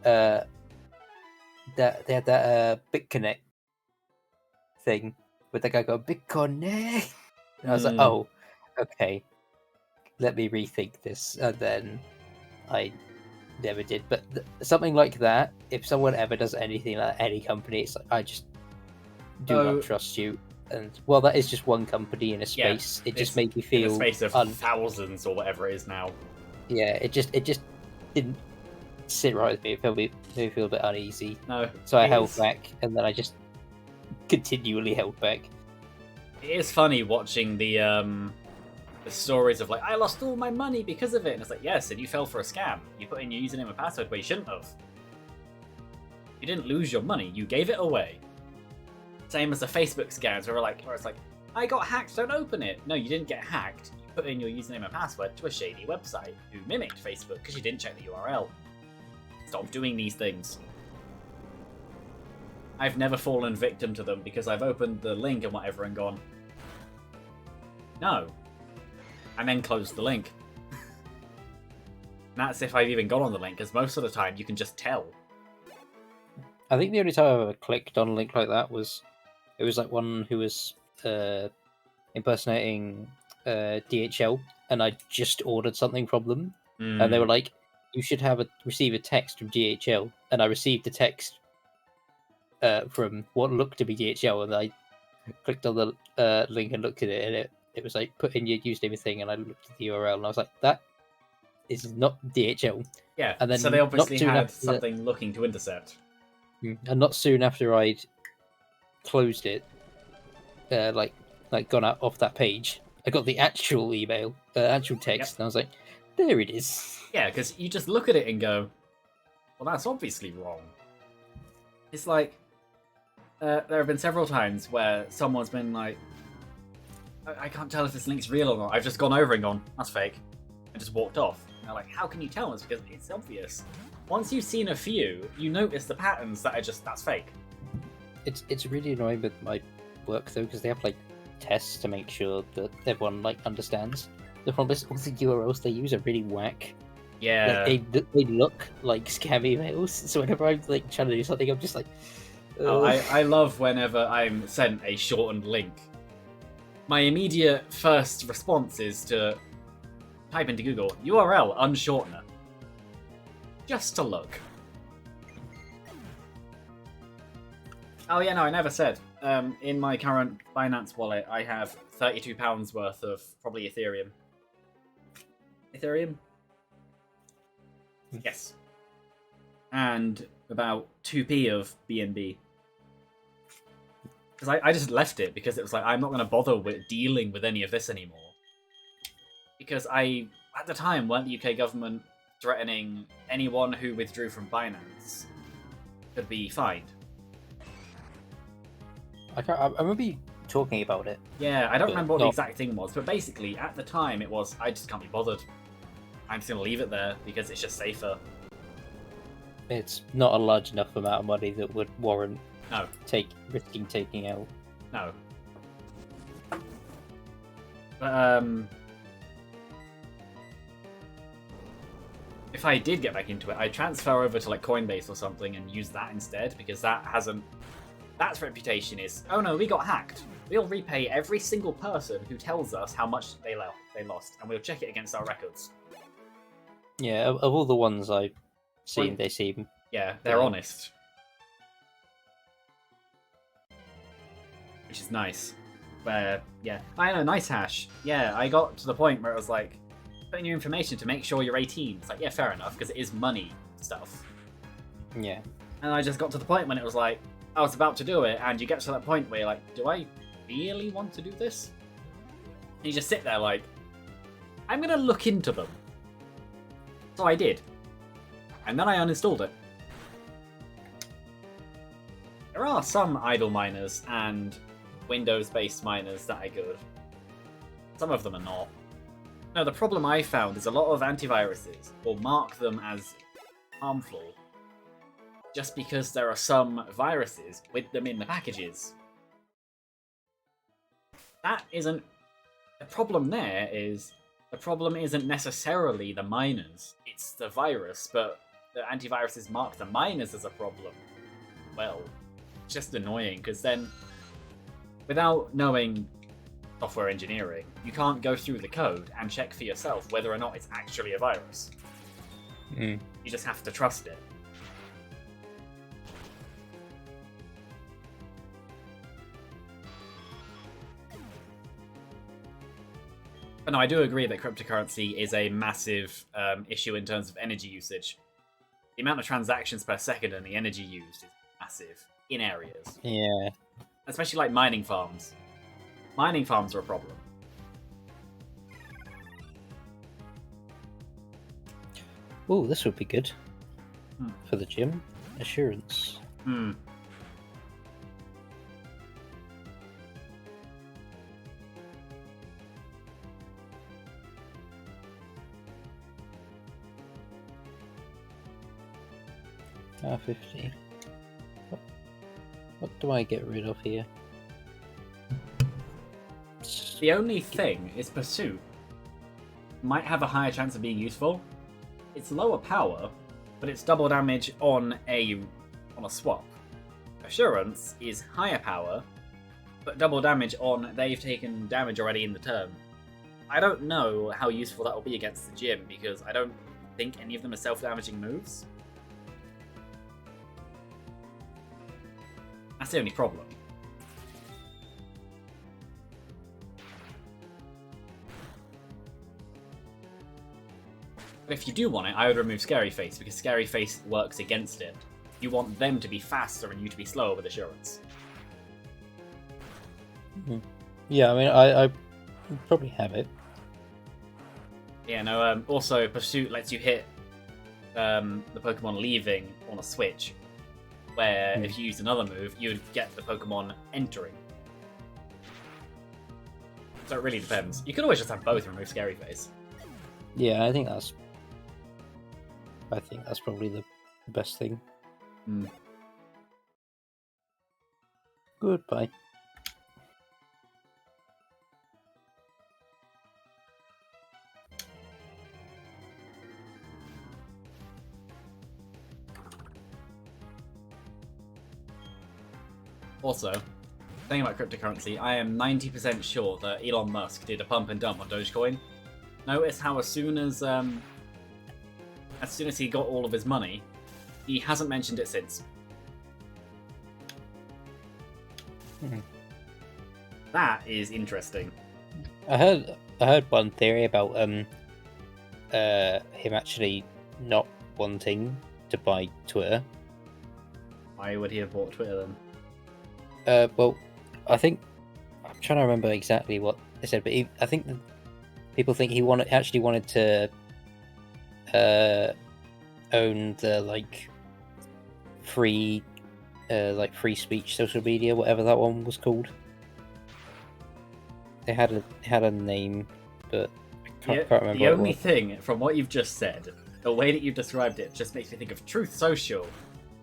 that they had that BitConnect thing with the guy going BitConnect, and I was like, oh, okay, let me rethink this, and then I never did. But something like that, if someone ever does anything like any company, it's like I just do not trust you. And well, that is just one company in a space. It just made me feel in a space of thousands or whatever it is now. Yeah, it just didn't sit right with me. It made me feel a bit uneasy. No, so I held back, and then I just continually held back. It is funny watching the stories of like I lost all my money because of it, and it's like yes, and you fell for a scam. You put in your username and password where you shouldn't have. You didn't lose your money. You gave it away. Same as the Facebook scams where it's like, I got hacked, don't open it. No, you didn't get hacked. You put in your username and password to a shady website who mimicked Facebook because you didn't check the URL. Stop doing these things. I've never fallen victim to them because I've opened the link and whatever and gone, no. And then closed the link. That's if I've even gone on the link, because most of the time you can just tell. I think the only time I ever clicked on a link like that was it was like one who was impersonating DHL, and I just ordered something from them, and they were like, "You should receive a text from DHL," and I received a text from what looked to be DHL, and I clicked on the link and looked at it, and it was like, "Put in your username thing," and I looked at the URL, and I was like, "That is not DHL." Yeah, and then so they obviously had something looking to intercept. And not soon after I'd closed it, like gone out off that page, I got the actual email, actual text, and I was like, there it is. Yeah, because you just look at it and go, well, that's obviously wrong. It's like, there have been several times where someone's been like, I can't tell if this link's real or not. I've just gone over and gone, that's fake, and just walked off. And they're like, how can you tell? It's because it's obvious. Once you've seen a few, you notice the patterns that are just, that's fake. It's really annoying with my work though, because they have like tests to make sure that everyone like understands. The problem is all the URLs they use are really whack. Yeah. They look like scam emails, so whenever I'm like trying to do something, I'm just like, Oh, I love whenever I'm sent a shortened link. My immediate first response is to type into Google URL unshortener. Just to look. Oh yeah, no, I never said. In my current Binance wallet, I have £32 worth of probably Ethereum. Ethereum? Yes. And about 2p of BNB. Because I just left it because it was like, I'm not going to bother with dealing with any of this anymore. Because at the time, weren't the UK government threatening anyone who withdrew from Binance could be fined? I remember you talking about it. Yeah, I don't remember what the exact thing was, but basically, at the time, it was, I just can't be bothered. I'm just going to leave it there because it's just safer. It's not a large enough amount of money that would warrant risking taking out. No. But, if I did get back into it, I'd transfer over to like Coinbase or something and use that instead, because that's reputation is, oh no, we got hacked. We'll repay every single person who tells us how much they lost, and we'll check it against our records. Yeah, of all the ones I've seen, they seem... Yeah, they're honest. Which is nice. Where, yeah, I know, nice hash. Yeah, I got to the point where it was like, putting your information to make sure you're 18. It's like, yeah, fair enough, because it is money stuff. Yeah. And I just got to the point when it was like, I was about to do it, and you get to that point where you're like, do I really want to do this? And you just sit there like, I'm going to look into them. So I did. And then I uninstalled it. There are some idle miners and Windows-based miners that are good. Some of them are not. No, the problem I found is a lot of antiviruses will mark them as harmful just because there are some viruses with them in the packages. That isn't... The problem there is... The problem isn't necessarily the miners, it's the virus, but the antiviruses mark the miners as a problem. Well, it's just annoying, because then, without knowing software engineering, you can't go through the code and check for yourself whether or not it's actually a virus. You just have to trust it. But no, I do agree that cryptocurrency is a massive issue in terms of energy usage. The amount of transactions per second and the energy used is massive in areas. Yeah. Especially like mining farms. Mining farms are a problem. Oh, this would be good. For the gym. Assurance. R50. What do I get rid of here? The only thing is Pursuit might have a higher chance of being useful. It's lower power, but it's double damage on a swap. Assurance is higher power, but double damage on they've taken damage already in the turn. I don't know how useful that will be against the gym, because I don't think any of them are self-damaging moves. That's the only problem. But if you do want it, I would remove Scary Face, because Scary Face works against it. You want them to be faster and you to be slower with Assurance. Yeah, I mean, I probably have it. Yeah, no, also Pursuit lets you hit the Pokemon leaving on a switch, where if you used another move, you would get the Pokemon entering. So it really depends. You could always just have both and remove Scary Face. Yeah, I think that's probably the best thing. Goodbye. Also, thinking about cryptocurrency, I am 90% sure that Elon Musk did a pump and dump on Dogecoin. Notice how as soon as he got all of his money, he hasn't mentioned it since. That is interesting. I heard one theory about him actually not wanting to buy Twitter. Why would he have bought Twitter then? Well, I think I'm trying to remember exactly what they said, but I think people think he actually wanted to own the free speech social media, whatever that one was called. They had a name, but I can't remember. The only thing from what you've just said, the way that you've described it, just makes me think of Truth Social,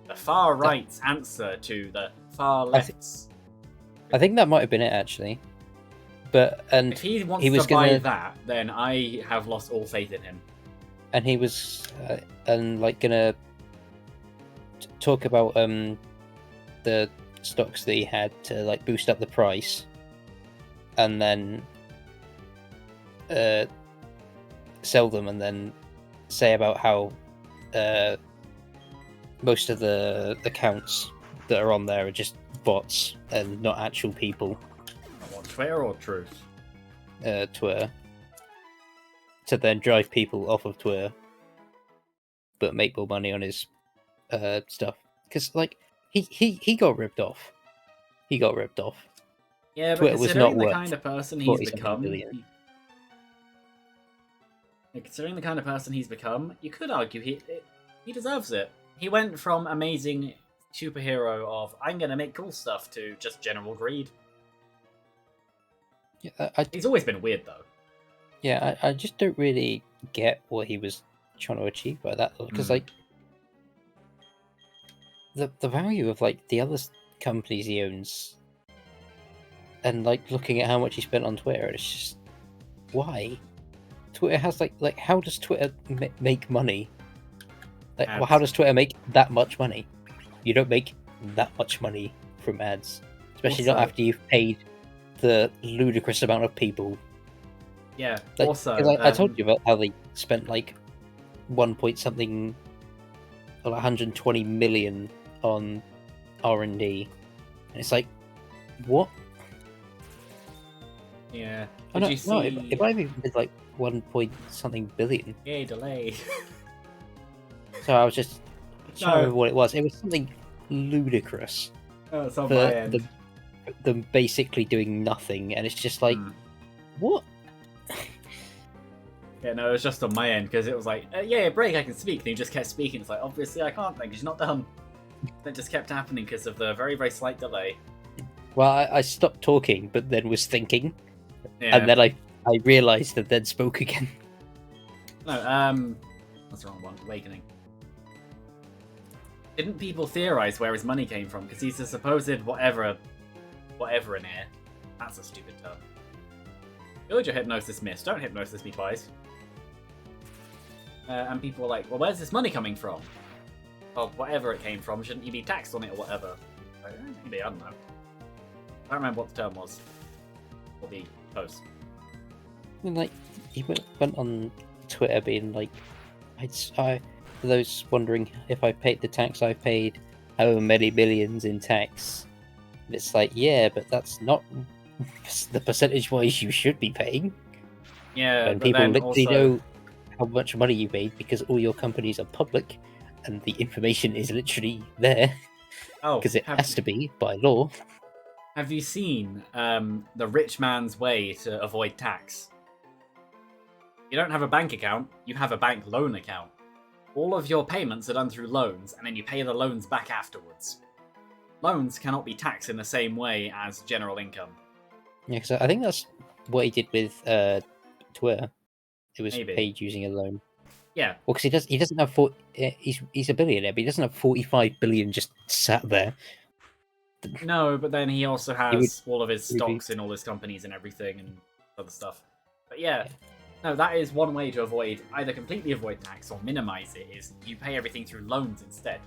the far right's answer to the far left's. I think that might have been it actually. But if he wants to buy that, then I have lost all faith in him. And he was gonna talk about the stocks that he had to boost up the price, and then sell them, and then say about how most of the accounts that are on there are just bots and not actual people. On Twitter or Truth? Twitter. To then drive people off of Twitter, but make more money on his stuff. Because he got ripped off. He got ripped off. Yeah, but Twitter was not the worth kind of person he's become. Considering the kind of person he's become, you could argue he deserves it. He went from amazing superhero of I'm gonna make cool stuff to just general greed. Yeah, he's always been weird though. Yeah, I just don't really get what he was trying to achieve by that, because the value of the other companies he owns, and looking at how much he spent on Twitter, it's just why Twitter has how does Twitter make money? Well, how does Twitter make that much money? You don't make that much money from ads, especially not after you've paid the ludicrous amount of people. Yeah. I told you about how they spent 1 point something, 120 million on R&D, and it's what? Yeah. It might have been 1 point something billion. Yay, delay. So I was just trying to remember what it was. It was something ludicrous. Oh, it's on my end. Them basically doing nothing, and it's just what? Yeah, no, it was just on my end, because it was yeah, break, I can speak. And he just kept speaking. It's obviously I can't, because he's not done. That just kept happening because of the very, very slight delay. Well, I stopped talking, but then was thinking. Yeah. And then I realised and then spoke again. No, that's the wrong one. Awakening. Didn't people theorize where his money came from? Because he's a supposed whatever in here. That's a stupid term. Build your hypnosis miss. Don't hypnosis me twice. And people were well, where's this money coming from? Well, whatever it came from, shouldn't you be taxed on it or whatever? Maybe, I don't know. I don't remember what the term was. Or the post. And he went on Twitter being for those wondering if I paid the tax I paid, however many millions in tax. And it's yeah, but that's not the percentage-wise you should be paying. Yeah, and people literally know how much money you made because all your companies are public, and the information is literally there. Oh, because it has to be by law. Have you seen the rich man's way to avoid tax? You don't have a bank account, you have a bank loan account. All of your payments are done through loans, and then you pay the loans back afterwards. Loans cannot be taxed in the same way as general income. Yeah, because I think that's what he did with Twitter. It was Maybe. paid using a loan. Yeah. Well, because he doesn't have he's a billionaire, but he doesn't have 45 billion just sat there. No, but then he also has all of his stocks in all his companies and everything and other stuff. But yeah. No, that is one way to either completely avoid tax or minimize it, is you pay everything through loans instead.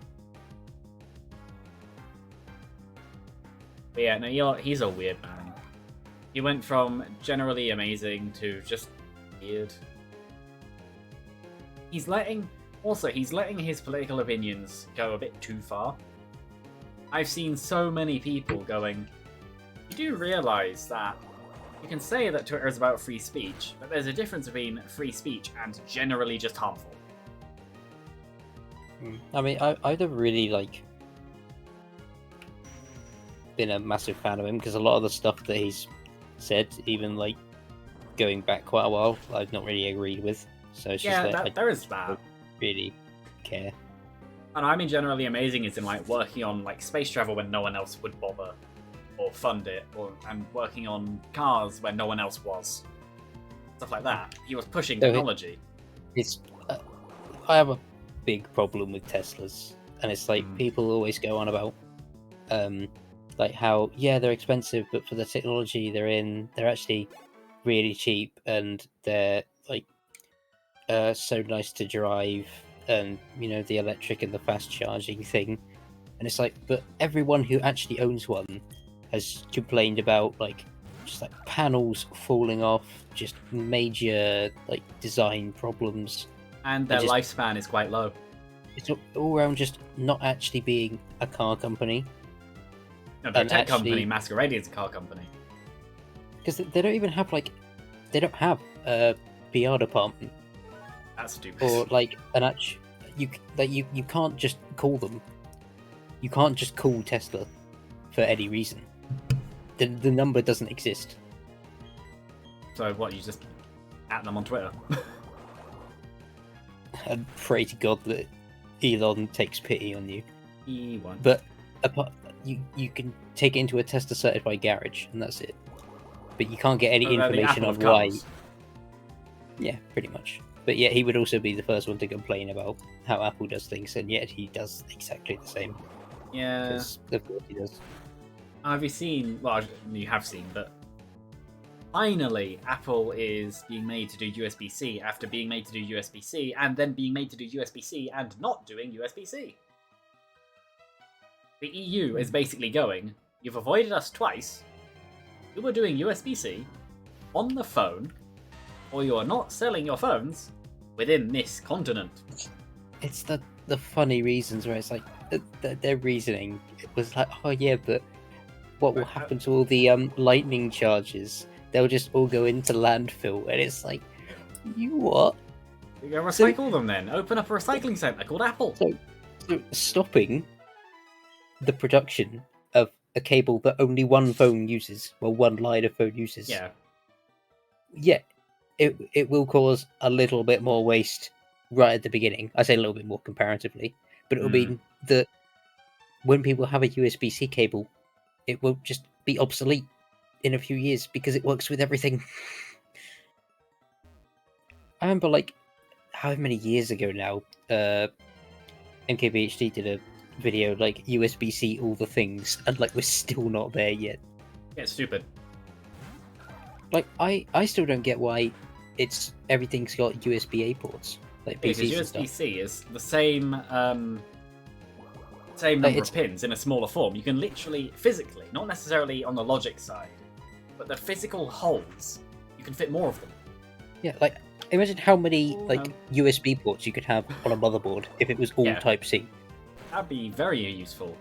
But yeah, no, he's a weird man. He went from generally amazing to just weird. He's letting his political opinions go a bit too far. I've seen so many people going, you do realise that you can say that Twitter is about free speech, but there's a difference between free speech and generally just harmful. I mean, I've never really, like, been a massive fan of him, because a lot of the stuff that he's said, even, like, going back quite a while, I've not really agreed with. So it's just like, there is that. Don't really care. And I mean generally amazing is in, like, working on, like, space travel when no one else would bother or fund it, and working on cars when no one else was. Stuff like that. He was pushing technology. I have a big problem with Teslas, and it's like people always go on about like how they're expensive, but for the technology they're actually really cheap, and they're like so nice to drive, and the electric and the fast charging thing. And it's like, but everyone who actually owns one has complained about just like panels falling off, just major like design problems. And their lifespan is quite low. It's all around just not actually being a car company. No, they're a tech company masquerading as a car company. Because they don't even have they don't have a PR department. That's stupid. Or like you can't just call them. You can't just call Tesla for any reason. The number doesn't exist. So what? You just at them on Twitter? And pray to God that Elon takes pity on you. He won't. But you can take it into a Tesla certified garage, and that's it. But you can't get any information on why. Yeah, pretty much. But yet he would also be the first one to complain about how Apple does things, and yet he does exactly the same. Yeah. Because of course he does. Have you seen? Well, you have seen, but finally, Apple is being made to do USB-C after being made to do USB-C and then being made to do USB-C and not doing USB-C. The EU is basically going, you've avoided us twice, you were doing USB-C on the phone, or you are not selling your phones within this continent. It's the funny reasons where it's like, their reasoning was like, oh yeah, but what will happen to all the lightning charges? They'll just all go into landfill, and it's like, you what? You go recycle them then. Open up a recycling centre called Apple. So stopping the production of a cable that only one phone uses, well, one line of phone uses. Yeah, it will cause a little bit more waste right at the beginning. I say a little bit more comparatively, but it'll mean that when people have a USB-C cable, it won't just be obsolete in a few years because it works with everything. I remember, like, how many years ago now, MKBHD did a video, like, USB-C all the things, and, like, we're still not there yet. Yeah, it's stupid. Like, I still don't get why everything's got USB-A ports. Like, because USB-C is the same number of pins in a smaller form. You can literally, physically, not necessarily on the logic side, but the physical holes, you can fit more of them. Yeah, like, imagine how many USB ports you could have on a motherboard if it was all Type-C. That'd be very useful.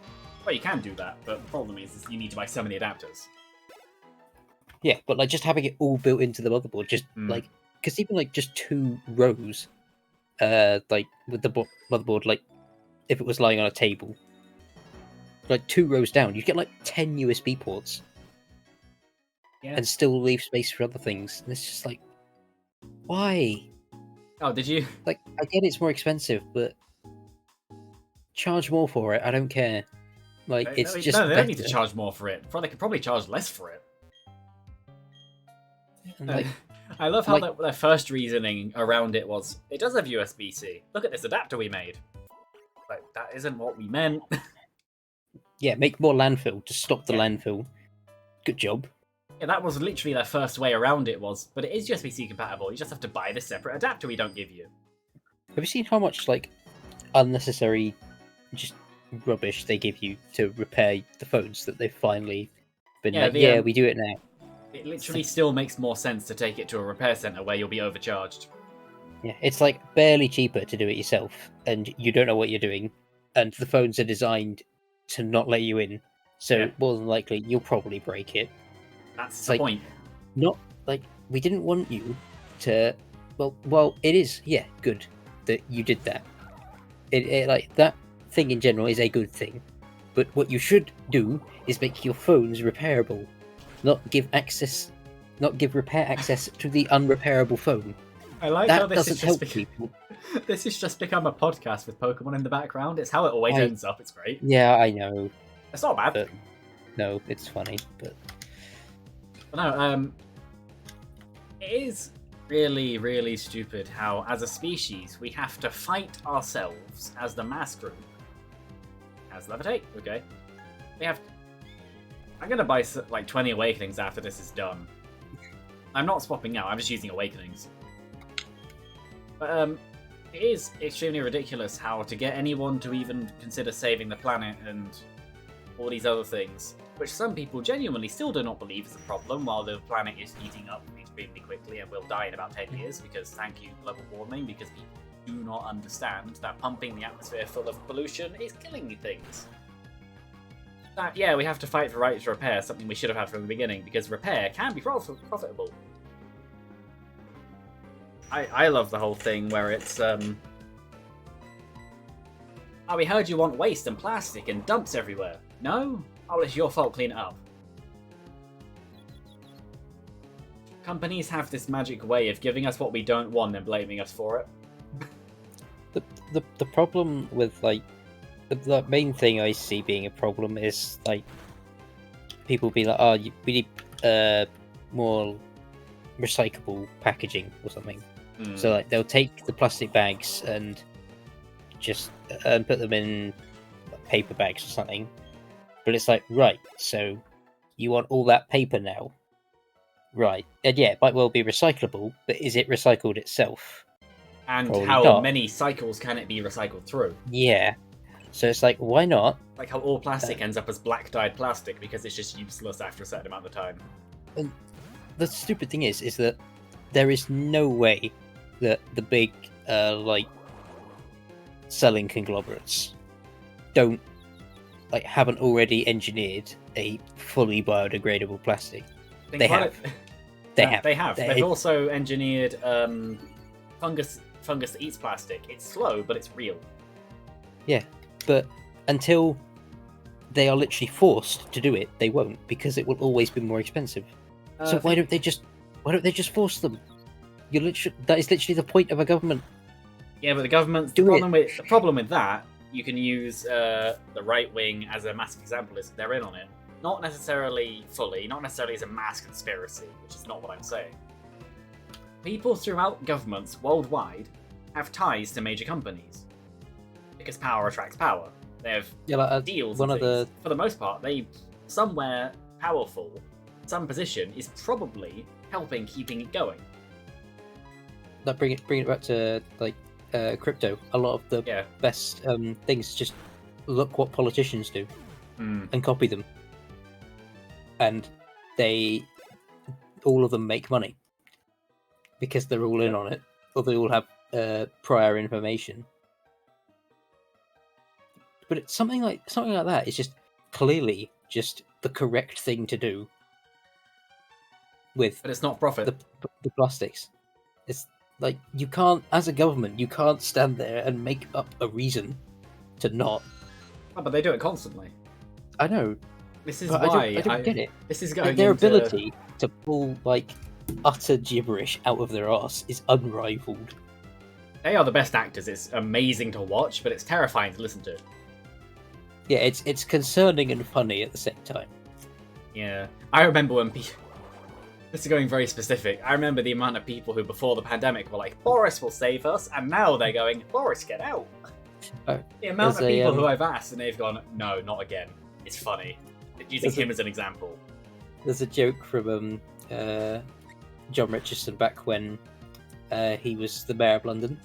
Well, you can do that, but the problem is you need to buy so many adapters. Yeah, but like just having it all built into the motherboard, just like, because even like just 2 rows, like with the motherboard, like if it was lying on a table, like 2 rows down, you'd get like 10 USB ports. Yeah. And still leave space for other things. And it's just like, why? Oh, did you? Like, I get it's more expensive, but charge more for it. I don't care. Like, it's just no, they don't need to charge more for it. They could probably charge less for it. Like, I love how their first reasoning around it was, it does have USB-C. Look at this adapter we made. Like, that isn't what we meant. Yeah, make more landfill to stop the landfill. Good job. Yeah, that was literally their first way around it but it is USB-C compatible. You just have to buy this separate adapter we don't give you. Have you seen how much, like, unnecessary just rubbish they give you to repair the phones that they finally Been Yeah, like, the, yeah, we do it now. It literally still makes more sense to take it to a repair center where you'll be overcharged. Yeah, it's like barely cheaper to do it yourself, and you don't know what you're doing, and the phones are designed to not let you in. So Yeah. more than likely, you'll probably break it. That's It's the like, point. not like we didn't want you to. Well, it is. Yeah, good that you did that. It like that thing in general is a good thing, but what you should do is make your phones repairable, not give repair access to the unrepairable phone. I like That how this doesn't is just help people. This has just become a podcast with Pokemon in the background. It's how it always ends up. It's great. Yeah, I know. It's not a bad But thing. no, it's funny. But No, it is really, really stupid how, as a species, we have to fight ourselves as the mass group. As Levitate, okay. We have. I'm gonna buy like 20 Awakenings after this is done. I'm not swapping out. I'm just using Awakenings. But it is extremely ridiculous how to get anyone to even consider saving the planet and all these other things, which some people genuinely still do not believe is a problem, while the planet is heating up extremely quickly and will die in about 10 years, because thank you, global warming, because people do not understand that pumping the atmosphere full of pollution is killing things. That, yeah, we have to fight for right to repair, something we should have had from the beginning, because repair can be profitable. I love the whole thing where it's, oh, we heard you want waste and plastic and dumps everywhere. No? Oh, it's your fault, clean it up. Companies have this magic way of giving us what we don't want and blaming us for it. the problem with, like, the main thing I see being a problem is, like, people be like, oh, we need more recyclable packaging or something. So, like, they'll take the plastic bags and just put them in paper bags or something. But it's like, right, so you want all that paper now? Right. And yeah, it might well be recyclable, but is it recycled itself? And Probably how not. many cycles can it be recycled through? Yeah. So it's like, why not? Like how all plastic ends up as black dyed plastic because it's just useless after a certain amount of time. And the stupid thing is that there is no way that the big, like, selling conglomerates haven't already engineered a fully biodegradable plastic. They have. They've also engineered fungus that eats plastic. It's slow, but it's real. Yeah, but until they are literally forced to do it, they won't, because it will always be more expensive. So why don't they just force them? That is literally the point of a government. Yeah, but the government's the problem with that, you can use the right wing as a massive example, is they're in on it. Not necessarily fully, not necessarily as a mass conspiracy, which is not what I'm saying. People throughout governments worldwide have ties to major companies. Because power attracts power. They have deals and things. For the most part, somewhere powerful, some position is probably helping keeping it going. That bring it back to, like, crypto. A lot of the best things just look what politicians do and copy them, and all of them make money because they're all in on it, or they all have prior information. But it's something like that is just clearly just the correct thing to do. But it's not profit. The plastics. It's like, you can't, as a government, you can't stand there and make up a reason to not. Oh, but they do it constantly. I know. This is why I don't get it. This is going their ability to pull, like, utter gibberish out of their arse is unrivaled. They are the best actors. It's amazing to watch, but it's terrifying to listen to. Yeah, it's concerning and funny at the same time. Yeah, I remember when people. This is going very specific. I remember the amount of people who, before the pandemic, were like, Boris will save us, and now they're going, Boris, get out. The amount of people who I've asked, and they've gone, no, not again. It's funny. Using him as an example. There's a joke from John Richardson back when he was the mayor of London.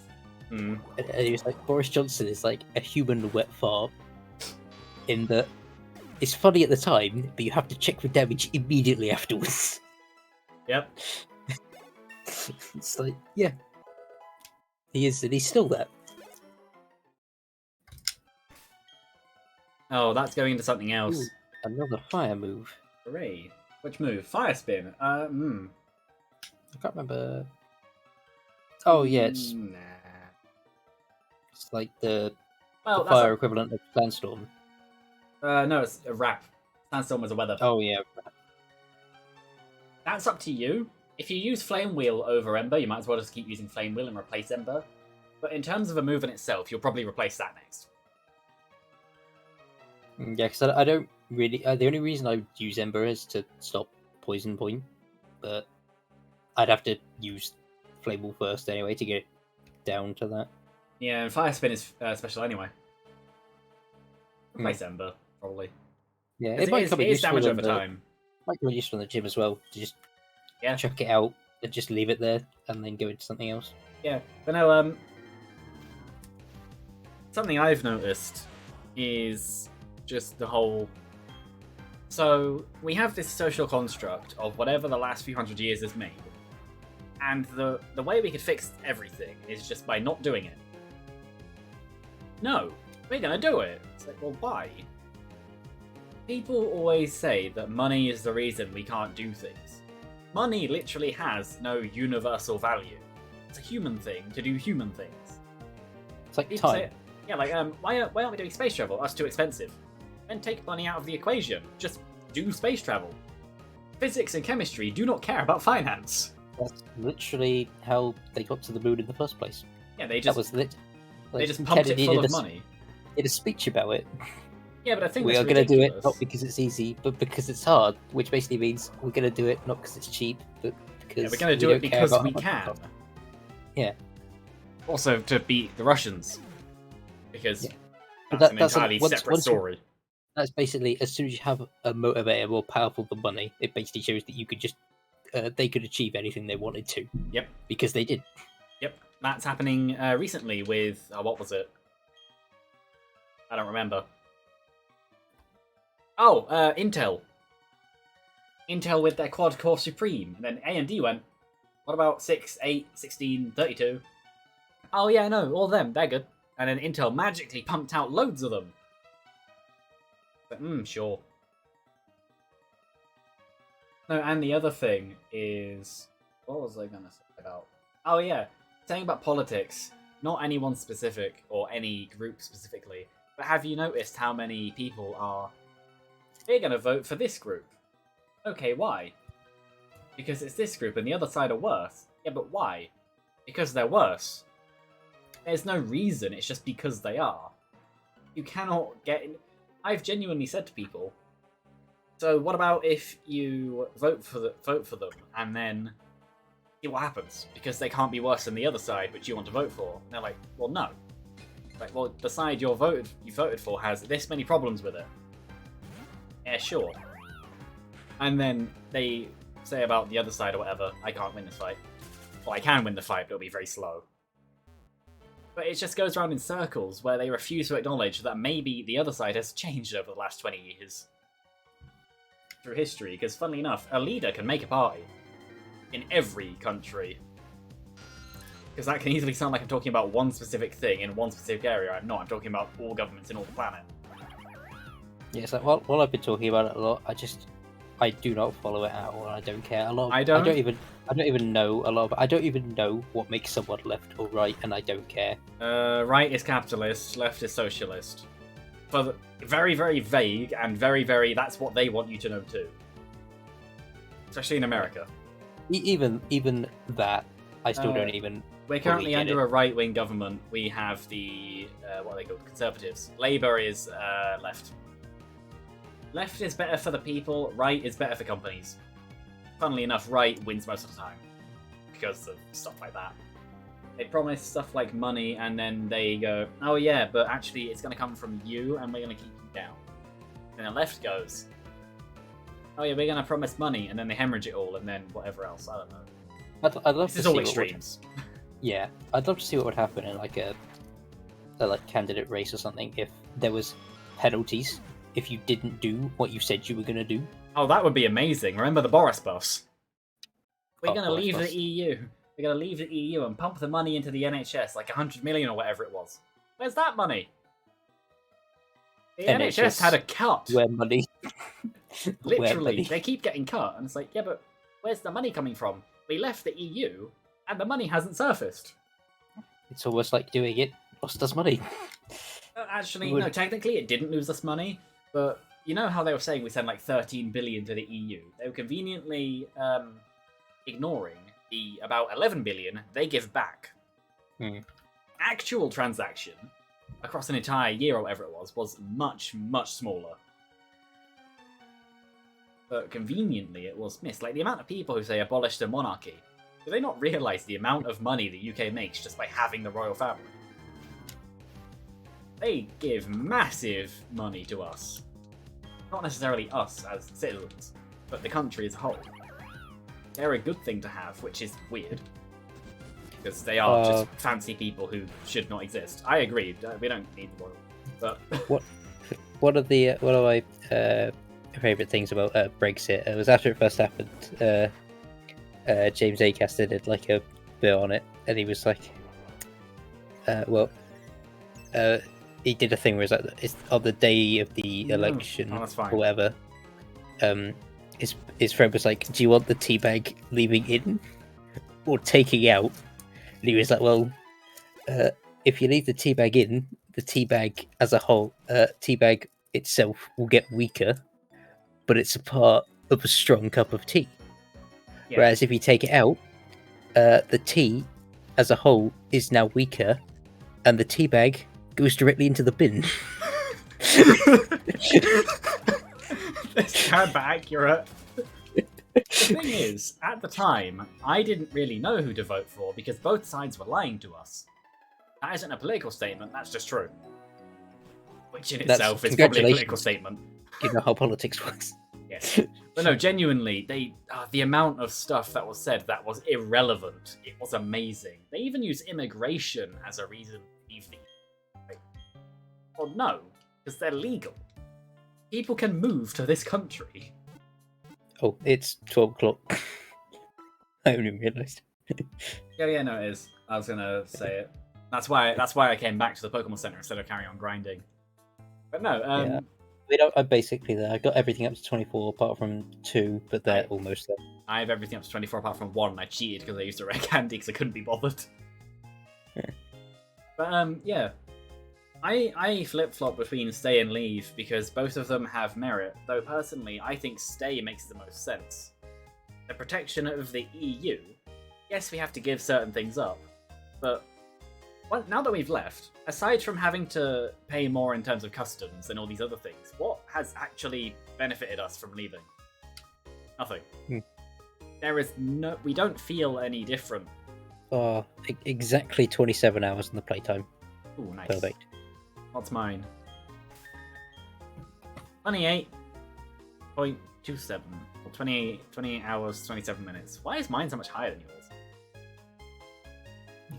And he was like, Boris Johnson is like a human wet fart, in that it's funny at the time, but you have to check for damage immediately afterwards. Yep. It's like, yeah, he is, and he's still there. Oh, that's going into something else. Ooh, another fire move. Hooray. Which move? Fire spin. I can't remember. Oh yeah, it's Nah. it's like the Well, fire equivalent of Sandstorm. No, it's a wrap. Sandstorm was a weather. Oh yeah. That's up to you. If you use Flame Wheel over Ember, you might as well just keep using Flame Wheel and replace Ember. But in terms of a move in itself, you'll probably replace that next. Yeah, because I don't really. The only reason I would use Ember is to stop Poison Point, but I'd have to use Flame Wheel first anyway to get it down to that. Yeah, and Fire Spin is special anyway. Replace Ember, probably. Yeah, It might come in damage over time. Might come useful in the gym as well to just chuck it out and just leave it there and then go into something else. Yeah, but no, something I've noticed is just the whole. So we have this social construct of whatever the last few hundred years has made, and the way we could fix everything is just by not doing it. No, we're gonna do it. It's like, well, why? People always say that money is the reason we can't do things. Money literally has no universal value. It's a human thing to do human things. It's like People time. say, yeah, like why aren't we doing space travel? That's too expensive. Then take money out of the equation. Just do space travel. Physics and chemistry do not care about finance. That's literally how they got to the moon in the first place. Yeah, they just they just pumped it full of money. Did a speech about it. Yeah, but I think we are going to do it not because it's easy, but because it's hard. Which basically means we're going to do it not because it's cheap, but because we're going to do it because we can. Yeah. Also to beat the Russians, because that's an entirely separate story. That's basically, as soon as you have a motivator more powerful than money, it basically shows that you could just they could achieve anything they wanted to. Yep. Because they did. Yep. That's happening recently with what was it? I don't remember. Oh, Intel. Intel with their quad-core Supreme. And then AMD went, what about 6, 8, 16, 32? Oh yeah, no, all of them, they're good. And then Intel magically pumped out loads of them. But, sure. No, and the other thing is... What was I going to say about... Oh yeah, saying about politics. Not anyone specific, or any group specifically. But have you noticed how many people are... We're going to vote for this group. Okay, why? Because it's this group and the other side are worse. Yeah, but why? Because they're worse. There's no reason, it's just because they are. You cannot get in... I've genuinely said to people, so what about if you vote for them and then see what happens? Because they can't be worse than the other side which you want to vote for. And they're like, well, no. Like, well, the side you voted for has this many problems with it. Yeah, sure. And then they say about the other side or whatever, I can't win this fight. Well, I can win the fight, but it'll be very slow. But it just goes around in circles where they refuse to acknowledge that maybe the other side has changed over the last 20 years. Through history, because funnily enough, a leader can make a party. In every country. Because that can easily sound like I'm talking about one specific thing in one specific area. I'm not, I'm talking about all governments in all the planet. Yeah, so while I've been talking about it a lot, I do not follow it at all. I don't care a lot. I don't even know a lot. I don't even know what makes someone left or right, and I don't care. Right is capitalist, left is socialist. Very, very vague and very, very. That's what they want you to know too. Especially in America. Even that, I still don't even. We're currently under a right-wing government. We have the what are they called? Conservatives. Labour is left. Left is better for the people, right is better for companies. Funnily enough, right wins most of the time. Because of stuff like that. They promise stuff like money, and then they go, oh yeah, but actually it's going to come from you, and we're going to keep you down. And the left goes, oh yeah, we're going to promise money, and then they hemorrhage it all, and then whatever else, I don't know. I'd love this to is see all extremes. Yeah, I'd love to see what would happen in like a candidate race or something if there was penalties if you didn't do what you said you were going to do. Oh, that would be amazing. Remember the Boris buffs? We're going to Boris leave buffs. the EU. We're going to leave the EU and pump the money into the NHS, like 100 million or whatever it was. Where's that money? The NHS had a cut. Where money? Literally, Where money? they keep getting cut. And it's like, yeah, but where's the money coming from? We left the EU, and the money hasn't surfaced. It's almost like doing it lost us money. Actually, no, technically it didn't lose us money, but you know how they were saying we send like 13 billion to the EU? They were conveniently ignoring the about 11 billion they give back. Actual transaction across an entire year or whatever it was much, much smaller. But conveniently it was missed. Like the amount of people who say abolish the monarchy, do they not realise the amount of money the UK makes just by having the royal family? They give massive money to us. Not necessarily us as citizens, but the country as a whole. They're a good thing to have, which is weird. Because they are just fancy people who should not exist. I agree, we don't need the royal. But one of my favourite things about Brexit was after it first happened, James Acaster did like a bit on it, and he was like, he did a thing where it's on the day of the election or whatever. His friend was like, "Do you want the teabag leaving in or taking out?" And he was like, "Well, if you leave the teabag in, the teabag as a whole, teabag itself will get weaker, but it's a part of a strong cup of tea. Yeah. Whereas if you take it out, the tea as a whole is now weaker, and the teabag goes directly into the bin." That's kind of accurate. The thing is, at the time, I didn't really know who to vote for because both sides were lying to us. That isn't a political statement, that's just true. Which in itself is probably a political statement. You know how politics works. Yes. But no, genuinely, the amount of stuff that was said that was irrelevant, it was amazing. They even use immigration as a reason to leave the EU. Well, no, because they're legal. People can move to this country. Oh, it's 12 o'clock. I only realised. Yeah, no, it is. I was gonna say it. That's why I came back to the Pokémon Center instead of carrying on grinding. But no, I'm basically there. I got everything up to 24 apart from 2, but they're almost there. I have everything up to 24 apart from 1, and I cheated because I used a rare candy because I couldn't be bothered. But yeah. I flip-flop between stay and leave because both of them have merit, though personally I think stay makes the most sense. The protection of the EU, yes, we have to give certain things up, but now that we've left, aside from having to pay more in terms of customs and all these other things, what has actually benefited us from leaving? Nothing. There is we don't feel any different. Exactly 27 hours in the playtime. Ooh, nice. Perfect. What's mine? 28.27. Or 28 hours, 27 minutes. Why is mine so much higher than yours?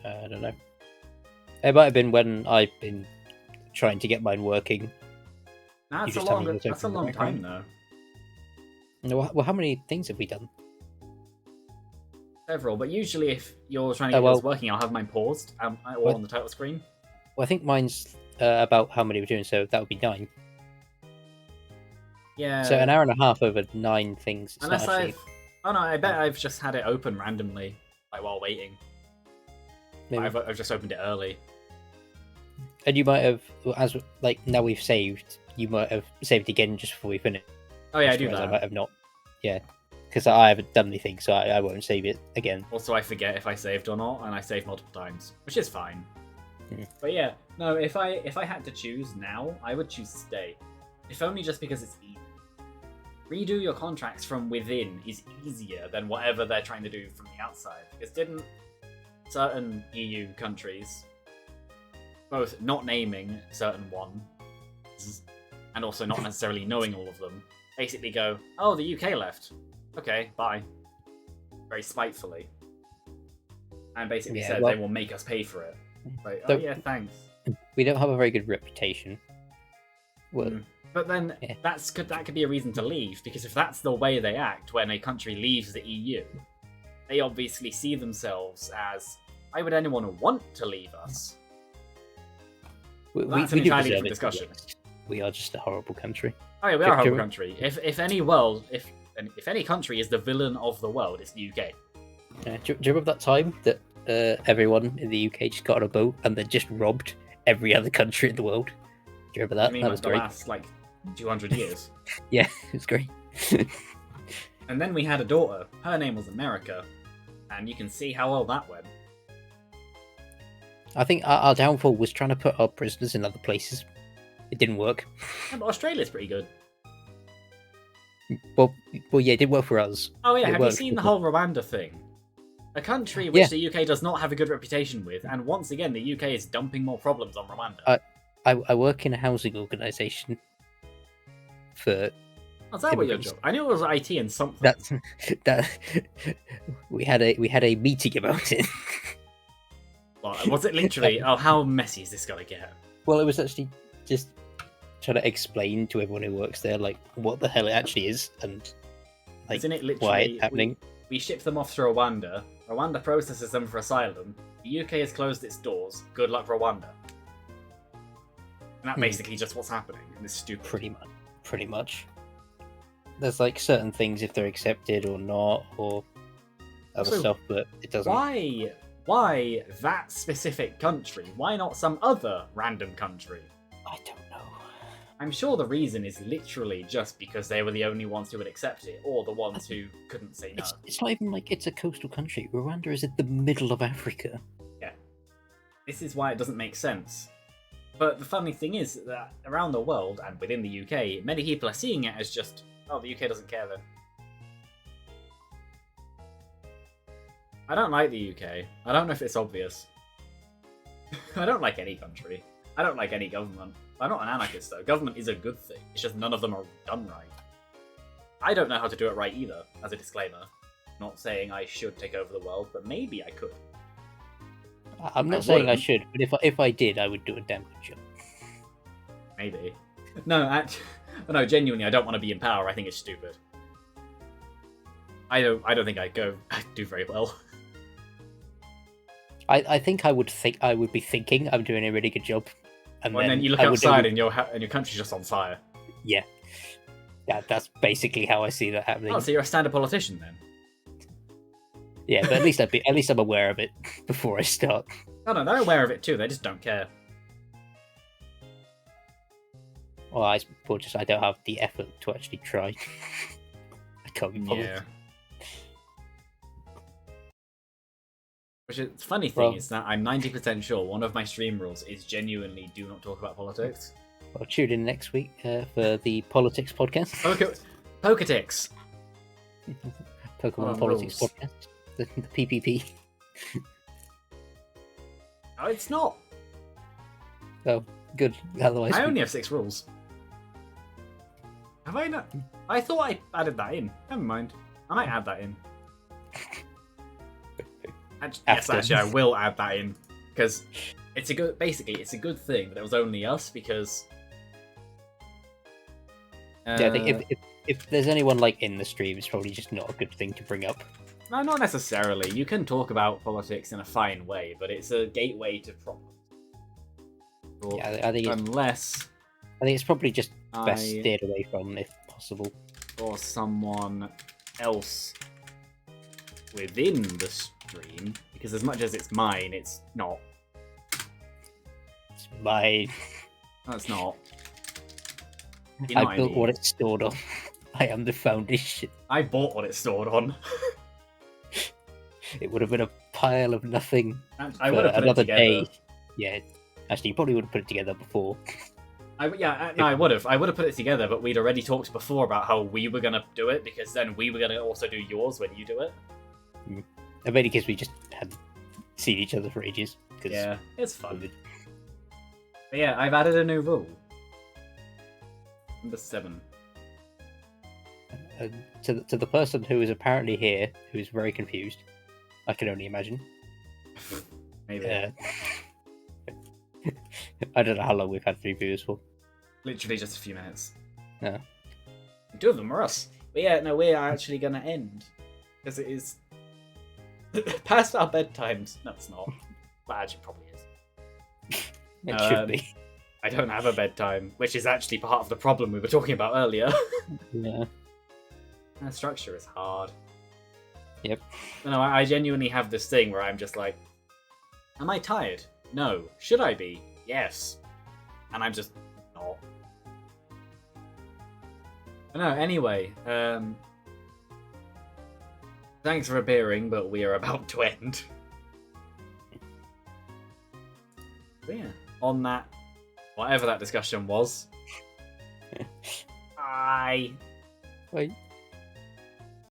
I don't know. It might have been when I've been trying to get mine working. That's a long time, though. Well, how many things have we done? Several, but usually if you're trying to get yours working, I'll have mine paused or on the title screen. Well, I think mine's about how many we're doing, so that would be 9. Yeah. So an hour and a half over 9 things. Unless I bet I've just had it open randomly, like while waiting. I've just opened it early. And you might have, now we've saved, you might have saved again just before we finish. Oh yeah, I do that. I might have not. Yeah. Because I haven't done anything, so I won't save it again. Also, I forget if I saved or not, and I save multiple times, which is fine. But yeah, no, if I had to choose now, I would choose stay. If only just because it's easy. Redo your contracts from within is easier than whatever they're trying to do from the outside. Because didn't certain EU countries, both not naming certain ones, and also not necessarily knowing all of them, basically go, oh, the UK left. Okay, bye. Very spitefully. And basically said they will make us pay for it. Like, oh yeah, thanks. We don't have a very good reputation. Well, But then Yeah. that could be a reason to leave, because if that's the way they act when a country leaves the EU, they obviously see themselves as, why would anyone want to leave us? That's an do entirely deserve different it, to be discussion. honest. We are just a horrible country. Oh yeah, we are a horrible country. If any country is the villain of the world, it's the UK. Do you remember that time that everyone in the UK just got on a boat and then just robbed every other country in the world? Do you remember that? I mean, That like was the great. last 200 years. Yeah, it was great. And then we had a daughter. Her name was America, and you can see how well that went. I think our downfall was trying to put our prisoners in other places. It didn't work. Yeah, but Australia's pretty good. Well, yeah, it did work for us. Oh yeah, It have you worked seen for the them. whole Rwanda thing? A country which Yeah. the UK does not have a good reputation with, and once again the UK is dumping more problems on Rwanda. I work in a housing organisation for Oh, is that what your immigrants. job? I knew it was IT and something. that we had a meeting about it. Well, was it literally? Oh, how messy is this gonna get? Well, it was actually just trying to explain to everyone who works there like what the hell it actually is and like Isn't it literally why it's happening. We ship them off to Rwanda. Rwanda processes them for asylum. The UK has closed its doors. Good luck, Rwanda. And that's basically just what's happening. And it's stupid. Pretty much. There's like certain things if they're accepted or not, or other So, stuff, but it doesn't. Why that specific country? Why not some other random country? I don't know. I'm sure the reason is literally just because they were the only ones who would accept it, or the ones who couldn't say no. It's not even like it's a coastal country. Rwanda is in the middle of Africa. Yeah. This is why it doesn't make sense. But the funny thing is that around the world, and within the UK, many people are seeing it as just, oh, the UK doesn't care then. I don't like the UK. I don't know if it's obvious. I don't like any country. I don't like any government. I'm not an anarchist though. Government is a good thing. It's just none of them are done right. I don't know how to do it right either, as a disclaimer. Not saying I should take over the world, but maybe I could. I'm not saying I wouldn't. should, but if I did, I would do a damn good job. Maybe. No, no, genuinely, I don't want to be in power. I think it's stupid. I don't think I'd do very well. I think I would be thinking I'm doing a really good job, and Then you look I would do- outside and your country's just on fire. Yeah, that's basically how I see that happening. Oh, so you're a standard politician then? Yeah, but at least I'm aware of it before I start. No, they're aware of it too. They just don't care. Well, I don't have the effort to actually try. I can't be bothered. Yeah. Which is funny thing Well- is that I'm 90% sure one of my stream rules is genuinely do not talk about politics. Well, tune in next week for the politics podcast, Poketix. Pokemon Politics rules. podcast, the PPP. No, it's not. Oh, good. Otherwise, I only have 6 rules. Have I not? I thought I added that in. Never mind. I might add that in. Yes, actually, I will add that in because it's a good. Basically, it's a good thing that it was only us because. yeah, I think if there's anyone like in the stream, it's probably just not a good thing to bring up. No, not necessarily. You can talk about politics in a fine way, but it's a gateway to problems. Or, Yeah, I think it's probably just best steered away from if possible. or someone else within the stream, because as much as it's mine, it's not. It's mine. No, it's not. You know I built mean. what it's stored on. I am the foundation. I bought what it's stored on. It would have been a pile of nothing And for I would have put it another together. day. Yeah, actually, you probably would have put it together before. I would have. I would have put it together, but we'd already talked before about how we were gonna do it because then we were gonna also do yours when you do it. I mainly because we just hadn't seen each other for ages. Cause Yeah, it's fun. COVID. But yeah, I've added a new rule. Number 7. And to the person who is apparently here, who is very confused, I can only imagine. Maybe. I don't know how long we've had 3 viewers for. Literally just a few minutes. Yeah. 2 of them are us. But yeah, no, we are actually going to end. Because it is past our bedtimes. No, it's not. Well, actually, it probably is. It should be. I don't have a bedtime, which is actually part of the problem we were talking about earlier. Yeah. That structure is hard. Yep. No, I genuinely have this thing where I'm just like, am I tired? No. Should I be? Yes. And I'm just not. But no, anyway, thanks for appearing, but we are about to end. But yeah, on that, whatever that discussion was, bye. Bye.